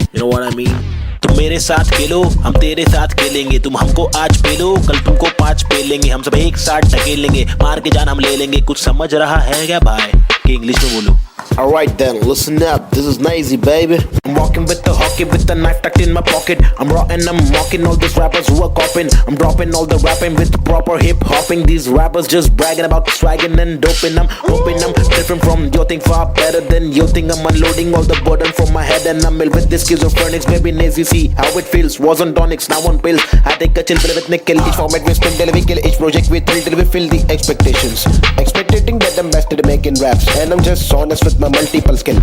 you know what I mean? तुम मेरे साथ खेलो हम तेरे साथ खेलेंगे, तुम हमको आज पेलो कल तुमको 5 पेलेंगे, हम सब एक साथ ढकेलेंगे, मार के जान हम ले लेंगे, कुछ समझ रहा है क्या भाई कि इंग्लिश में बोलो। Alright then, listen up, this is Nazy, baby. I'm walking with the hockey with the knife tucked in my pocket. I'm raw and I'm mocking all these rappers who are copying. I'm dropping all the rapping with proper hip hopping. These rappers just bragging about swagging and doping. I'm hoping I'm different from your thing, far better than your thing. I'm unloading all the burden from my head and I'm ill with this schizophrenics. Baby Nazy, see how it feels. Was on tonics, now on pills. I take a chill pill with nickel. Each format we spin till we kill. Each project we thrill till we fill the expectations. Expecting that I'm best at making raps, and I'm just honest with my multiple skill.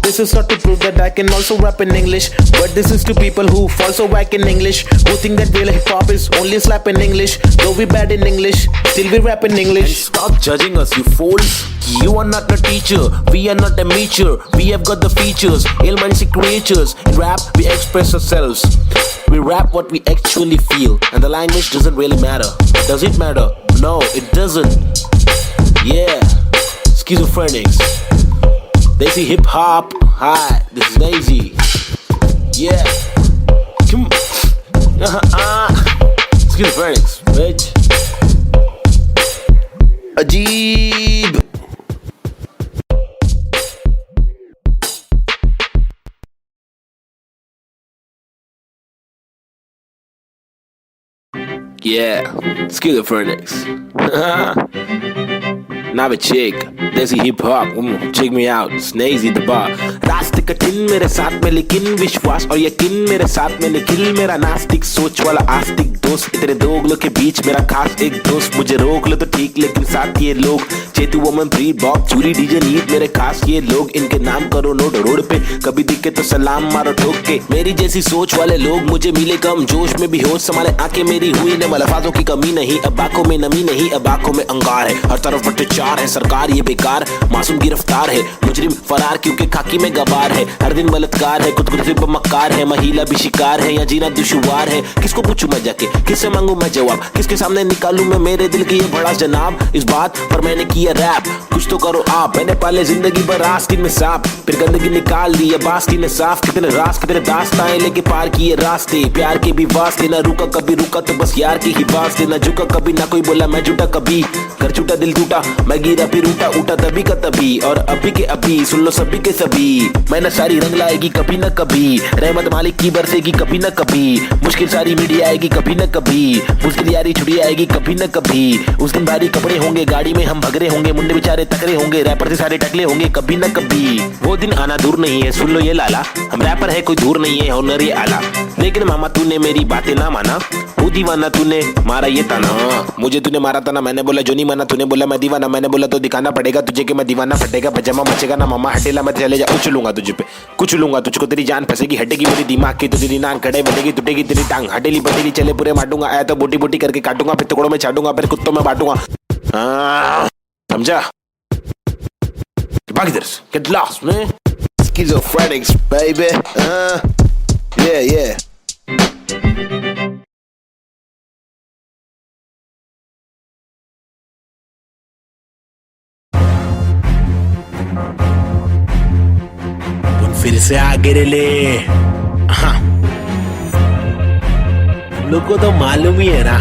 This is not to prove that I can also rap in English, but this is to people who fall so whack in English, who think that real hip hop is only a slap in English. Though we bad in English, still we rap in English. And stop judging us, you fools. You are not a teacher, we are not a amateur. We have got the features, ill-managed creatures. In rap, we express ourselves. We rap what we actually feel, and the language doesn't really matter. Does it matter? No, it doesn't. Yeah, schizophrenics. They see hip hop. Hi, this is Nazy. Yeah. Come. Schizophrenics, bitch. Ajeeb. Yeah, schizophrenics. Now a chick, देसी hip hop, check me out, Nazy the bar. रास्ते कठिन मेरे साथ में लेकिन विश्वास और यकीन मेरे साथ में निखिल मेरा नास्तिक सोच वाला आस्तिक दोस्त. इतने दोगलों के बीच मेरा खास एक दोस्त. मुझे रोक लो तो ठीक लेकिन साथ ये लोग चेतु वमन प्री बॉब चूरी डीजे नीट मेरे खास ये लोग. इनके नाम करो नोट रोड पे, कभी दिखे तो सलाम मारो ठोक के. मेरी जैसी सोच वाले लोग मुझे मिले कम जोश में भी होश संभाले आंखें मेरी हुई ने मलफाजों की कमी नहीं. अब आंखों में नमी नहीं, अब आंखों में अंगार है. हर तरफ भ्रष्टाचार है, सरकार ये बेकार, मासूम गिरफ्तार है, मुजरिम फरार क्योंकि खाकी में गवार है. हर दिन बलात्कार है, खुदकुशी पर मक्कार है, महिला भी शिकार है, या जीना दुश्वार है. किसको पूछूं मैं जाके, किससे मांगू मैं जवाब, किसके सामने निकालूं मैं मेरे दिल की ये बड़ा जनाब. इस बात पर मैंने किया रैप, कुछ तो करो आप. मैंने पाले जिंदगी भर आस्तीन में सांप, फिर गंदगी निकाल दी अब आस्तीन ने साफ. कितने रास कितने दास्ताएं लेके पार किए रास्ते, प्यार के भी वास्ते. ना रुका कभी रुका तो बस यार की ही वास्ते. ना झुका कभी ना कोई बोला मैं झूठा कभी. घर छूटा दिल टूटा, मैं गिरा फिर उठा तभी का तभी. और अभी के अभी सुन लो सभी के सभी. मेहनत सारी रंग लाएगी कभी न कभी, रहमत मालिक की बरसेगी कभी न कभी. मुश्किल सारी मीडिया आएगी कभी न कभी, मुश्किल यारी छुड़ी आएगी कभी न कभी. उस दिन भारी कपड़े होंगे, गाड़ी में हम भगरे होंगे, मुंडे बेचारे तकरे होंगे, रैपर से सारे टकले होंगे कभी न कभी. वो दिन आना दूर नहीं है, सुन लो ये लाला, हम रैपर है कोई दूर नहीं है, हुनर ये आला. लेकिन मामा तूने मेरी बातें ना माना, वो दीवाना तूने मारा ये ताना. मुझे तूने मारा था ना, मैंने बोला जो नहीं माना. तूने बोला मैं दीवाना, मैंने बोला तो दिखाना पड़ेगा तुझे कि मैं दीवाना. फटेगा पजामा मचेगा ना मामा, हटेला मैं चले जा. उछलूंगा तुझे पे, कुचलूंगा तुझको, तेरी जान फंसेगी, हटेगी मेरी दिमाग की तो तेरी नाक खड़े बढ़ेगी, टूटेगी तेरी टांग. हटेली बटेली चले पूरे मारूंगा, आया तो बोटी बोटी करके काटूंगा, फिर टुकड़ों में छाटूंगा, फिर कुत्तों में बांटूंगा. समझा? भाग इधर से, get lost man. Schizophrenics, baby. Yeah. फिर से आगे ले. हाँ, लोग को तो मालूम ही है ना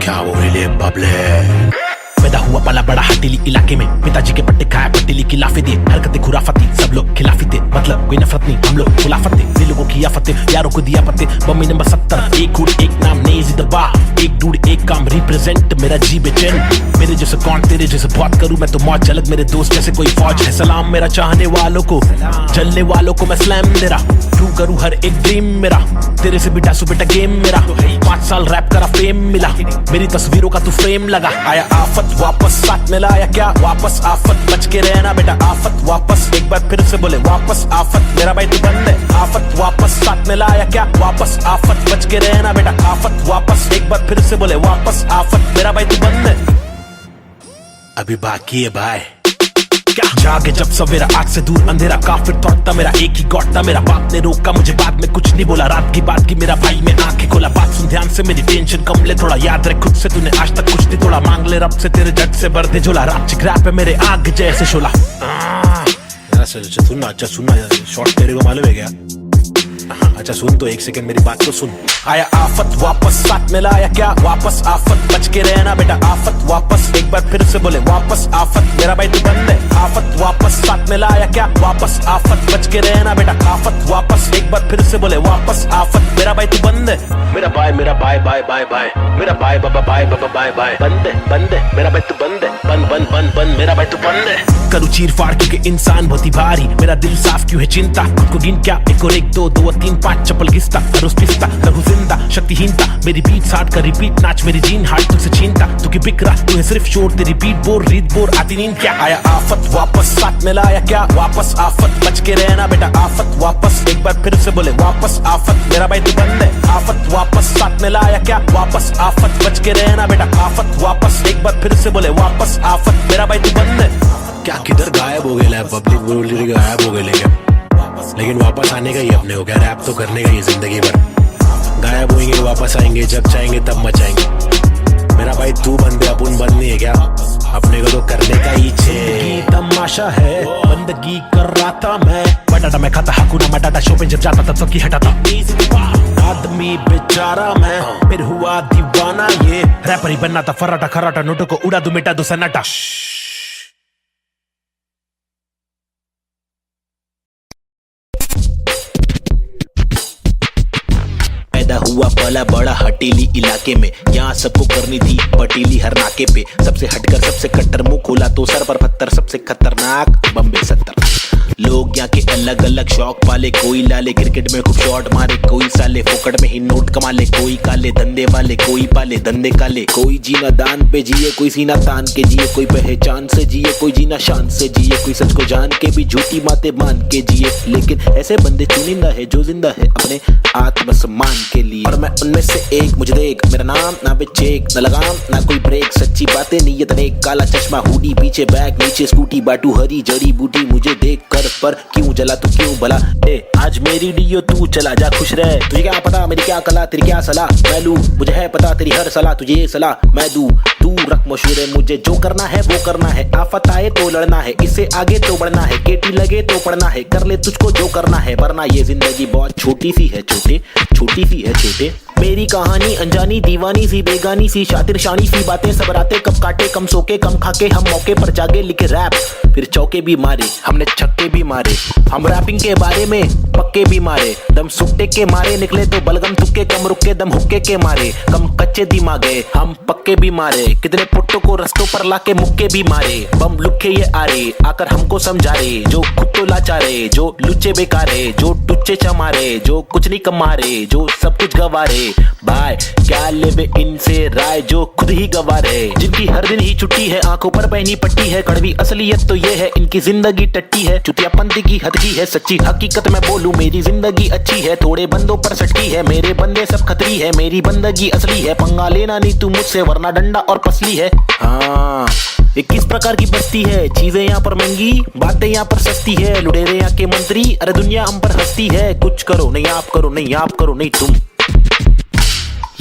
क्या वो ले बबले. पैदा हुआ पला बड़ा हटीली इलाके में, पिताजी के पट्टे खाया पट्टीली की लाफे दिए. हरकतें खुराफती, सब लोग खिलाफी थे, मतलब कोई नफरत नहीं, हम लोग खिलाफत थे. दिल लोगों की आफतें, यारों को दिया पत्ते. बम्मी नंबर 70, एक गुड़ एक नाम Nazy the bar. एक डूड एक काम रिप्रेजेंट मेरा जी बेचैन. मेरे जैसे कौन तेरे जैसे बहुत करूं मैं तो मौज झलक मेरे दोस्त जैसे कोई फौज है. सलाम मेरा चाहने वालों को, जलने वालों को मैं स्लैम मेरा. ट्रू करूं हर एक ड्रीम मेरा, तेरे से भी डासू बेटा गेम मेरा. 5 साल रैप करा फेम मिला, मेरी तस्वीरों का तू फ्रेम लगा. आया आफत वापस साथ में लाया क्या वापस आफत. बच के रहना बेटा आफत वापस, एक बार फिर से बोले वापस आफत. मेरा भाई तू बंद है आफत वापस, साथ में लाया क्या वापस आफत. बच के रहना बेटा आफत वापस, एक बार फिर से बोले वापस आफत. मेरा भाई तू बंद है, अभी बाकी है भाई. क्या जागे जब सवेरा, आग से दूर अंधेरा, काफिर थॉट था मेरा, एक ही गॉड था मेरा. बाप ने रोका मुझे, बाद में कुछ नहीं बोला. रात की बात की मेरा भाई में आंखें खोला. बात सुन ध्यान से, मेरी टेंशन कम ले थोड़ा. याद रख खुद से तूने आज तक कुछ नहीं तोड़ा. मांग ले रब से तेरे जट से भर दे झोला. रात चिकरा पे मेरे आग जैसे शोला. अच्छा सुनना शॉर्ट तेरे को मालूम है क्या? अच्छा सुन तो एक सेकंड मेरी बात तो सुन. आया आफत वापस, साथ में लाया क्या वापस आफत. बच के रहना बेटा आफत वापस, एक बार फिर से बोले वापस आफत. मेरा भाई तू बंद है साथ में लाया क्या वापस आफत, बच के रहना बेटा आफत वापस, एक बार फिर से बोले वापस आफत। मेरा भाई तू बंद है, मेरा भाई बाय बाय बाय, मेरा भाई बाबा बाय बाय, बंद है मेरा भाई तू बंद है, बंद मेरा भाई तू बंद है। करूँ चीर फाड़ क्योंकि इंसान बहुत ही भारी, मेरा दिल साफ क्यों है चिंता, आपको गिन क्या 1 और 1 2 2 और 3 5 चप्पल घिसता, रोज पिसता रहूं जिंदा शक्तिहीनता, मेरी बीट साठ का रिपीट नाच मेरी जीन हार्ट तुझसे छीनता, तू की बिक रहा तू है सिर्फ शोर, तेरी बीट बोर रीत बोर आती नींद क्या, आया आफत वापस साथ में लाया क्या वापस आफत, बच के रहना बेटा आफत वापस, एक बार फिर से बोले वापस आफत। मेरा भाई तू बंद है आफत वापस साथ में लाया क्या वापस आफत, बच के रहना बेटा आफत वापस, एक बार फिर से बोले वापस आफत। मेरा भाई तू बंद है। क्या किधर गायब हो गया पब्लिक बोल रही गायब हो गए, लेकिन वापस आने का ही अपने हो गया, रैप तो करने का ही जिंदगी भर, गायब होंगे वापस आएंगे जब चाहेंगे तब मचाएंगे। मेरा भाई तू बंदे अपन बंद नहीं है क्या, अपने को तो करने का ही छे तमाशा है, बंदगी कर रहा था मैं, बटाटा मैं खाता हकूना मटाटा, शो पे जब जाता तब सबकी हटाता, आदमी बेचारा मैं फिर हुआ दीवाना, ये रैपर ही बनना था फराटा खराटा, नोटों को उड़ा दूं मिटा दूं सन्नाटा। पैदा हुआ पला बड़ा हटीली इलाके में, यहाँ सबको करनी थी पटीली हर नाके पे, सबसे हटकर सबसे कट्टर मुंह खोला तो सर पर पत्थर, सबसे खतरनाक बम्बे 70। लोग यहाँ के अलग अलग शौक पाले, कोई लाले क्रिकेट में खूब शॉट मारे, कोई साले फोकट में ही नोट कमा ले, कोई काले धंधे वाले, कोई पाले धंधे काले, कोई जीना दान पे जिए, कोई सीना तान के जिए, कोई पहचान से जिए, कोई जीना शान से जिए, कोई सच को जान के भी झूठी बातें मान के जिए, लेकिन ऐसे बंदे चुनिंदा है जो जिंदा है अपने आत्मसम्मान के लिए, और मैं उनमें से एक, मुझे देख मेरा नाम ना बेचेक ना लगाम ना कोई ब्रेक, सच्ची बातें नीयत नेक, काला चश्मा हुडी पीछे बैग नीचे स्कूटी, बाटू हरी जड़ी बूटी, मुझे देख कर पर क्यों जला तू क्यों भला, आज मेरी डियो तू चला जा खुश रह, तुझे क्या पता मेरी क्या कला तेरी क्या सलाह, मैं लूं मुझे है पता तेरी हर सलाह, तुझे ये सलाह मैं दूं, तू रख मशहूर, मुझे जो करना है वो करना है, आफत आए तो लड़ना है, इससे आगे तो बढ़ना है, केटी लगे तो पढ़ना है, कर ले तुझको जो करना है, वरना ये जिंदगी बहुत छोटी सी है छोटे, छोटी सी है छोटे। मेरी कहानी अनजानी दीवानी सी बेगानी सी शातिर शानी सी बातें सब रातें कब काटे कम सोके कम खाके, हम मौके पर जागे लिखे रैप फिर चौके भी मारे, हमने छक्के भी मारे, हम रैपिंग के बारे में पक्के भी मारे, दम सुट्टे के मारे निकले तो बलगम तुक्के, कम रुके दम हुक्के के मारे, कम कच्चे दिमागे हम पक्के भी मारे, कितने पुट्टों को रस्तों पर लाके मुक्के भी मारे, बम लुक्के ये आ रहे आकर हमको समझा रहे, जो खुद तो लाचारे, जो लुच्चे बेकारे, जो टुच्चे चमारे, जो कुछ नहीं कमा रहे, जो सब कुछ गवा रहे, भाई क्या लेबे इनसे राय, जो खुद ही गवा रहे, जिनकी हर दिन ही छुट्टी है, आंखों पर पहनी पट्टी है, कड़वी असलियत तो ये है इनकी जिंदगी टट्टी है, चुतियापंती की हद की है, सच्ची हकीकत मैं बोलूं मेरी जिंदगी अच्छी है, थोड़े बंदों पर सटकी है, मेरे बंदे सब खतरी है, मेरी बंदगी असली है, पंगा लेना नहीं तू मुझसे वरना डंडा और पसली है। हाँ 21 प्रकार की बस्ती है, चीजें यहाँ पर महंगी बातें यहाँ पर सस्ती है, लुटेरे यहाँ के मंत्री अरे दुनिया हम पर हंसती है, कुछ करो नहीं आप करो नहीं आप करो नहीं तुम,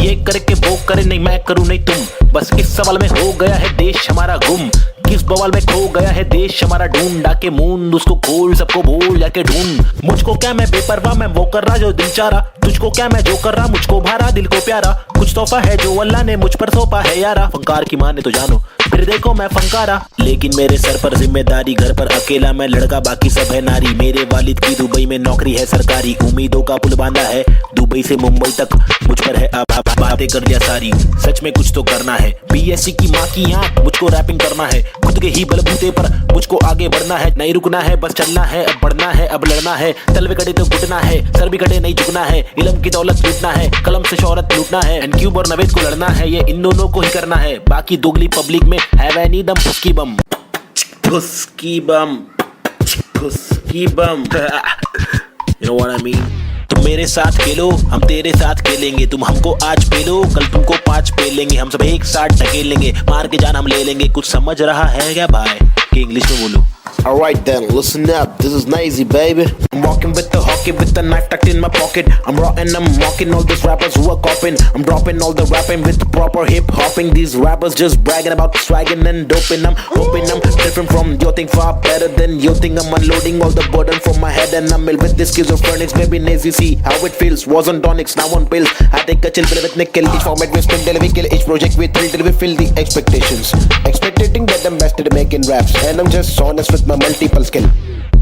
ये करके वो करे नहीं मैं करूं नहीं तुम, बस इस सवाल में हो गया है देश हमारा गुम, किस बवाल में खो गया है देश हमारा, ढूंढा के मूंद उसको खोल सबको बोल जाके ढूंढ, मुझको क्या मैं बेपरवाह मैं वो कर रहा जो दिल चाह रहा, तुझको क्या मैं जो कर रहा मुझको भारा दिल को प्यारा, कुछ तोहफा है जो अल्लाह ने मुझ पर सौंपा है यारा, फंकार की माने तो जानो फिर देखो मैं फंकारा, लेकिन मेरे सर पर जिम्मेदारी, घर पर अकेला मैं लड़का बाकी सब है नारी, मेरे वालिद की दुबई में नौकरी है सरकारी, उम्मीदों का पुल बांधा है दुबई से मुंबई तक, मुझ पर है बातें कर दिया सारी, सच में कुछ तो करना है, बीएससी की माँ की आंख मुझको रैपिंग करना है, खुद के ही बलबूते पर मुझको आगे बढ़ना है, नहीं रुकना है बस चलना है, अब बढ़ना है अब लड़ना है, तलवे कटे तो घुटना है, सर भी कटे नहीं झुकना है, इल्म की दौलत लूटना है, कलम से शोहरत लूटना है, एंड क्यूब और नवेद को लड़ना है, ये इन दोनों को ही करना है, बाकी दोगली पब्लिक में है वह नी दम फुसकी बम फुसकी बम फुसकी बम you know what I mean? तुम मेरे साथ खेलो हम तेरे साथ खेलेंगे, तुम हमको आज पेलो कल तुमको 5 पेलेंगे, हम सब एक साथ ढकेलेंगे, मार के जान हम ले लेंगे, कुछ समझ रहा है क्या भाई कि इंग्लिश में बोलो। Alright then, listen up, this is Nazy baby. I'm walking with the hockey with the knife tucked in my pocket. I'm raw and I'm mocking all these rappers who are copying. I'm dropping all the rapping with the proper hip hopping. These rappers just bragging about swagging and doping. I'm hoping I'm different from your thing, far better than your thing. I'm unloading all the burden from my head and I'm ill with this schizophrenics. Baby Nazy, see how it feels. Was on tonics, now on pills. I take a chill pill with nickel. Each format we spin till we kill. Each project we thrill till we fill the expectations. Expectating that I'm best at making raps, and I'm just honest with my my multiple skill.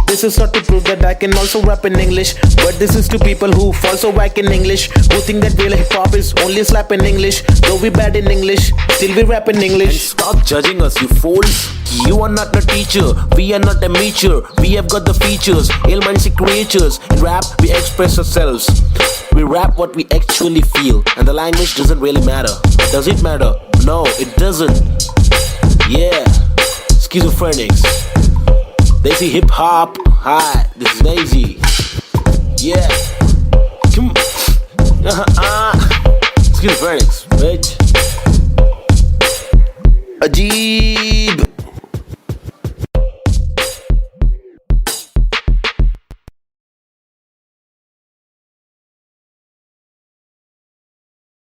This is not to prove that I can also rap in English, but this is to people who fall so whack in English, who think that real hip hop is only a slap in English. Though we bad in English, still we rap in English. Stop judging us, you fools. You are not a teacher, we are not amateur. We have got the features, ill-minded creatures. In rap, we express ourselves. We rap what we actually feel, and the language doesn't really matter. Does it matter? No, it doesn't. Yeah, schizophrenics. They say hip hop. Hi, this is Nazy. Yeah. Come. Schizophrenics, bitch. Ajeeb.